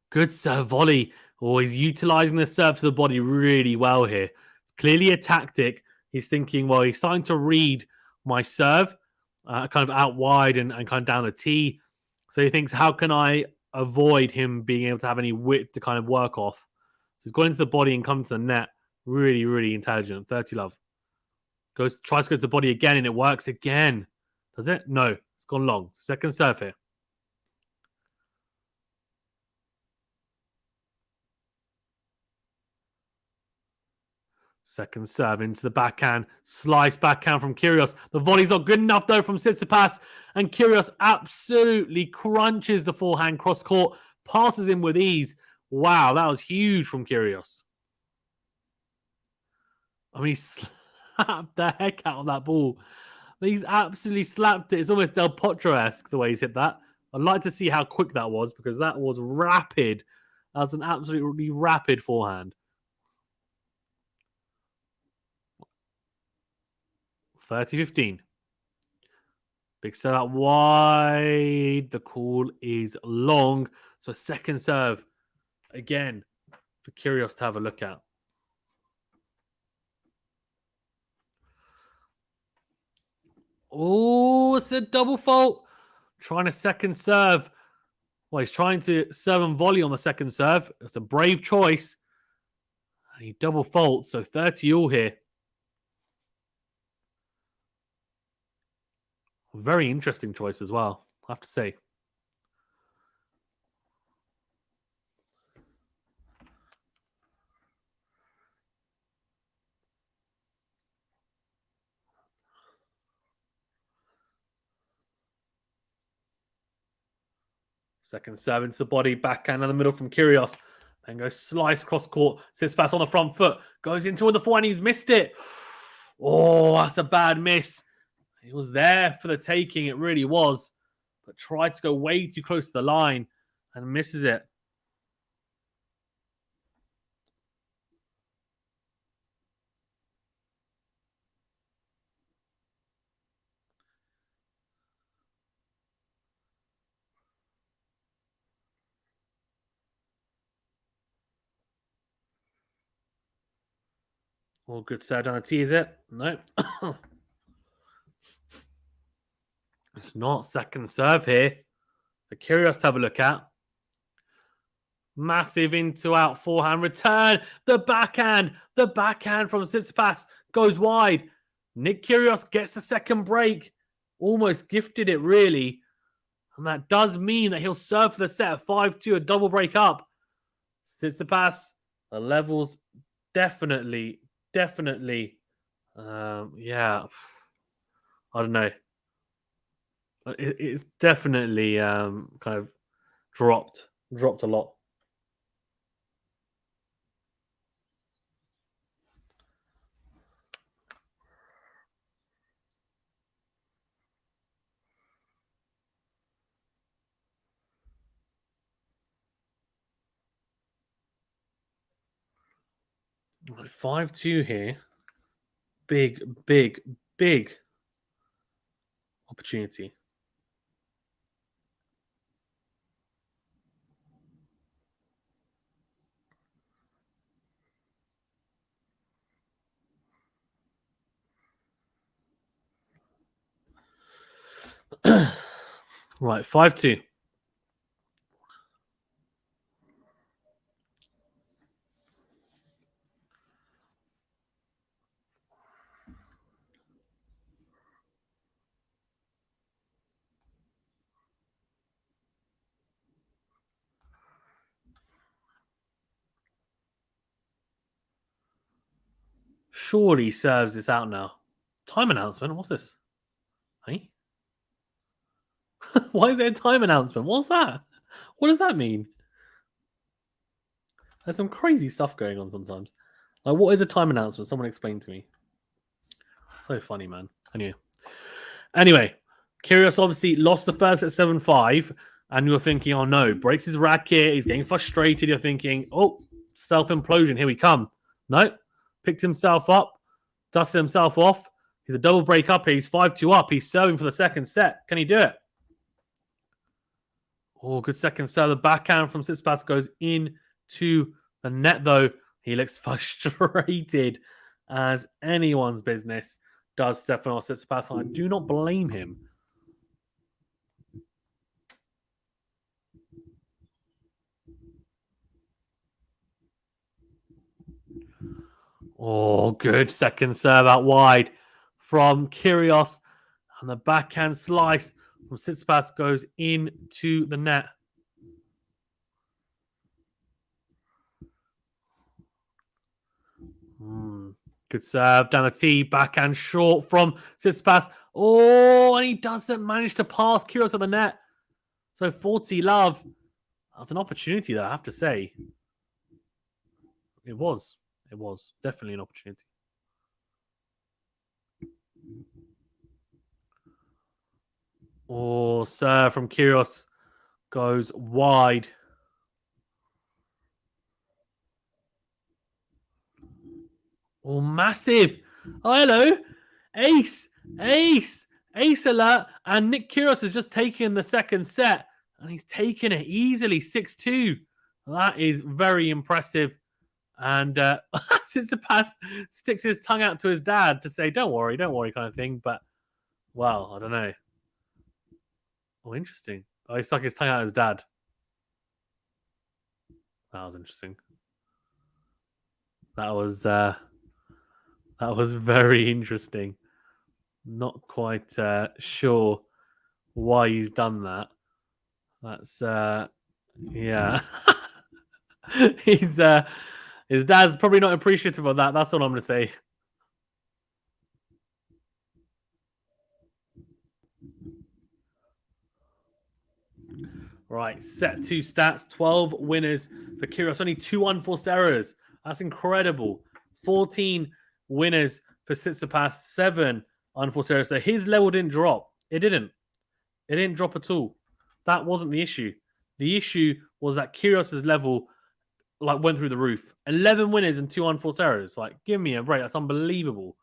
Good serve volley. Oh, he's utilizing the serve to the body really well here. It's clearly a tactic. He's thinking, well, he's starting to read my serve kind of out wide and kind of down the tee. So he thinks, how can I avoid him being able to have any width to kind of work off? So he's gone into the body and come to the net. Really intelligent. 30-love. Tries to go to the body again and it works again. Does it? No. It's gone long. Second serve here. Second serve into the backhand. Slice backhand from Kyrgios. The volley's not good enough, though, from Tsitsipas. And Kyrgios absolutely crunches the forehand cross court. Passes him with ease. Wow, that was huge from Kyrgios. I mean, he slapped the heck out of that ball. He's absolutely slapped it. It's almost Del Potro-esque the way he's hit that. I'd like to see how quick that was because that was rapid. That was an absolutely rapid forehand. 30-15. Big serve out wide. The call is long. So a second serve again for Kyrgios to have a look at. Oh, it's a double fault. Trying a second serve. Well, he's trying to serve and volley on the second serve. It's a brave choice. And he double faults. So 30-all here. Very interesting choice as well, I have to say. Second serve into the body, backhand in the middle from Kyrgios. Then goes slice cross court. Tsitsipas on the front foot. Goes into with the forehand. He's missed it. Oh, that's a bad miss. It was there for the taking. It really was. But tried to go way too close to the line and misses it. All good serve on the tee, is it? No. It's not second serve here. The Kyrgios to have a look at. Massive into out forehand return. The backhand from Tsitsipas goes wide. Nick Kyrgios gets the second break. Almost gifted it, really. And that does mean that he'll serve for the set at 5-2, a double break up. Tsitsipas, the levels definitely, yeah. I don't know. It's definitely kind of dropped a lot. Right, 5-2 here. Big opportunity. Right, 5-2. Surely serves this out now. Time announcement? What's this? Hey? Why is there a time announcement? What's that? What does that mean? There's some crazy stuff going on sometimes. Like, what is a time announcement? Someone explain to me. So funny, man. Anyway, Kyrgios obviously lost the first at 7-5, and you're thinking, oh no, breaks his racket, he's getting frustrated. You're thinking, oh, self-implosion, here we come. No, picked himself up, dusted himself off. He's a double break up here. He's 5-2 up. He's serving for the second set. Can he do it? Oh, good second serve. The backhand from Tsitsipas goes into the net, though. He looks frustrated as anyone's business does Stefanos Tsitsipas. I do not blame him. Oh, good second serve out wide from Kyrgios. And the backhand slice from Tsitsipas goes into the net. Good serve down the tee. Backhand short from Tsitsipas. Oh, and he doesn't manage to pass Kyrgios on the net. So 40 love. That's an opportunity, though, I have to say. It was definitely an opportunity. Oh, serve from Kyrgios goes wide. Oh, massive. Oh, hello. Ace alert. And Nick Kyrgios has just taken the second set, and he's taken it easily, 6-2. That is very impressive. And Tsitsipas sticks his tongue out to his dad to say, don't worry, kind of thing. But, well, I don't know. Oh, interesting. Oh, he stuck his tongue out at his dad. That was interesting. That was very interesting. Not quite sure why he's done that. That's yeah. His dad's probably not appreciative of that. That's all I'm going to say. Right, set 2 stats, 12 winners for Kyrgios. Only 2 unforced errors. That's incredible. 14 winners for Tsitsipas, 7 unforced errors. So his level didn't drop. It didn't drop at all. That wasn't the issue. The issue was that Kyrgios' level went through the roof. 11 winners and 2 unforced errors. Give me a break. That's unbelievable.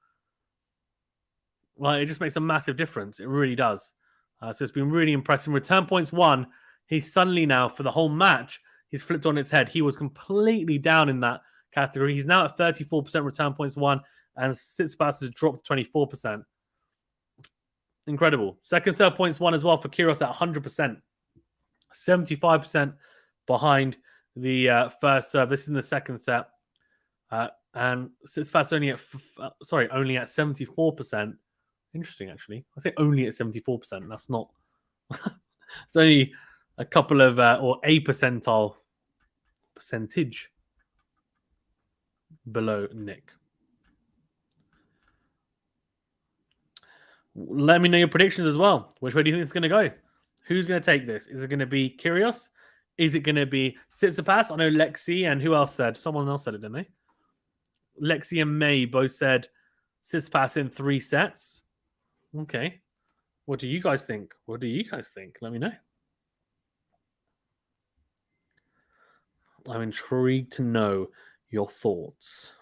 It just makes a massive difference. It really does. So it's been really impressive. Return points 1. He's suddenly now, for the whole match, he's flipped on its head. He was completely down in that category. He's now at 34% return points 1, and Tsitsipas has dropped to 24%. Incredible. Second serve points 1 as well for Kyrgios at 100%. 75% behind the first serve. This is in the second set. And Tsitsipas only at only at 74%. Interesting, actually. I say only at 74%. That's not. It's only a couple of or a percentage below Nick. Let me know your predictions as well. Which way do you think it's going to go? Who's going to take this? Is it going to be Kyrgios? Is it going to be Tsitsipas? I know Lexi and who else said? Someone else said it, didn't they? Lexi and May both said Tsitsipas in 3 sets. Okay. What do you guys think? Let me know. I'm intrigued to know your thoughts.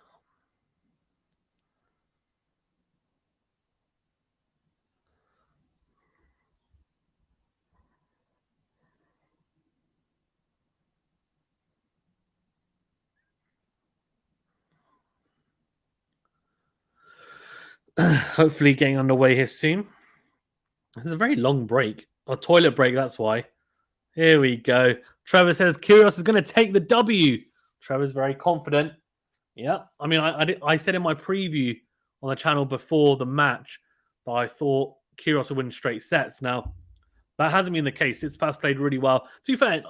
Hopefully getting underway here soon. This is a very long break. A toilet break, that's why. Here we go. Trevor says Kyrgios is going to take the W. Trevor's very confident. Yeah. I mean, I said in my preview on the channel before the match that I thought Kyrgios would win straight sets. Now, that hasn't been the case. Tsitsipas played really well. To be fair,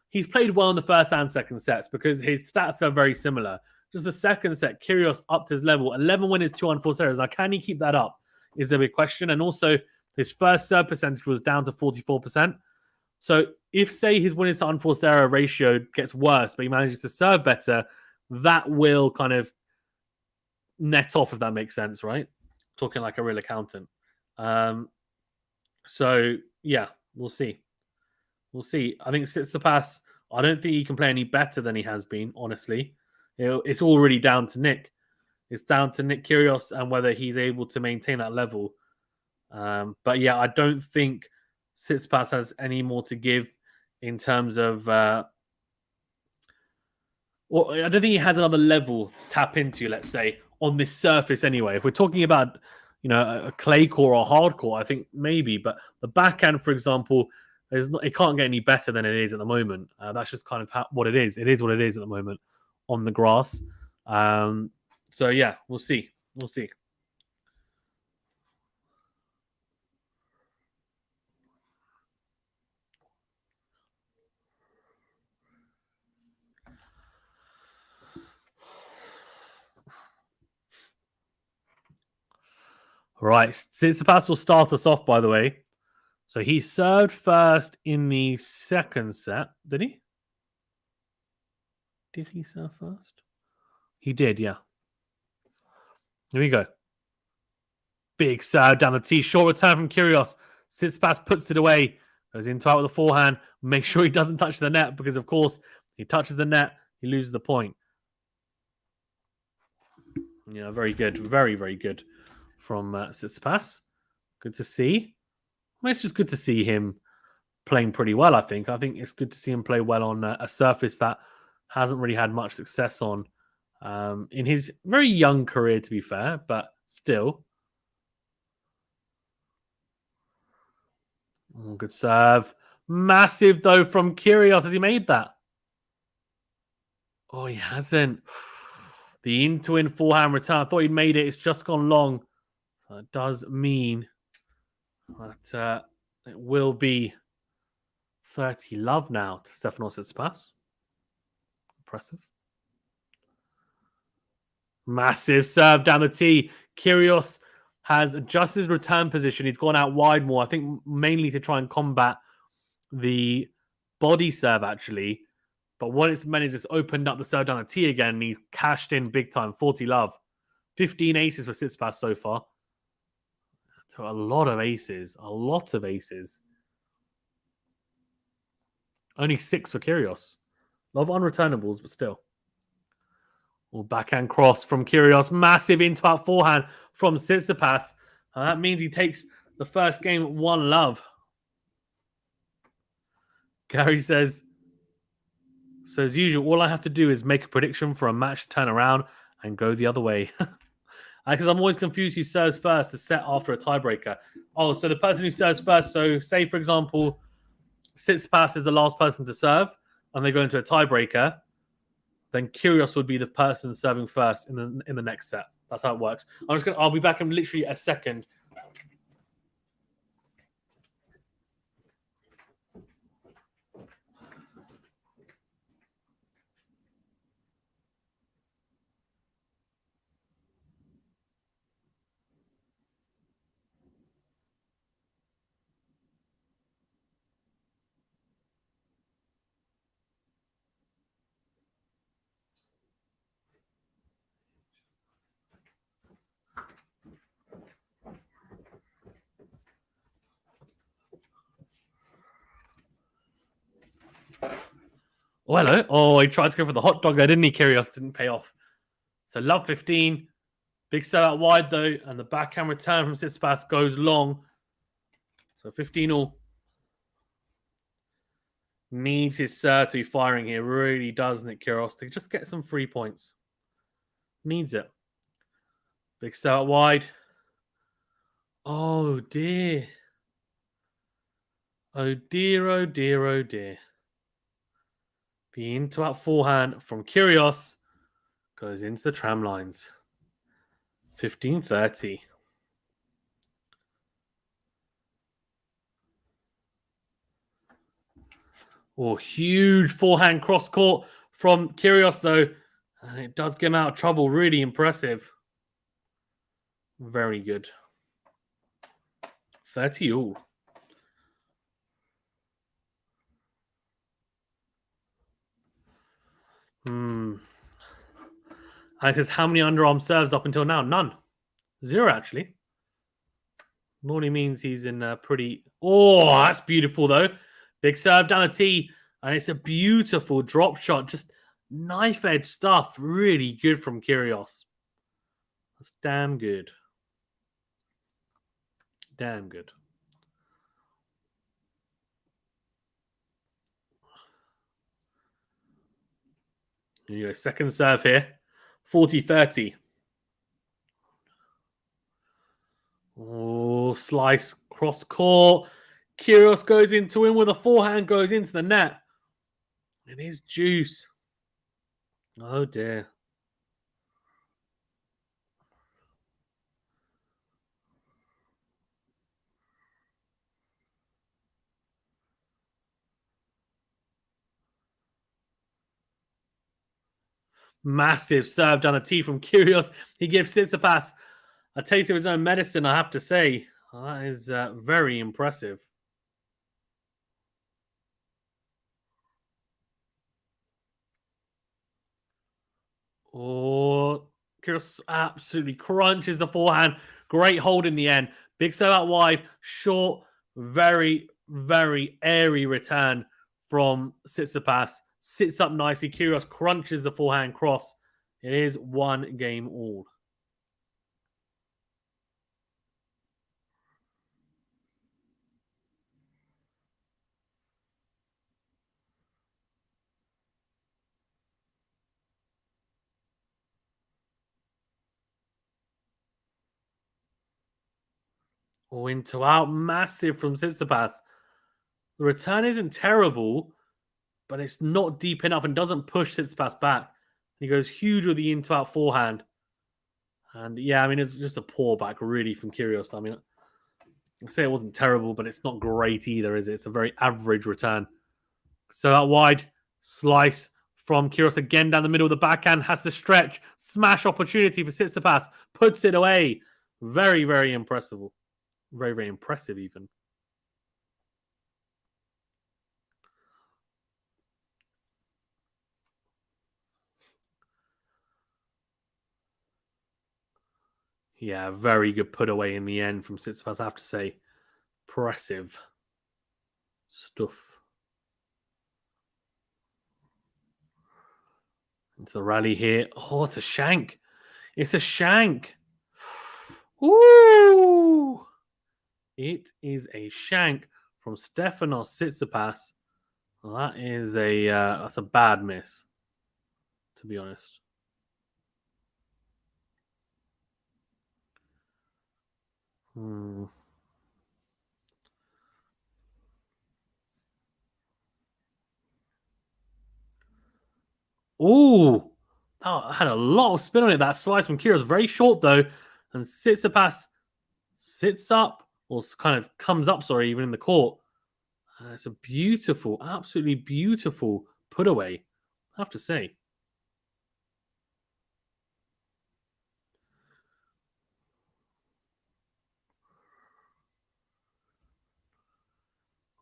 he's played well in the first and second sets because his stats are very similar. Just the second set, Kyrgios upped his level. 11 winners, 2 unforced errors. Now, can he keep that up? Is a big question. And also, his first serve percentage was down to 44%. So if, say, his winners to unforced error ratio gets worse, but he manages to serve better, that will kind of net off, if that makes sense, right? Talking like a real accountant. So, yeah, we'll see. We'll see. I think Tsitsipas, I don't think he can play any better than he has been, honestly. It's already down to Nick. It's down to Nick Kyrgios and whether he's able to maintain that level. But yeah, I don't think Tsitsipas has any more to give in terms of. Well, I don't think he has another level to tap into. Let's say on this surface, anyway. If we're talking about, a clay core or a hard core, I think maybe. But the backhand, for example, it can't get any better than it is at the moment. That's just kind of what it is. It is what it is at the moment on the grass. So yeah, we'll see. We'll see. Right, Tsitsipas will start us off, by the way. So he served first in the second set. Did he? Did he serve first? He did, yeah. Here we go. Big serve down the tee. Short return from Kyrgios. Tsitsipas puts it away. Goes into out with a forehand. Make sure he doesn't touch the net because, of course, he touches the net, he loses the point. Yeah, very good. Very, very good from Tsitsipas. Good to see. I mean, it's just good to see him playing pretty well, I think. I think it's good to see him play well on a surface that hasn't really had much success on in his very young career, to be fair, but still. Oh, good serve. Massive, though, from Kyrgios. Has he made that? Oh, he hasn't. The in-to-win forehand return. I thought he'd made it. It's just gone long. That does mean that it will be 30 love now to Stefanos Tsitsipas. Impressive. Massive serve down the tee. Kyrgios has adjusted his return position. He's gone out wide more, I think mainly to try and combat the body serve, actually. But what it's meant is it's opened up the serve down the tee again, and he's cashed in big time. 40 love. 15 aces for Tsitsipas so far. So a lot of aces. A lot of aces. Only 6 for Kyrgios. A lot of unreturnables, but still. Well, backhand cross from Kyrgios. Massive into-out forehand from Tsitsipas. That means he takes the first game 1 love. Gary says, so as usual, all I have to do is make a prediction for a match to turn around and go the other way. Because I'm always confused who serves first to set after a tiebreaker. Oh, so the person who serves first. So say, for example, Tsitsipas is the last person to serve and they go into a tiebreaker. then Kyrgios would be the person serving first in the next set. That's how it works. I'll be back in literally a second. Oh, hello. Oh, he tried to go for the hot dog there, didn't he? Kyrgios didn't pay off. So love 15. Big set out wide, though. And the backhand return from Tsitsipas goes long. So 15 all. Needs his serve to be firing here. Really does, Nick Kyrgios, to just get some 3 points. Needs it. Big set out wide. Oh, dear. Oh, dear, oh, dear, oh, dear. The into out forehand from Kyrgios goes into the tram lines. 15-30. Oh, huge forehand cross court from Kyrgios, though. And it does get him out of trouble. Really impressive. Very good. 30 all. And it says how many underarm serves up until now? None. 0, actually. Normally means he's in a pretty... Oh, that's beautiful, though. Big serve down the tee. And it's a beautiful drop shot. Just knife edge stuff. Really good from Kyrgios. That's damn good. Damn good. Here you go. Second serve here. 40-30. Oh, slice cross court. Kyrgios goes into him with a forehand, goes into the net. It is juice. Oh, dear. Massive serve down the tee from Kyrgios. He gives Tsitsipas a taste of his own medicine, I have to say. That is very impressive. Oh, Kyrgios absolutely crunches the forehand. Great hold in the end. Big serve out wide. Short, very, very airy return from Tsitsipas. Sits up nicely. Kyrgios crunches the forehand cross. It is 1 game all. Oh, into out. Massive from Tsitsipas. The return isn't terrible, but it's not deep enough and doesn't push Tsitsipas back. He goes huge with the into out forehand. And yeah, I mean, it's just a pour back really from Kyrgios. I mean, I say it wasn't terrible, but it's not great either, is it? It's a very average return. So out wide, slice from Kyrgios again down the middle of the backhand, has to stretch, smash opportunity for Tsitsipas, puts it away. Very, very impressive. Very, very impressive even. Yeah, very good put away in the end from Tsitsipas, I have to say. Impressive stuff. It's a rally here. Oh, it's a shank. It's a shank. Ooh! It is a shank from Stefanos Tsitsipas. Well, that's a bad miss, to be honest. Ooh! Oh, had a lot of spin on it. That slice from Kyrgios, very short though, and Tsitsipas sits up or kind of comes up. Sorry, even in the court. It's a beautiful, absolutely beautiful put away, I have to say.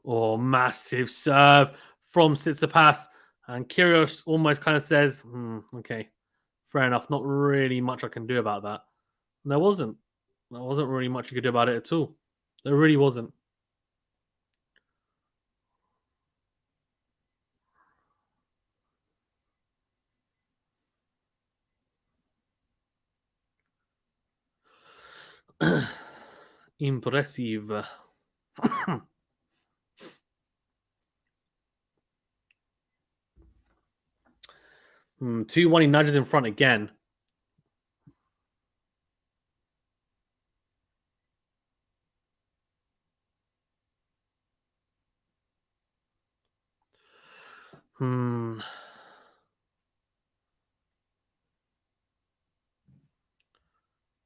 Oh, massive serve from Tsitsipas. And Kyrgios almost kind of says, okay, fair enough. Not really much I can do about that. And there wasn't. There wasn't really much you could do about it at all. There really wasn't. Impressive. 2-1, he nudges in front again.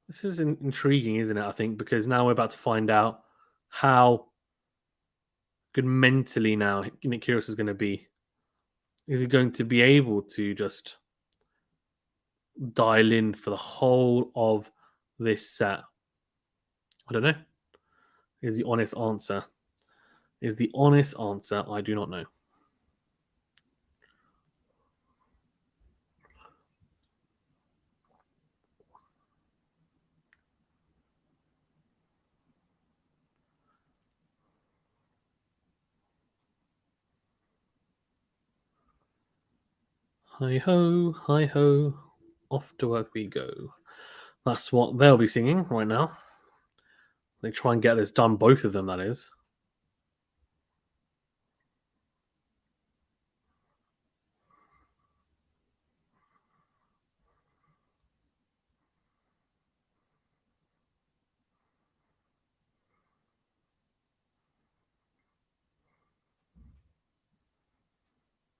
This is intriguing, isn't it? I think because now we're about to find out how good mentally now Nick Kyrgios is going to be. Is he going to be able to just dial in for the whole of this set? I don't know. Is the honest answer? Is the honest answer? I do not know. Hi ho, off to work we go. That's what they'll be singing right now. They try and get this done, both of them, that is.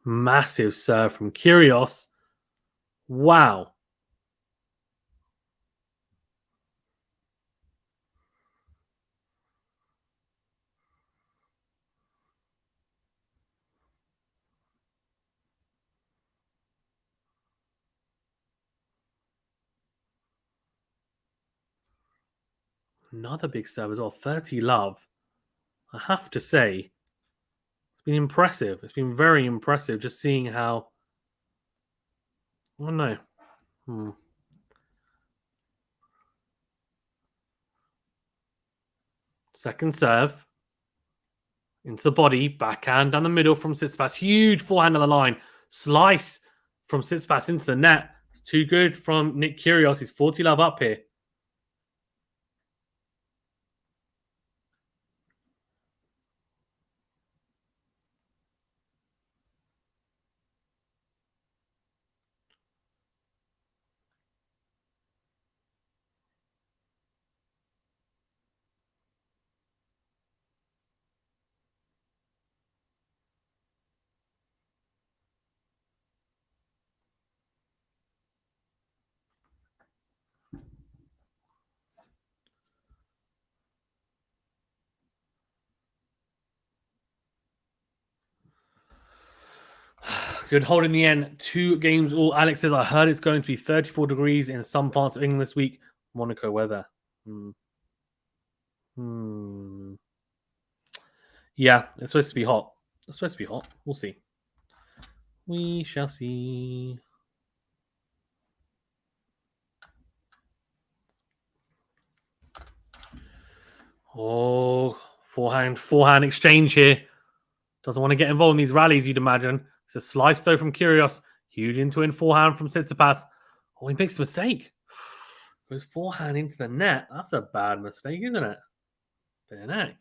Massive serve from Kyrgios. Wow. Another big serve as well. 30 love. I have to say, it's been impressive. It's been very impressive just seeing how. Oh no. Second serve. Into the body. Backhand down the middle from Tsitsipas. Huge forehand on the line. Slice from Tsitsipas into the net. It's too good from Nick Kyrgios. He's 40 love up here. Good hold in the end. 2 games all. Alex says, I heard it's going to be 34 degrees in some parts of England this week. Monaco weather. Yeah, it's supposed to be hot. It's supposed to be hot. We'll see. We shall see. Oh, forehand exchange here. Doesn't want to get involved in these rallies, you'd imagine. It's a slice, though, from Kyrgios. Huge into in forehand from Tsitsipas. Oh, he makes a mistake. Goes forehand into the net. That's a bad mistake, isn't it? Bare neck.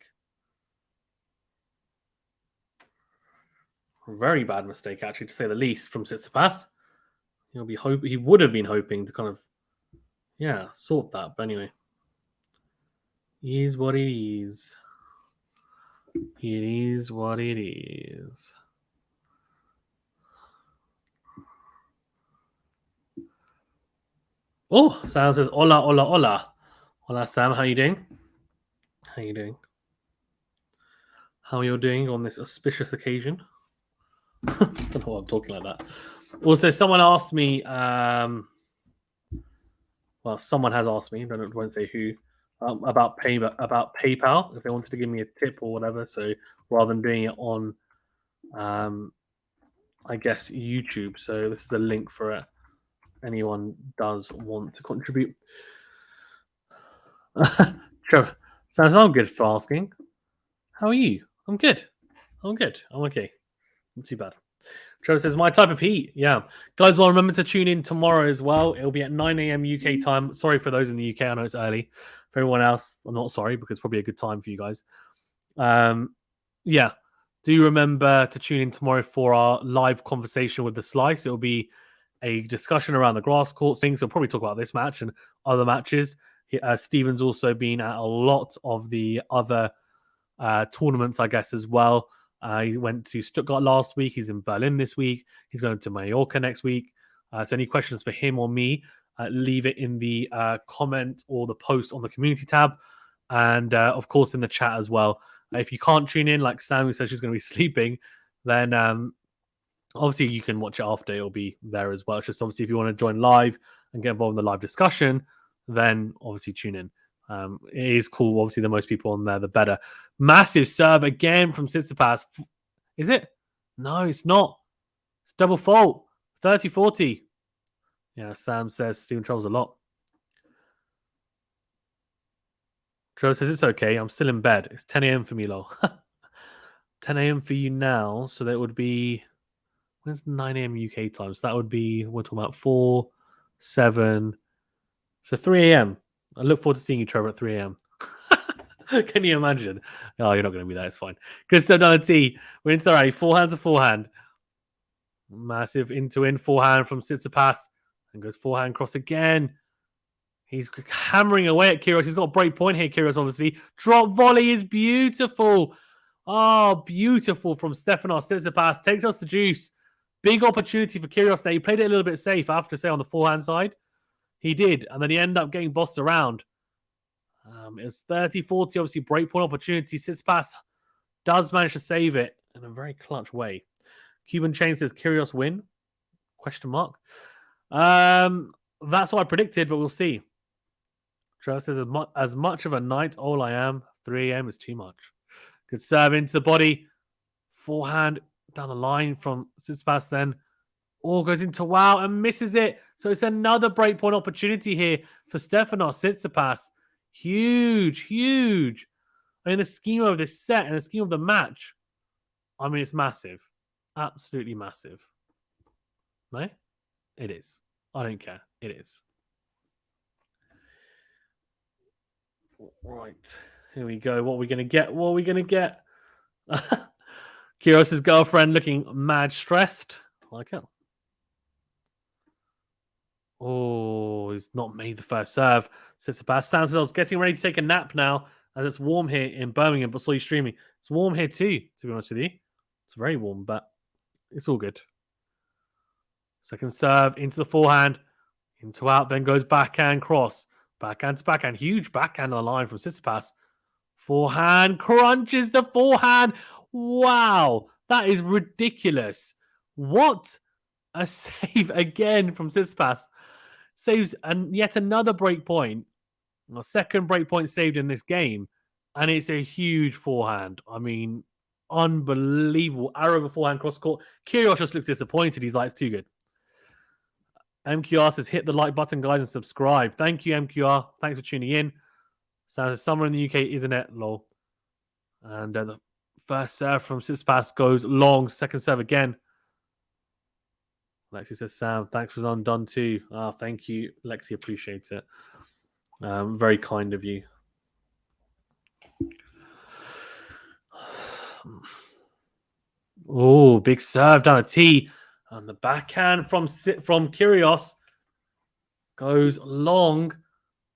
Very bad mistake, actually, to say the least, from Tsitsipas. He would have been hoping to kind of, sort that. But anyway, it is what it is. It is what it is. Oh, Sam says, hola, hola, hola. Hola, Sam. How you doing? How you doing? How you're doing on this auspicious occasion? I don't know why I'm talking like that. Also, someone asked me, well, someone has asked me, I won't say who, about PayPal, if they wanted to give me a tip or whatever. So rather than doing it on, um, I guess, YouTube. So this is the link for it. Anyone does want to contribute. Sure. Sounds I'm good for asking. How are you? I'm good. I'm good. I'm okay. Not too bad. Trevor says, my type of heat. Yeah. Guys, well, remember to tune in tomorrow as well. It'll be at 9 a.m. UK time. Sorry for those in the UK. I know it's early. For everyone else, I'm not sorry because it's probably a good time for you guys. Yeah. Do remember to tune in tomorrow for our live conversation with the Slice. It'll be a discussion around the grass court things. We'll probably talk about this match and other matches. Steven's also been at a lot of the other tournaments, I guess, as well. He went to Stuttgart last week. He's in Berlin this week. He's going to Mallorca next week. So any questions for him or me, leave it in the comment or the post on the community tab. And of course, in the chat as well. If you can't tune in, like Sam, who says she's going to be sleeping, then obviously you can watch it after. It'll be there as well. It's just obviously if you want to join live and get involved in the live discussion, then obviously tune in. It is cool. Obviously, the most people on there, the better. Massive serve again from Tsitsipas. Is it? No, it's not. It's double fault. 30-40. Yeah, Sam says Steven travels a lot. Joe says it's okay. I'm still in bed. It's 10 a.m. for me, lol. 10 a.m. for you now. So that would be, when's 9 a.m. UK time? So that would be, we're talking about 4, 7. So 3 a.m. I look forward to seeing you, Trevor, at 3 a.m. Can you imagine? Oh, you're not going to be there. It's fine. Good stuff down the tee. We're into the rally. Forehand to forehand. Massive into in forehand from Tsitsipas. And goes forehand cross again. He's hammering away at Kyrgios. He's got a break point here, Kyrgios, obviously. Drop volley is beautiful. Oh, beautiful from Stefanos. Tsitsipas takes us the juice. Big opportunity for Kyrgios there. He played it a little bit safe, I have to say, on the forehand side. He did. And then he ended up getting bossed around. It was 30-40, obviously, breakpoint opportunity. Tsitsipas does manage to save it in a very clutch way. Cuban Chain says, Kyrgios win? Question mark. That's what I predicted, but we'll see. Trevor says, as much of a night owl I am, 3 a.m. is too much. Good serve into the body. Forehand down the line from Tsitsipas then. All goes into wow and misses it. So it's another breakpoint opportunity here for Stefanos Tsitsipas. Huge, huge. I mean, the scheme of this set and the scheme of the match, I mean, it's massive. Absolutely massive. No? It is. I don't care. It is. Right. Here we go. What are we going to get? What are we going to get? Kyrgios' girlfriend looking mad stressed. I like it. Oh, he's not made the first serve. Tsitsipas sounds like getting ready to take a nap now as it's warm here in Birmingham, but saw you streaming. It's warm here too, to be honest with you. It's very warm, but it's all good. Second serve into the forehand, into out, then goes backhand cross. Backhand to backhand. Huge backhand on the line from Tsitsipas. Forehand crunches the forehand. Wow, that is ridiculous. What a save again from Tsitsipas. Saves and yet another break point. A second break point saved in this game. And it's a huge forehand. I mean, unbelievable. Arrow of forehand cross court. Kyrgios just looks disappointed. He's like, it's too good. MQR says, hit the like button, guys, and subscribe. Thank you, MQR. Thanks for tuning in. Sounds summer in the UK, isn't it? Lol. And the first serve from Tsitsipas goes long. Second serve again. Lexi says, Sam, thanks for undone too. Thank you, Lexi. Appreciate it. Very kind of you. Oh, big serve down the tee. And the backhand from Kyrgios goes long.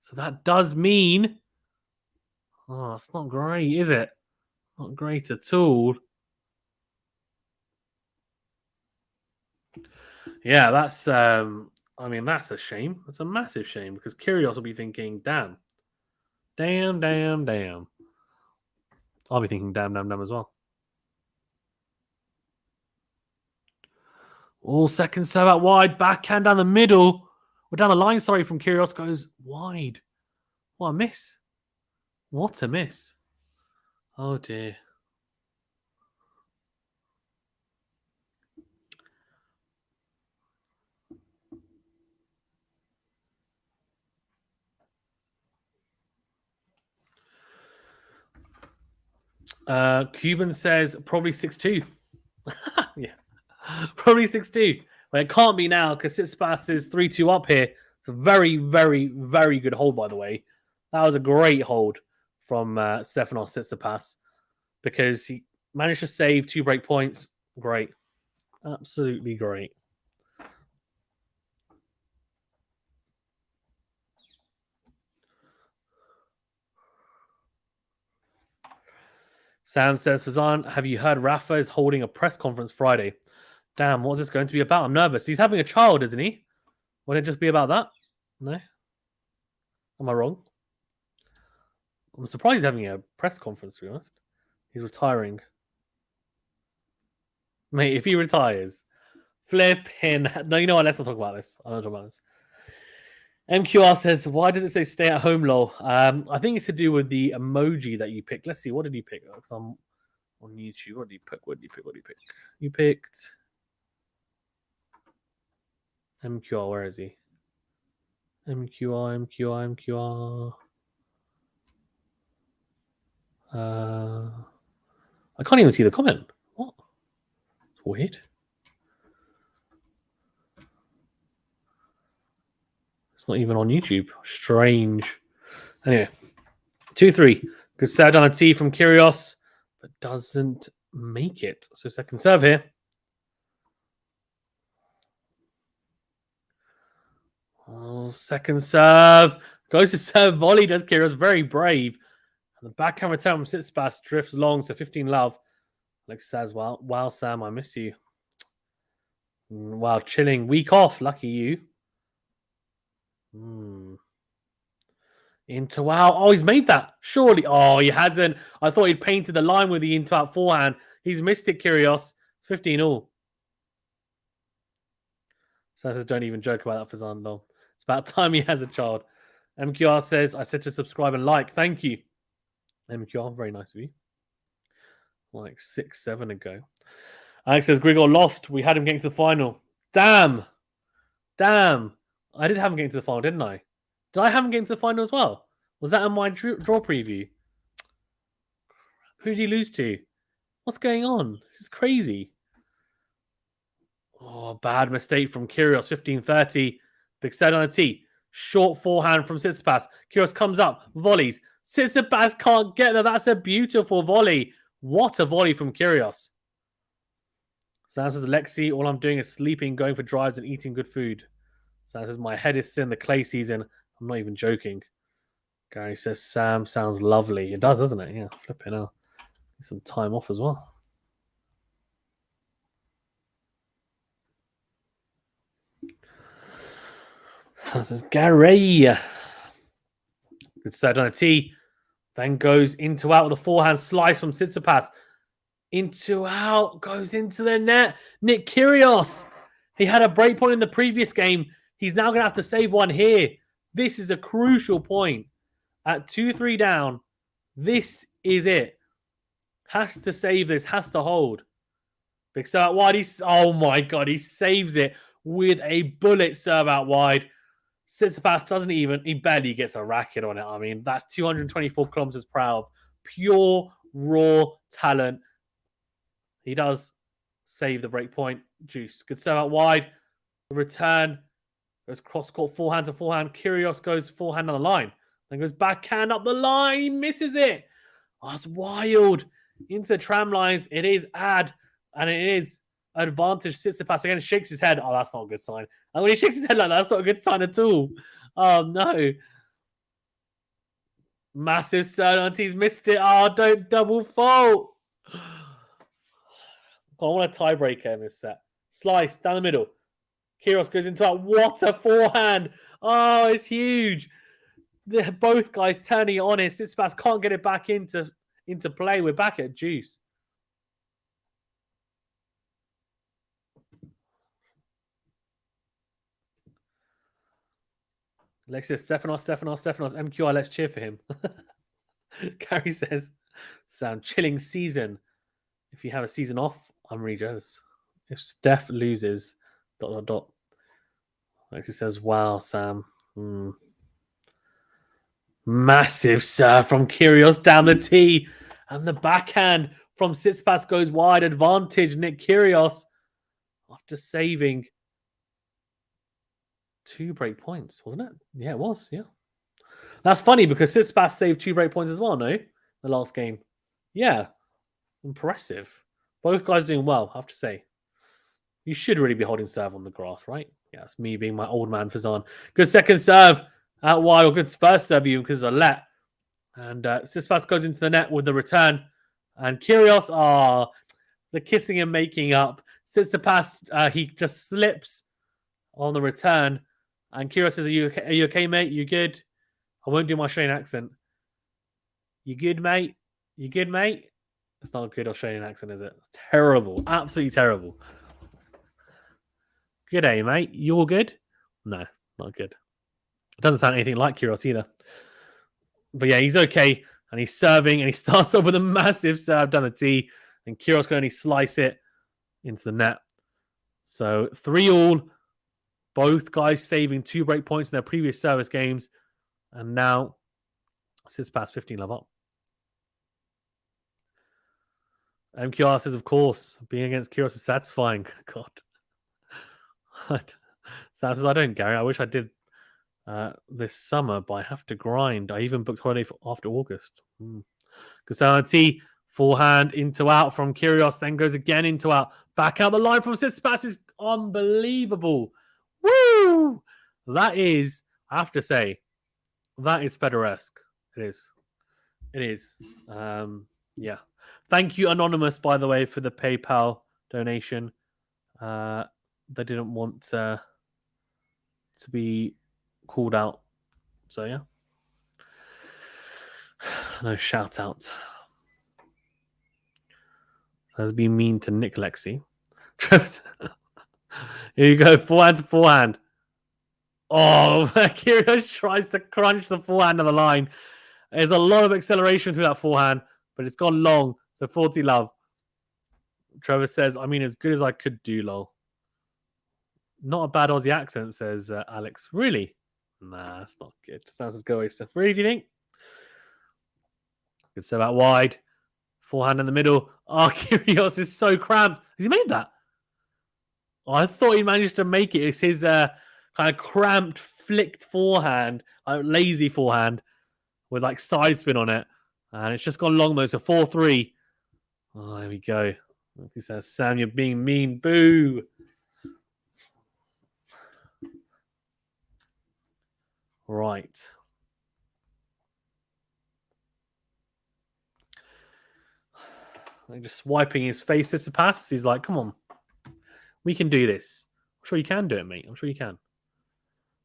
So that does mean... Oh, it's not great, is it? Not great at all. Yeah, that's I mean, that's a shame. That's a massive shame because Kyrgios will be thinking, damn. Damn, damn, damn. I'll be thinking, damn, damn, damn as well. Oh, second serve out wide. Backhand down the middle. Or down the line, sorry, from Kyrgios goes wide. What a miss. What a miss. Oh, dear. Cuban says probably 6-2. Yeah. Probably 6-2. Well, it can't be now because Tsitsipas is 3-2 up here. It's a very, very, very good hold, by the way. That was a great hold from Stefanos Tsitsipas because he managed to save 2 break points. Great. Absolutely great. Sam says, Fazan, have you heard Rafa is holding a press conference Friday? Damn, what's this going to be about? I'm nervous. He's having a child, isn't he? Wouldn't it just be about that? No? Am I wrong? I'm surprised he's having a press conference, to be honest. He's retiring. Mate, if he retires, flipping. No, you know what? Let's not talk about this. I'm not talking about this. MQR says, why does it say stay at home, lol? I think it's to do with the emoji that you picked. Let's see. What did you pick? Because I'm on YouTube. What did you pick? What did you pick? What did you pick? You picked MQR. Where is he? MQR. I can't even see the comment. What? It's weird. It's not even on YouTube. Strange. Anyway, 2-3. Good serve on a tee from Kyrgios, but doesn't make it. So second serve here. Oh, second serve. Goes to serve volley, does Kyrgios. Very brave. And the backhand return from Tsitsipas drifts long, so 15 love. Alex says, wow, Sam, I miss you. Wow, chilling. Week off. Lucky you. Into out. Oh, he's made that. Surely. Oh, he hasn't. I thought he'd painted the line with the into out forehand. He's missed it, Kyrgios. 15 all. Says, don't even joke about that, Fazan. No. It's about time he has a child. MQR says, I said to subscribe and like. Thank you. MQR, very nice of you. Like 6-7 ago. Alex says, Grigor lost. We had him getting to the final. Damn. I did have him getting to the final, didn't I? Did I have him getting to the final as well? Was that in my draw preview? Who did he lose to? What's going on? This is crazy. Oh, bad mistake from Kyrgios. 15-30. Big set on a tee. Short forehand from Tsitsipas. Kyrgios comes up. Volleys. Tsitsipas can't get there. That's a beautiful volley. What a volley from Kyrgios. Sam says, Alexi, all I'm doing is sleeping, going for drives, and eating good food. Sam says, my head is still in the clay season. I'm not even joking. Gary says, Sam sounds lovely. It does, doesn't it? Yeah, flipping out. Need some time off as well. This is Gary. Good set on a tee. Then goes into out with a forehand slice from Tsitsipas. Into out. Goes into the net. Nick Kyrgios. He had a break point in the previous game. He's now going to have to save one here. This is a crucial point. At 2-3 down, this is it. Has to save this. Has to hold. Big serve out wide. Oh my God. He saves it with a bullet serve out wide. Tsitsipas doesn't even, he barely gets a racket on it. I mean, that's 224 kilometers per hour of pure, raw talent. He does save the break point. Juice. Good serve out wide. The return goes cross court, forehand to forehand. Kyrgios goes forehand on the line. Then goes backhand up the line. He misses it. Oh, that's wild. Into the tram lines. It is ad. And it is advantage. Tsitsipas again shakes his head. Oh, that's not a good sign. And when he shakes his head like that, that's not a good sign at all. Oh, no. Massive serve. He's missed it. Oh, don't double fault. I want a tiebreaker in this set. Slice down the middle. Kyrgios goes into that. What a forehand. Oh, it's huge. Both guys turning it on it. Tsitsipas can't get it back into play. We're back at juice. Alexis, Stefanos, MQI, let's cheer for him. Gary says, sound chilling season. If you have a season off, I'm really jealous. If Steph loses, ... Alexis says, wow, Sam. Massive serve from Kyrgios down the tee. And the backhand from Tsitsipas goes wide. Advantage, Nick Kyrgios, after saving 2 break points, wasn't it? Yeah, it was, yeah. That's funny because Tsitsipas saved 2 break points as well, no? The last game. Yeah. Impressive. Both guys doing well, I have to say. You should really be holding serve on the grass, right? Yeah, it's me being my old man Fazan. Good second serve out wide, or good first serve even because of a let. And Tsitsipas goes into the net with the return. And Kyrgios, the kissing and making up. Tsitsipas, he just slips on the return. And Kyrgios says, are you okay, mate? You good? I won't do my Australian accent. You good, mate? You good, mate? It's not a good Australian accent, is it? It's terrible. Absolutely terrible. Good day, mate. You all good? No, not good. It doesn't sound anything like Kyrgios either. But yeah, he's okay. And he's serving. And he starts off with a massive serve down the tee. And Kyrgios can only slice it into the net. So 3-all. Both guys saving 2 break points in their previous service games. And now Tsitsipas 15 love up. MQR says, of course, being against Kyrgios is satisfying. God. Sam says, I don't, Gary. I wish I did this summer, but I have to grind. I even booked holiday for after August. Gassanti, forehand into out from Kyrgios, then goes again into out. Back out the line from Tsitsipas is unbelievable. Woo! That is, I have to say, that is Federer-esque. It is. It is. Yeah. Thank you, Anonymous, by the way, for the PayPal donation. They didn't want to be called out. So, yeah. No shout out. Has been mean to Nick Lexi. Here you go. Forehand to forehand. Oh, Kyrgios tries to crunch the forehand on the line. There's a lot of acceleration through that forehand, but it's gone long. So 40 love. Trevor says, I mean, as good as I could do, lol. Not a bad Aussie accent, says Alex. Really? Nah, that's not good. Sounds as go stuff. Really, do you think? Good serve out wide. Forehand in the middle. Oh, Kyrgios is so cramped. Has he made that? Oh, I thought he managed to make it. It's his kind of cramped, flicked forehand, lazy forehand with like side spin on it. And it's just gone long though. So 4-3. Oh, there we go. He says, Sam, you're being mean. Boo. Right. Just wiping his face, Tsitsipas. He's like, come on. We can do this. I'm sure you can do it, mate. I'm sure you can.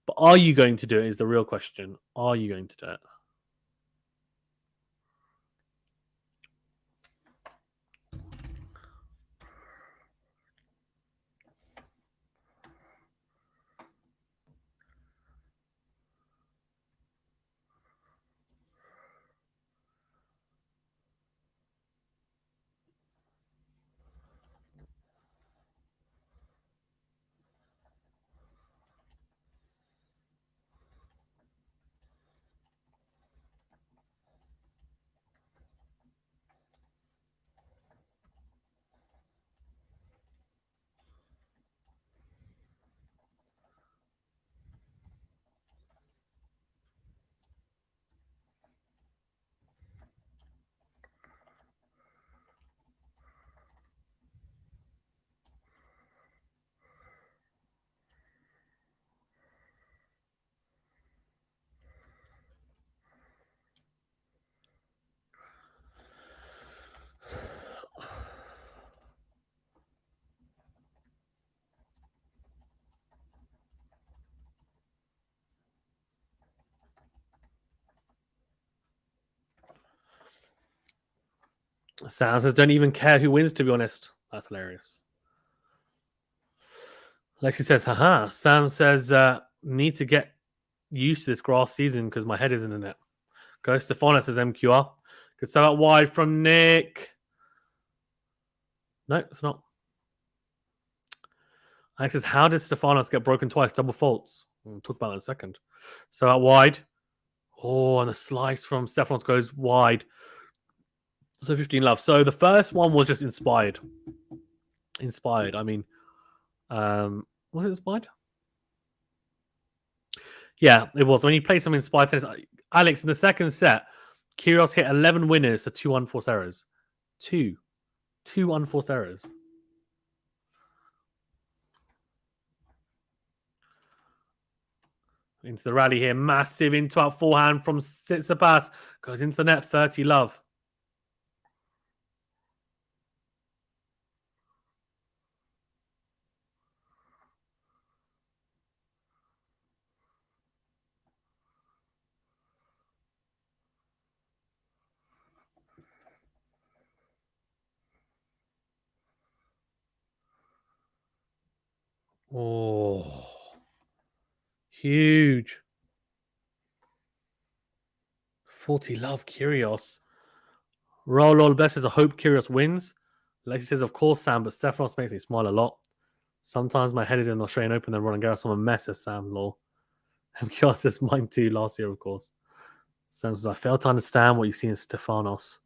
But are you going to do it is the real question. Are you going to do it? Sam says, don't even care who wins, to be honest. That's hilarious. Lexi says, haha. Sam says, need to get used to this grass season because my head isn't in it. Go Stefanos says MQR. Good sell out wide from Nick. No, it's not. Alex says, how did Stefanos get broken twice? Double faults. We'll talk about that in a second. So out wide. Oh, and the slice from Stefanos goes wide. So 15 love. So the first one was just inspired. Inspired. I mean, was it inspired? Yeah, it was. When he played some inspired tennis. Alex, in the second set, Kyrgios hit 11 winners to 2 unforced errors. Two unforced errors. Into the rally here. Massive into out forehand from Tsitsipas. Goes into the net. 30 love. Oh. Huge. 40 love Kyrgios. Roll best says, I hope Kyrgios wins. Lexi says, of course, Sam, but Stefanos makes me smile a lot. Sometimes my head is in the Australian Open and Roland Garros. I'm a mess, as Sam Law. MQR says, mine too, last year, of course. Sam says, I fail to understand what you see in Stefanos.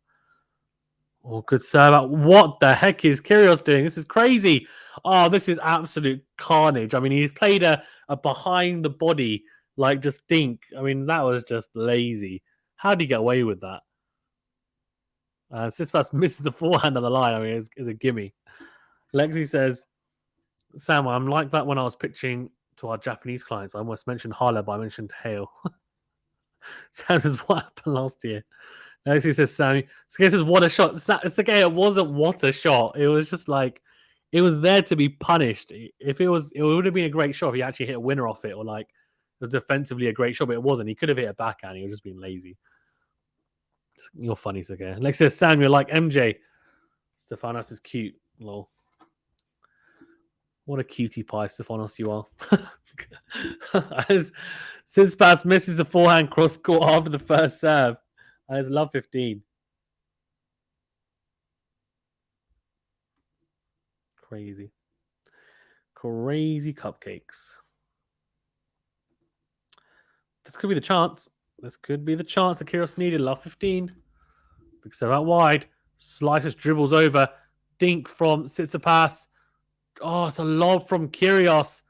Oh, good serve. What the heck is Kyrgios doing? This is crazy. Oh, this is absolute carnage. I mean, he's played a behind the body, like just dink. I mean, that was just lazy. How did he get away with that? Tsitsipas misses the forehand on the line. I mean, it's a gimme. Lexi says, Sam, I'm like that when I was pitching to our Japanese clients. I almost mentioned Halle, but I mentioned Hale. Sam says, what happened last year? Lexi says, Sammy. Sake says, what a shot. Sake, it wasn't what a shot. It was just like, it was there to be punished. If it would have been a great shot if he actually hit a winner off it, or like, it was defensively a great shot, but it wasn't. He could have hit a backhand. He was just being lazy. You're funny, Sake. Lexi says, Sam, you're like MJ. Stefanos is cute. Lol. What a cutie pie, Stefanos, you are. As Tsitsipas misses the forehand cross court after the first serve. As love 15. Crazy. Crazy cupcakes. This could be the chance. This could be the chance that Kyrgios needed. Love 15. Big serve out wide. Slices, dribbles over. Dink from Tsitsipas. Oh, it's a lob from Kyrgios.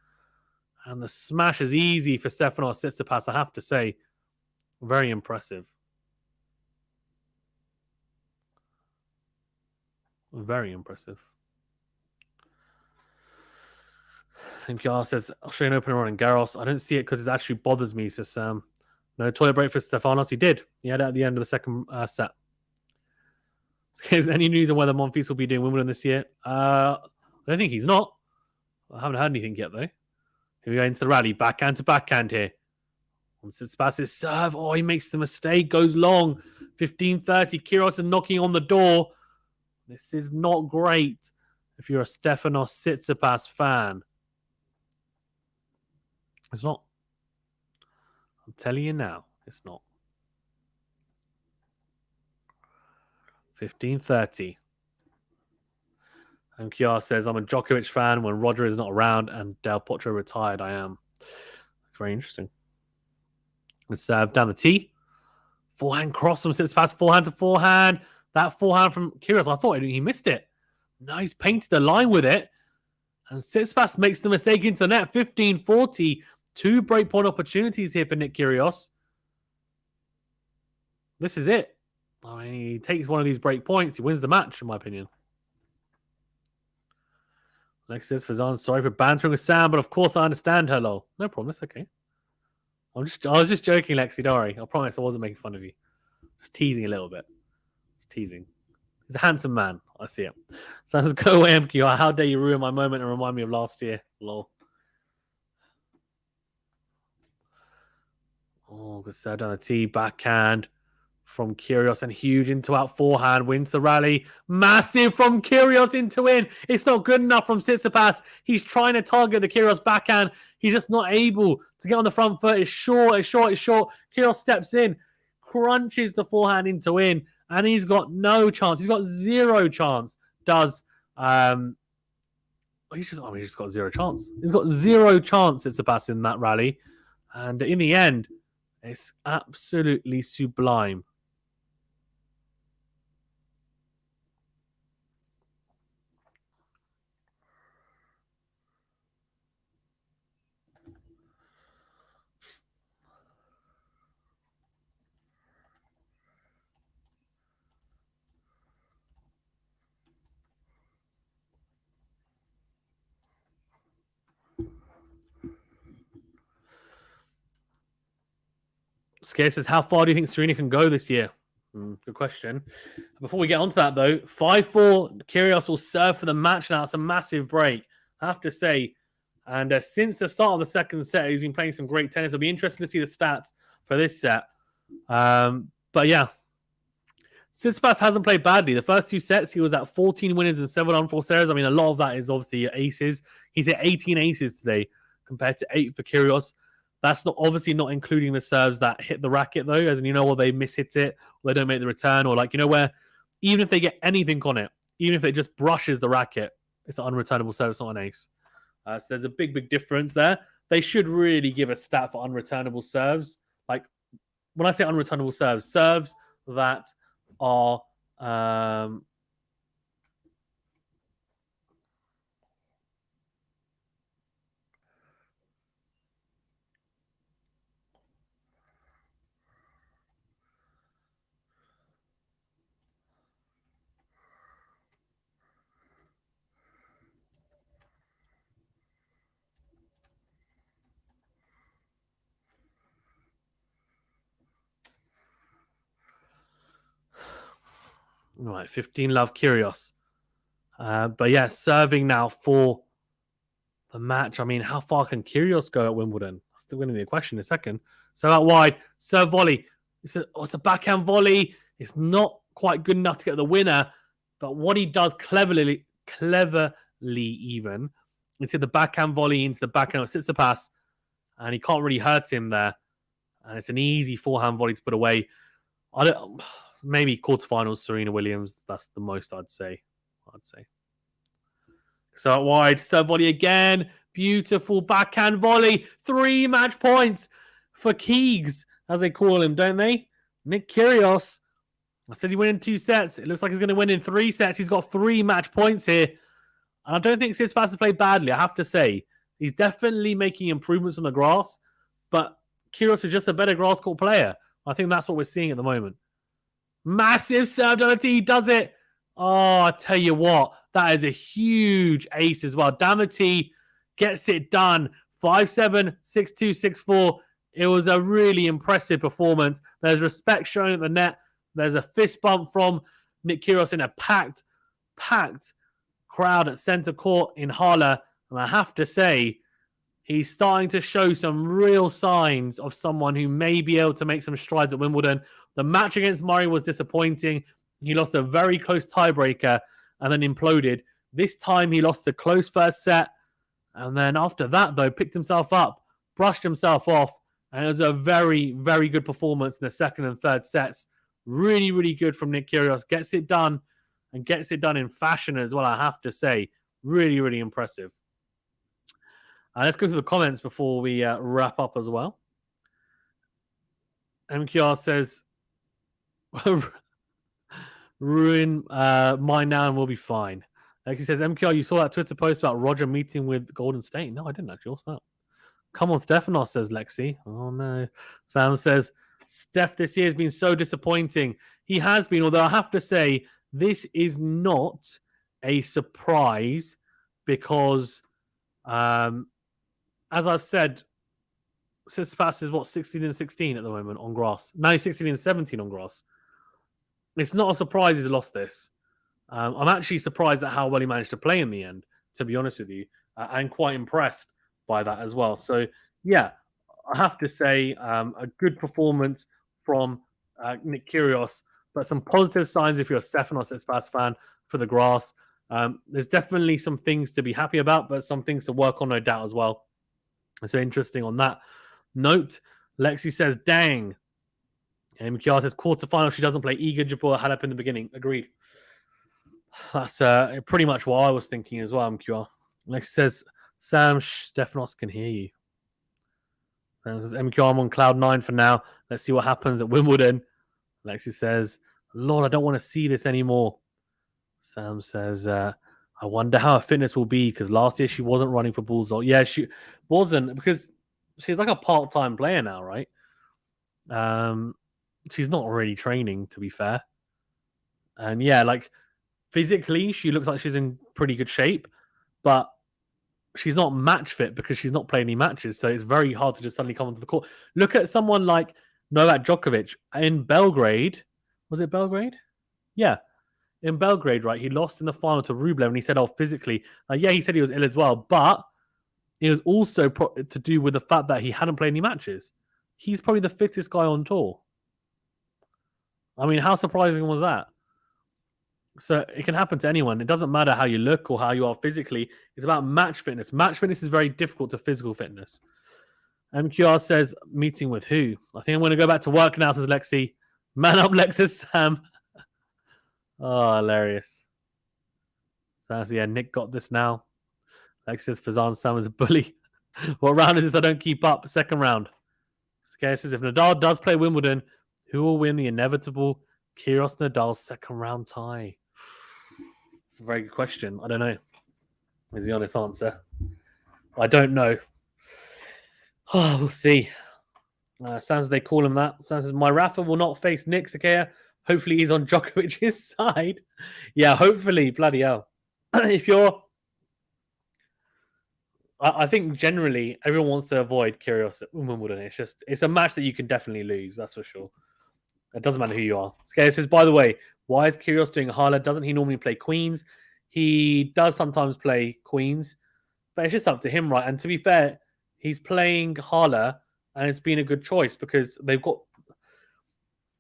And the smash is easy for Stefanos Tsitsipas, I have to say. Very impressive. Very impressive. MPR says, Australian Open Roland Garros. I don't see it because it actually bothers me, says Sam. No toilet break for Stefanos. He did. He had it at the end of the second set. Is any news on whether Monfils will be doing Wimbledon this year? I don't think he's not. I haven't heard anything yet, though. Here we go into the rally. Backhand to backhand here. On Tsitsipas' serve. Oh, he makes the mistake. Goes long. 15-30. Kyrgios is knocking on the door. This is not great if you're a Stefanos Tsitsipas fan. It's not. I'm telling you now, it's not. 15-30. And Kiar says, I'm a Djokovic fan when Roger is not around and Del Potro retired. I am. Very interesting. Let's serve down the tee. Forehand cross from Tsitsipas. Forehand to forehand. That forehand from Kyrgios, I thought he missed it. No, he's painted the line with it. And Tsitsipas makes the mistake into the net. 15-40. 2 breakpoint opportunities here for Nick Kyrgios. This is it. I mean, he takes one of these break points. He wins the match, in my opinion. Next says Fazan, sorry for bantering with Sam, but of course I understand her, lol. No problem, it's okay. I was just joking, Lexi, don't worry. I promise I wasn't making fun of you. Just teasing a little bit. Just teasing. He's a handsome man. I see it. So let's go away, MQ. How dare you ruin my moment and remind me of last year, lol. Oh, good serve down the tee, backhand. from KYRGIOS, and huge into out forehand, wins the rally. Massive from KYRGIOS into in. It's not good enough from Tsitsipas. He's trying to target the KYRGIOS backhand. He's just not able to get on the front foot. It's short, it's short, it's short. KYRGIOS steps in, crunches the forehand into in, and he's got no chance. He's got zero chance. He's just got zero chance. He's got zero chance Tsitsipas in that rally. And in the end, it's absolutely sublime. Scare says, how far do you think Serena can go this year? Good question. Before we get onto that, though, 5-4, KYRGIOS will serve for the match now. It's a massive break, I have to say. And since the start of the second set, he's been playing some great tennis. It'll be interesting to see the stats for this set. But yeah, Tsitsipas hasn't played badly. The first two sets, he was at 14 winners and 7 unforced errors. I mean, a lot of that is obviously aces. He's at 18 aces today compared to 8 for KYRGIOS. That's obviously not including the serves that hit the racket, though, as in, or they mishit it, or they don't make the return, or where even if they get anything on it, even if it just brushes the racket, it's an unreturnable serve, it's not an ace. So there's a big, big difference there. They should really give a stat for unreturnable serves. Like, when I say unreturnable serves, serves that are right, 15 love KYRGIOS. But yeah, serving now for the match. I mean, how far can KYRGIOS go at Wimbledon? That's still going to be a question in a second. So out wide, serve volley. It's a backhand volley. It's not quite good enough to get the winner. But what he does cleverly even, is hit the backhand volley into the backhand of Tsitsipas, and he can't really hurt him there. And it's an easy forehand volley to put away. Maybe quarterfinals, Serena Williams. That's the most I'd say. So out wide, serve volley again. Beautiful backhand volley. 3 match points for Keegs, as they call him, don't they? Nick Kyrgios. I said he win in 2 sets. It looks like he's going to win in 3 sets. He's got 3 match points here. And I don't think Tsitsipas has played badly, I have to say. He's definitely making improvements on the grass. But Kyrgios is just a better grass court player. I think that's what we're seeing at the moment. Massive serve donut. He does it. Oh, I tell you what. That is a huge ace as well. Damati gets it done. 5-7, 6-2, 6-4. It was a really impressive performance. There's respect shown at the net. There's a fist bump from Nick Kyrgios in a packed crowd at centre court in Halle. And I have to say, he's starting to show some real signs of someone who may be able to make some strides at Wimbledon. The match against Murray was disappointing. He lost a very close tiebreaker and then imploded. This time he lost the close first set. And then after that, though, picked himself up, brushed himself off. And it was a very, very good performance in the second and third sets. Really, really good from Nick Kyrgios. Gets it done and gets it done in fashion as well, I have to say. Really, really impressive. Let's go through the comments before we wrap up as well. MQR says, ruin mine now and we'll be fine. Lexi says, MQR, you saw that Twitter post about Roger meeting with Golden State? No, I didn't actually. What's that? Come on, Stefanos, says Lexi. Oh, no. Sam says, Steph this year has been so disappointing. He has been, although I have to say, this is not a surprise because, as I've said, Tsitsipas is what, 16 and 16 at the moment on grass. Now he's 16 and 17 on grass. It's not a surprise he's lost this. I'm actually surprised at how well he managed to play in the end, to be honest with you, and quite impressed by that as well. So, yeah, I have to say a good performance from Nick Kyrgios, but some positive signs if you're a Stefanos Tsitsipas fan for the grass. There's definitely some things to be happy about, but some things to work on, no doubt, as well. So interesting on that note. Lexi says, dang. And MQR says, quarterfinal, she doesn't play Iga, Jabeur, Halep in the beginning. Agreed. That's pretty much what I was thinking as well, MQR. Lexi says, Sam, Stefanos can hear you. And says, MQR, I'm on cloud 9 for now. Let's see what happens at Wimbledon. Lexi says, Lord, I don't want to see this anymore. Sam says, I wonder how her fitness will be because last year she wasn't running for Bulls. Yeah, she wasn't because she's like a part-time player now, right? She's not really training, to be fair. And yeah, like physically, she looks like she's in pretty good shape, but she's not match fit because she's not playing any matches. So it's very hard to just suddenly come onto the court. Look at someone like Novak Djokovic in Belgrade. Was it Belgrade? Yeah. In Belgrade, right? He lost in the final to Rublev and he said, oh, physically. Yeah, he said he was ill as well, but it was also to do with the fact that he hadn't played any matches. He's probably the fittest guy on tour. I mean, how surprising was that? So it can happen to anyone. It doesn't matter how you look or how you are physically. It's about match fitness. Match fitness is very difficult to physical fitness. MQR says, meeting with who? I think I'm going to go back to work now, says Lexi. Man up, Lexus Sam. Oh, hilarious. So yeah, Nick got this now. Lexi says, Fazan Sam is a bully. What round is this? I don't keep up. Second round. Scare says, if Nadal does play Wimbledon, who will win the inevitable Kyrgios Nadal second round tie? It's a very good question. I don't know. Is the honest answer. I don't know. Oh, we'll see. Sounds they call him that. Sounds says, my Rafa will not face Nick Sakaya. Hopefully he's on Djokovic's side. Yeah, hopefully. Bloody hell. If you're... I think generally everyone wants to avoid Kyrgios at Wimbledon. It's a match that you can definitely lose. That's for sure. It doesn't matter who you are. Scare says, by the way, why is Kyrgios doing Halle? Doesn't he normally play Queens? He does sometimes play Queens, but it's just up to him, right? And to be fair, he's playing Halle, and it's been a good choice because they've got...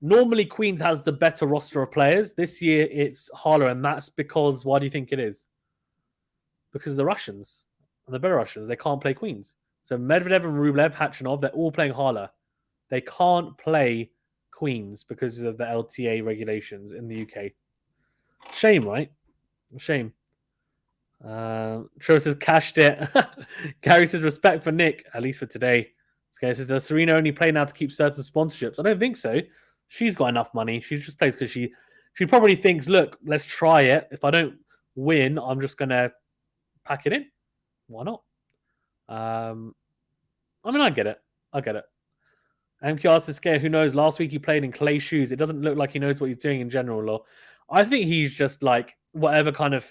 Normally, Queens has the better roster of players. This year, it's Halle, and that's because... Why do you think it is? Because the Russians, the better Russians, they can't play Queens. So Medvedev and Rublev, Khachanov, they're all playing Halle. They can't play Queens because of the LTA regulations in the UK. Shame, right? Shame. Tro says, cashed it. Gary says, respect for Nick, at least for today. Scare says, does Serena only play now to keep certain sponsorships? I don't think so. She's got enough money. She just plays because she probably thinks, look, let's try it. If I don't win, I'm just going to pack it in. Why not? I mean, I get it. MQR says, Scare, who knows? Last week he played in clay shoes. It doesn't look like he knows what he's doing in general. Or I think he's just like whatever kind of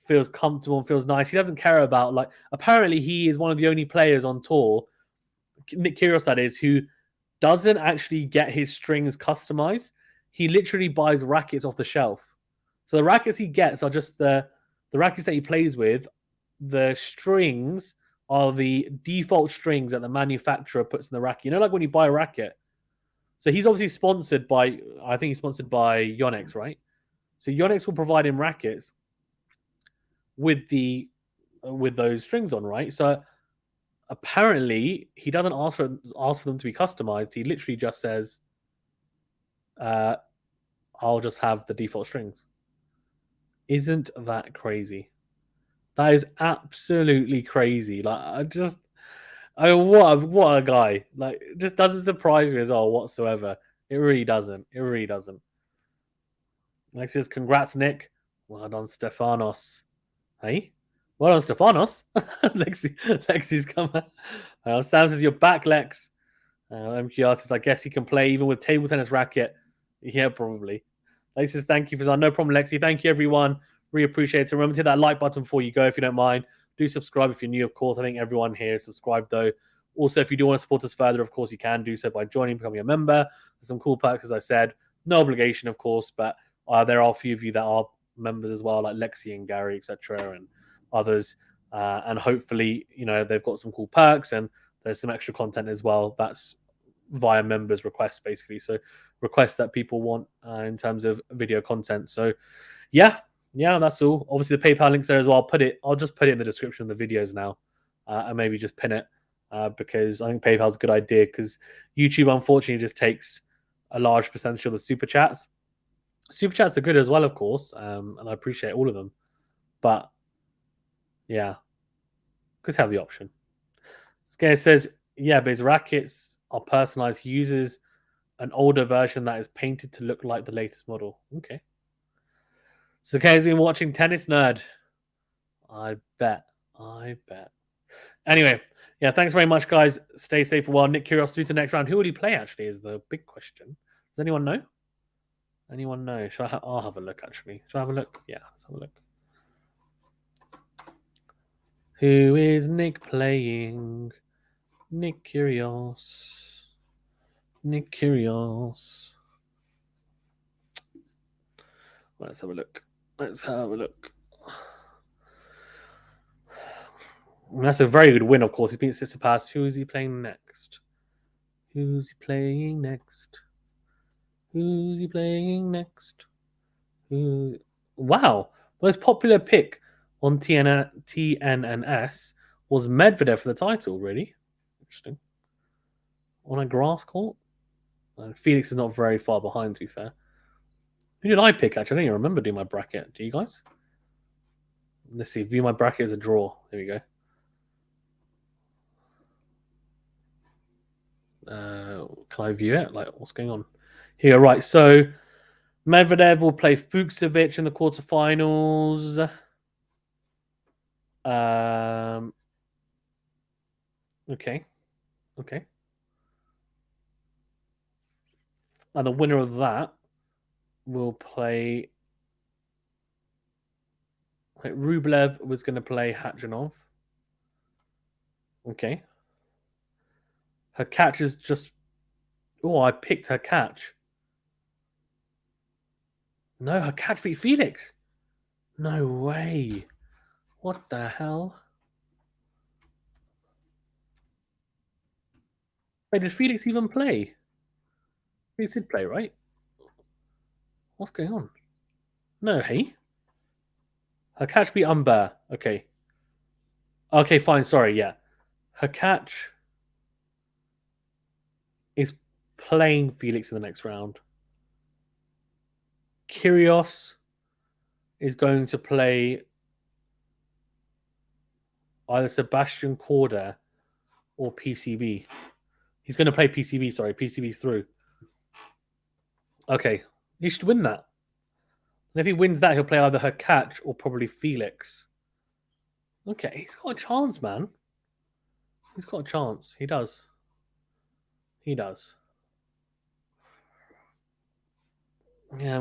feels comfortable and feels nice. He doesn't care about like. Apparently, he is one of the only players on tour, Nick Kyrgios that is, who doesn't actually get his strings customized. He literally buys rackets off the shelf. So the rackets he gets are just the rackets that he plays with. The strings are the default strings that the manufacturer puts in the racket. You know, like when you buy a racket. So he's obviously sponsored by, I think he's sponsored by Yonex, right? So Yonex will provide him rackets with those strings on, right? So apparently he doesn't ask for them to be customized. He literally just says, I'll just have the default strings. Isn't that crazy? That is absolutely crazy. Like, what a guy. Like, it just doesn't surprise me as all whatsoever. It really doesn't. Like says, congrats, Nick. Well done, Stefanos. Hey? Well done, Stefanos. Lexi's coming. Sam says, you're back, Lex. MQR says, I guess he can play even with table tennis racket. Yeah, probably. Lex says, thank you for that. No problem, Lexi. Thank you, everyone. Really appreciate it. Remember to hit that like button before you go if you don't mind. Do subscribe if you're new, of course. I think everyone here is subscribed, though. Also, if you do want to support us further, of course, you can do so by joining, becoming a member. There's some cool perks, as I said. No obligation, of course, but there are a few of you that are members as well, like Lexi and Gary, etc., and others. And hopefully, you know, they've got some cool perks and there's some extra content as well. That's via members' requests, basically. So requests that people want in terms of video content. So yeah, that's all. Obviously, the PayPal link's there as well. I'll just put it in the description of the videos now, and maybe just pin it because I think PayPal's a good idea because YouTube unfortunately just takes a large percentage of the super chats. Super chats are good as well, of course, and I appreciate all of them. But yeah, just have the option. Scare says, yeah, but his rackets are personalized. He uses an older version that is painted to look like the latest model. Okay. So Kay's been watching Tennis Nerd. I bet. Anyway, yeah, thanks very much, guys. Stay safe for a while. Nick Kyrgios through to the next round. Who would he play, actually, is the big question. Does anyone know? Anyone know? I'll have a look, actually. Shall I have a look? Yeah, let's have a look. Who is Nick playing? Nick Kyrgios. Nick Kyrgios. Let's have a look. And that's a very good win, of course. He's beat Tsitsipas. Who is he playing next? Wow. Most popular pick on TNNS was Medvedev for the title, really? Interesting. On a grass court? Felix is not very far behind, to be fair. Who did I pick, actually? I don't even remember doing my bracket. Do you guys? Let's see. View my bracket as a draw. There we go. Can I view it? Like, what's going on? Here, right. So, Medvedev will play Fuchsovic in the quarterfinals. Okay. And the winner of that will play. Like, Rublev was going to play Khachanov. Okay. Her catch is just. Oh, I picked her catch. No, her catch beat Felix. No way. What the hell? Wait, did Felix even play? Felix did play, right? What's going on? No, hey? Her catch beat Umber. Okay. Okay, fine. Sorry, yeah. Her catch is playing Felix in the next round. Kyrgios is going to play either Sebastian Korda or PCB. He's going to play PCB, sorry. PCB's through. Okay. He should win that. And if he wins that, he'll play either her catch or probably Felix. Okay, he's got a chance, man. He's got a chance. He does. Yeah,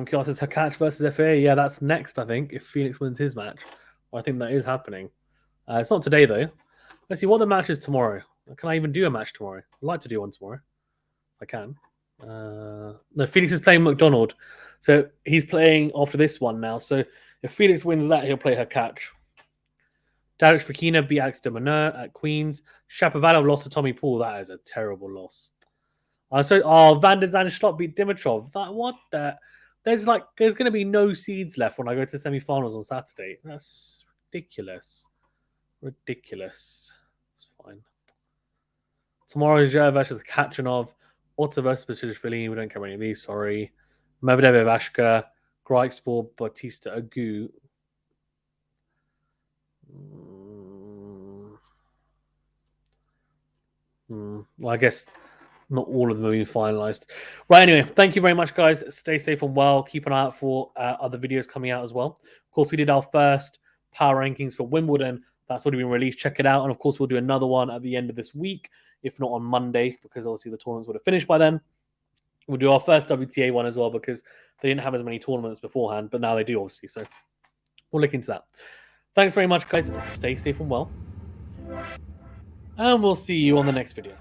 Kyrgios is her catch versus FA. Yeah, that's next, I think, if Felix wins his match. Well, I think that is happening. It's not today, though. Let's see what the match is tomorrow. Can I even do a match tomorrow? I'd like to do one tomorrow. I can. No, Felix is playing McDonald. So he's playing after this one now. So if Felix wins that, he'll play her catch. Darius Fokina beat Alex de Minaur at Queens. Shapovalov lost to Tommy Paul. That is a terrible loss. Van der Zandschot beat Dimitrov. What the? There's going to be no seeds left when I go to semi-finals on Saturday. That's ridiculous. It's fine. Tomorrow is Zhou versus Khachanov. Otta versus Bashishvili. We don't care about any of these, sorry. Medvedev Ivashka. Greixspor, Bautista Agu. Well, I guess not all of them have been finalized. Right, anyway, thank you very much, guys. Stay safe and well. Keep an eye out for other videos coming out as well. Of course, we did our first power rankings for Wimbledon. That's already been released. Check it out. And of course, we'll do another one at the end of this week, if not on Monday, because obviously the tournaments would have finished by then. We'll do our first WTA one as well, because they didn't have as many tournaments beforehand, but now they do, obviously. So we'll look into that. Thanks very much, guys. Stay safe and well. And we'll see you on the next video.